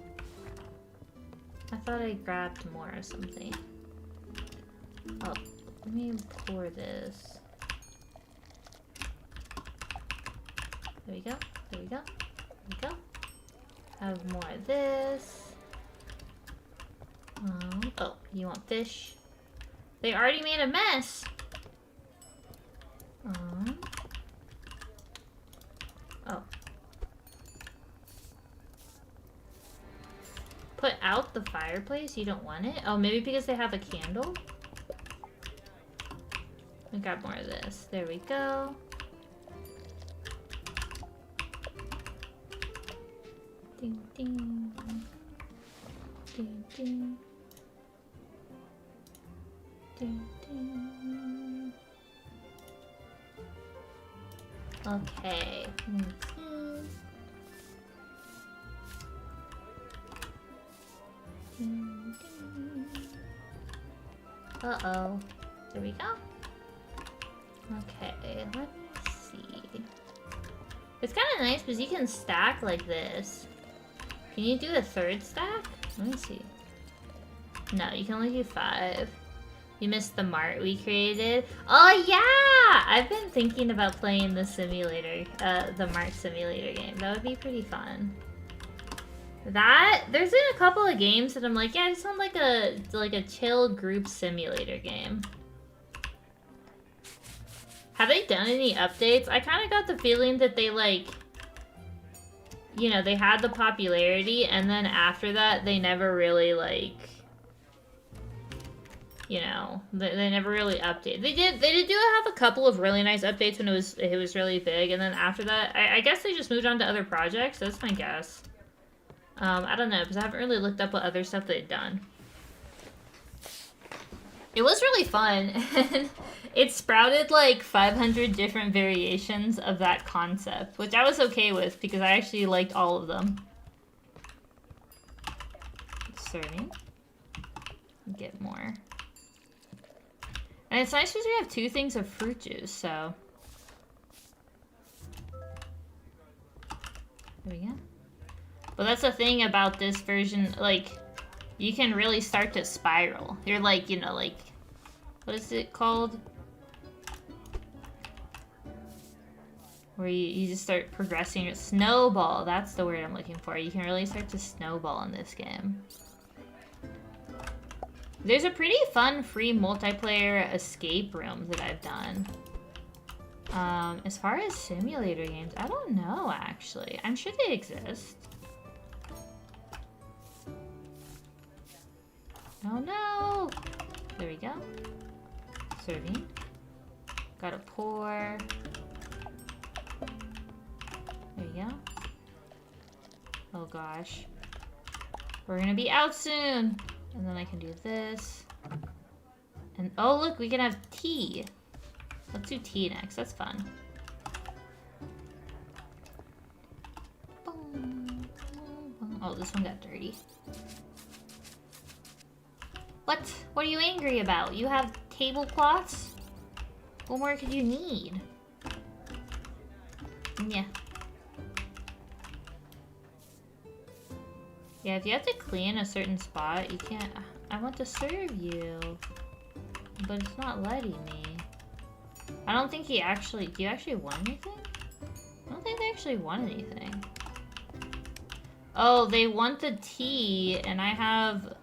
[SPEAKER 1] I thought I grabbed more or something. Oh, let me pour this. There we go. There we go. There we go. Have more of this. Oh, you want fish? They already made a mess. Oh. Put out the fireplace? You don't want it? Oh, maybe because they have a candle? We got more of this. There we go. Ding, ding. Ding, ding. Ding, ding. Okay. Uh-oh. There we go. Okay, let me see. It's kind of nice because you can stack like this. Can you do a third stack? Let me see. No, you can only do 5. You missed the mart we created. Oh yeah! I've been thinking about playing the simulator, the mart simulator game. That would be pretty fun. There's been a couple of games that I'm like, yeah, I just want like a chill group simulator game. Have they done any updates? I kind of got the feeling that they like, you know, they had the popularity and then after that they never really like, you know, they never really updated. They did have a couple of really nice updates when it was really big, and then after that, I guess they just moved on to other projects. That's my guess. I don't know, because I haven't really looked up what other stuff they'd done. It was really fun, and it sprouted like 500 different variations of that concept, which I was okay with because I actually liked all of them. Serving. Get more. And it's nice because we have 2 things of fruit juice, so. There we go. But that's the thing about this version, like, you can really start to spiral. You're like, you know, like, what is it called? Where you just start progressing your snowball. That's the word I'm looking for. You can really start to snowball in this game. There's a pretty fun free multiplayer escape room that I've done. As far as simulator games, I don't know actually. I'm sure they exist. Oh no! There we go. Serving. Gotta pour. There you go. Oh gosh. We're gonna be out soon! And then I can do this. And oh look, we can have tea. Let's do tea next, that's fun. Oh, this one got dirty. What? What are you angry about? You have tablecloths? What more could you need? Yeah. Yeah, if you have to clean a certain spot, you can't... I want to serve you. But it's not letting me. I don't think he actually... Do you actually want anything? I don't think they actually want anything. Oh, they want the tea, and I have...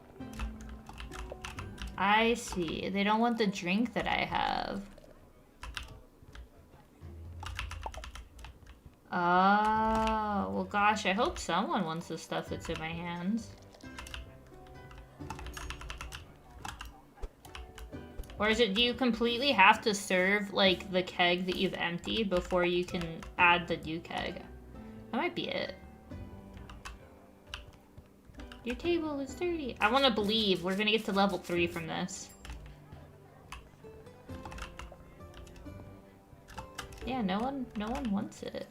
[SPEAKER 1] I see. They don't want the drink that I have. Oh, well gosh, I hope someone wants the stuff that's in my hands. Or is it, do you completely have to serve, like, the keg that you've emptied before you can add the new keg? That might be it. Your table is dirty. I want to believe we're gonna get to level 3 from this. Yeah, no one wants it.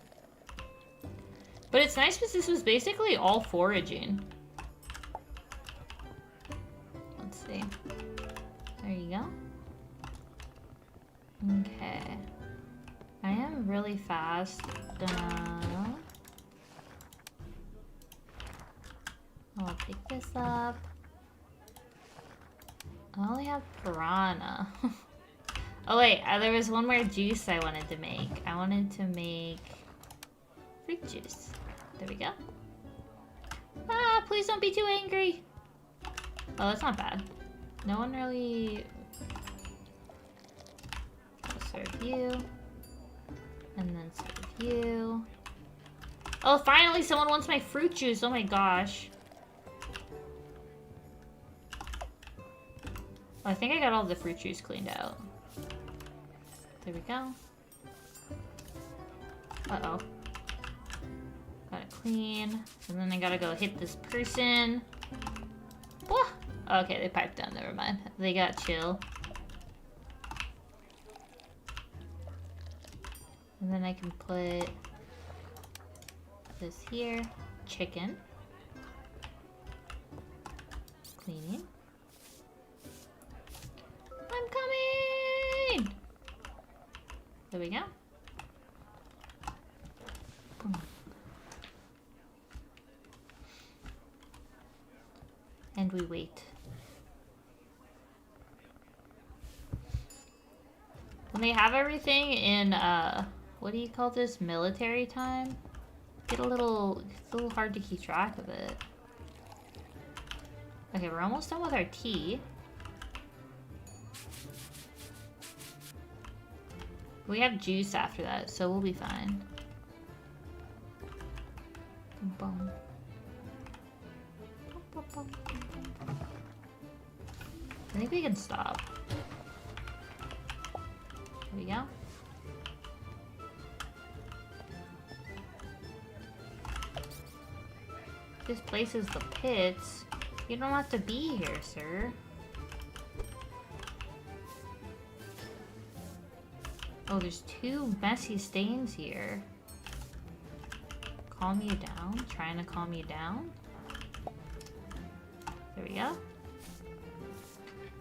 [SPEAKER 1] But it's nice because this was basically all foraging. Let's see. There you go. Okay. I am really fast. I'll pick this up. I only have piranha. Oh wait, there was one more juice I wanted to make. I wanted to make fruit juice. There we go. Ah, please don't be too angry. Oh, that's not bad. No one really... I'll serve you. And then serve you. Oh, finally someone wants my fruit juice. Oh my gosh. Oh, I think I got all the fruit juice cleaned out. There we go. Uh-oh. Got it clean. And then I gotta go hit this person. Whoa! Okay, they piped down. Never mind. They got chill. And then I can put this here. Chicken. Cleaning. I'm coming! There we go. And we wait. When they have everything in, what do you call this? Military time? It's a little hard to keep track of it. Okay, we're almost done with our tea. We have juice after that, so we'll be fine. Boom. I think we can stop. There we go. This place is the pits. You don't have to be here, sir. Oh, there's 2 messy stains here. Calm you down? Trying to calm you down? There we go.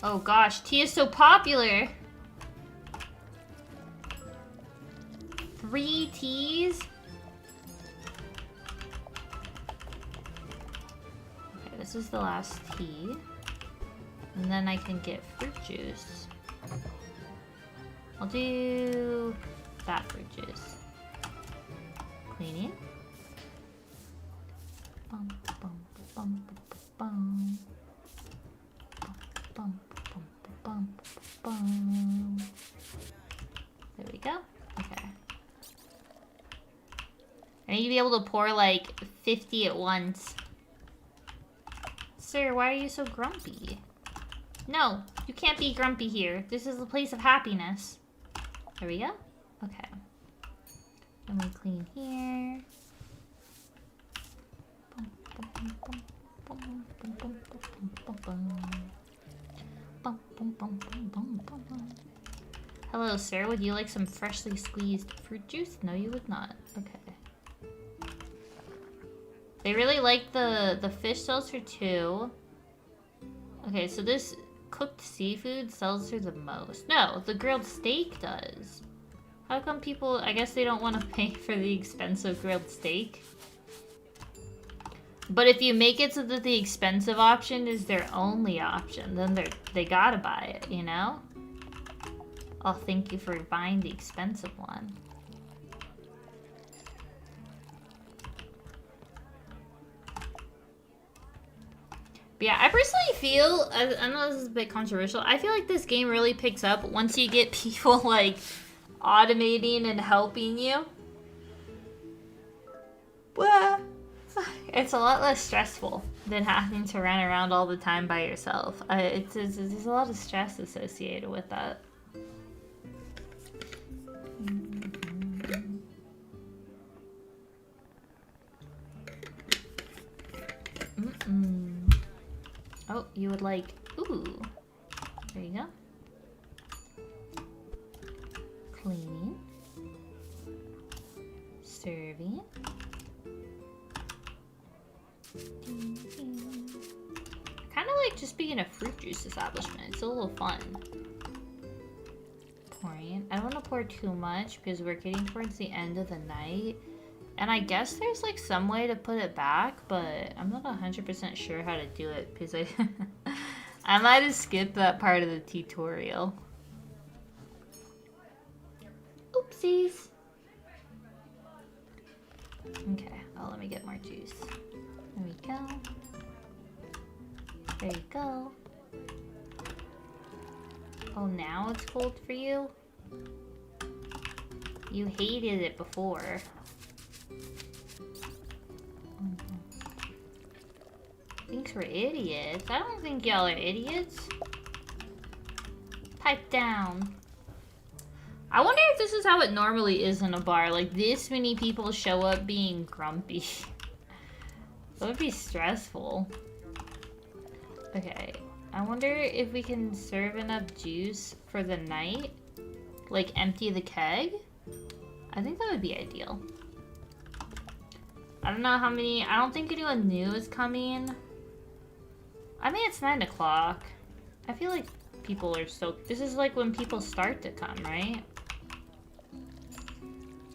[SPEAKER 1] Oh gosh, tea is so popular! 3 teas? Okay, this is the last tea. And then I can get fruit juice. I'll do that fruit juice. Cleaning. Bum, bum, bum, bum, bum, bum, bum, bum. There we go. Okay. I need to be able to pour like 50 at once. Sir, why are you so grumpy? No, you can't be grumpy here. This is the place of happiness. There we go. Okay. And we clean here. Hello, sir. Would you like some freshly squeezed fruit juice? No, you would not. Okay. They really like the fish sells for 2. Okay, so this cooked seafood sells for the most. No, the grilled steak does. How come people, I guess they don't want to pay for the expensive grilled steak? But if you make it so that the expensive option is their only option, then they gotta buy it, you know? Oh, thank you for buying the expensive one. But yeah, I personally feel, I know this is a bit controversial, I feel like this game really picks up once you get people, like, automating and helping you. it's a lot less stressful than having to run around all the time by yourself. There's a lot of stress associated with that. Oh, you would like... Ooh. There you go. Cleaning. Serving. Kind of like just being a fruit juice establishment. It's a little fun. Pouring. I don't want to pour too much because we're getting towards the end of the night. And I guess there's like some way to put it back, but I'm not 100% sure how to do it because I might have skipped that part of the tutorial. Oopsies. Okay, oh, let me get more juice. There we go. There you go. Oh, now it's cold for you? You hated it before. Thinks we're idiots. I don't think y'all are idiots. Pipe down. I wonder if this is how it normally is in a bar. Like, this many people show up being grumpy. That would be stressful. Okay. I wonder if we can serve enough juice for the night. Like, empty the keg. I think that would be ideal. I don't know how many... I don't think anyone new is coming. I mean, it's 9 o'clock. I feel like people are so... This is like when people start to come, right?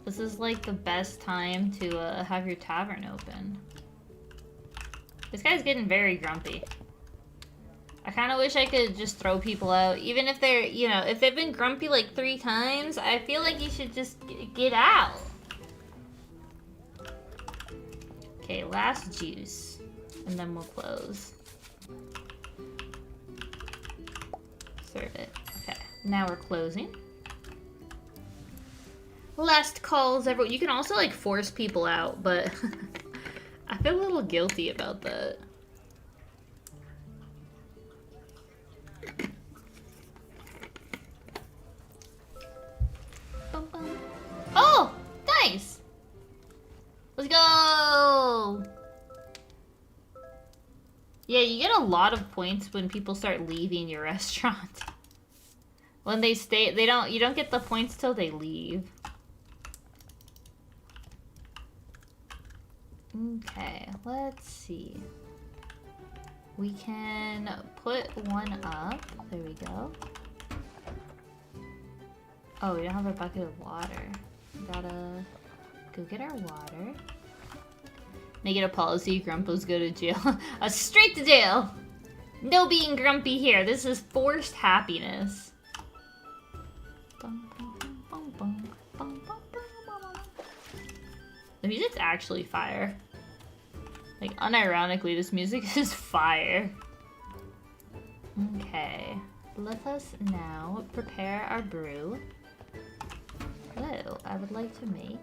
[SPEAKER 1] This is like the best time to have your tavern open. This guy's getting very grumpy. I kind of wish I could just throw people out. Even if they're, you know, if they've been grumpy like 3 times, I feel like you should just get out. Okay, last juice. And then we'll close. Serve it. Okay, now we're closing. Last calls, everyone. You can also like force people out, but I feel a little guilty about that. Bum, bum. Oh, nice. Let's go. Yeah, you get a lot of points when people start leaving your restaurant. When they stay, you don't get the points till they leave. Okay, let's see. We can put one up. There we go. Oh, we don't have a bucket of water. We gotta go get our water. Make it a policy, grumpos go to jail. Straight to jail! No being grumpy here. This is forced happiness. The music's actually fire. Like, unironically, this music is fire. Okay. Let us now prepare our brew. Hello, I would like to make...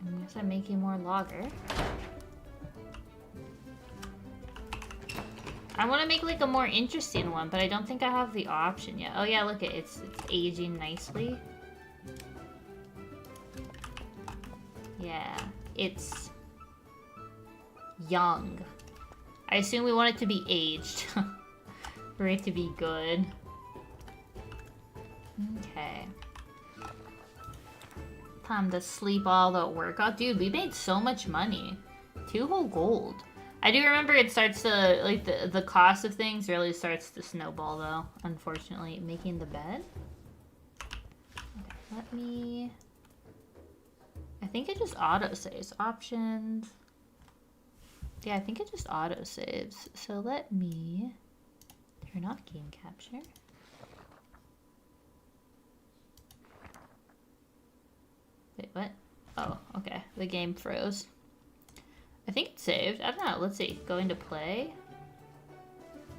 [SPEAKER 1] I guess I'm making more lager. I want to make like a more interesting one, but I don't think I have the option yet. Oh yeah, look at it's aging nicely. Yeah, it's young. I assume we want it to be aged for it to be good. Okay. Time to sleep all the workout. Dude, we made so much money. 2 whole gold. I do remember it starts to, like, the cost of things really starts to snowball, though, unfortunately. Making the bed. Okay, let me... I think it just auto-saves. Options. Yeah, I think it just auto-saves. So let me turn off game capture. Wait, what? Oh, okay. The game froze. I think it's saved. I don't know. Let's see. Go into play.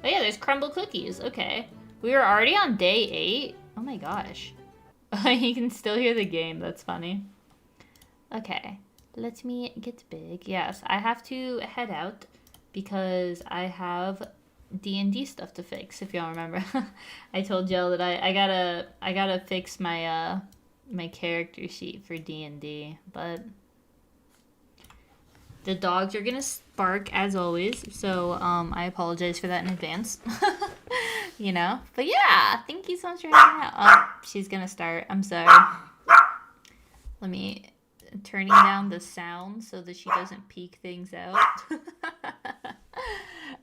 [SPEAKER 1] Oh yeah, there's crumble cookies. Okay. We were already on day 8. Oh my gosh. You can still hear the game. That's funny. Okay. Let me get big. Yes, I have to head out because I have D&D stuff to fix. If y'all remember, I told y'all that I gotta fix my my character sheet for D&D, but the dogs are gonna bark as always, so I apologize for that in advance. You know, but yeah, thank you so much for hanging out. Oh, she's gonna start. I'm sorry. Let me turning down the sound so that she doesn't peek things out.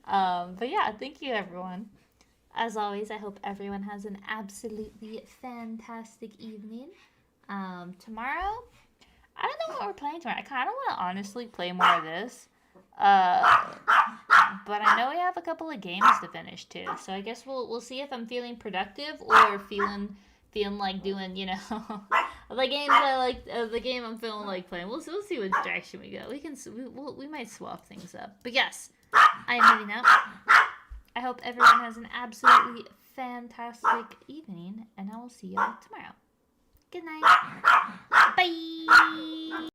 [SPEAKER 1] But yeah, thank you everyone. As always, I hope everyone has an absolutely fantastic evening. Tomorrow, I don't know what we're playing tomorrow. I kind of want to honestly play more of this. But I know we have a couple of games to finish too. So I guess we'll see if I'm feeling productive or feeling like doing, you know, the games I like, the game I'm feeling like playing. We'll see which direction we go. We might swap things up. But yes, I am moving out. I hope everyone has an absolutely fantastic evening, and I will see you all tomorrow. Good night. Bye.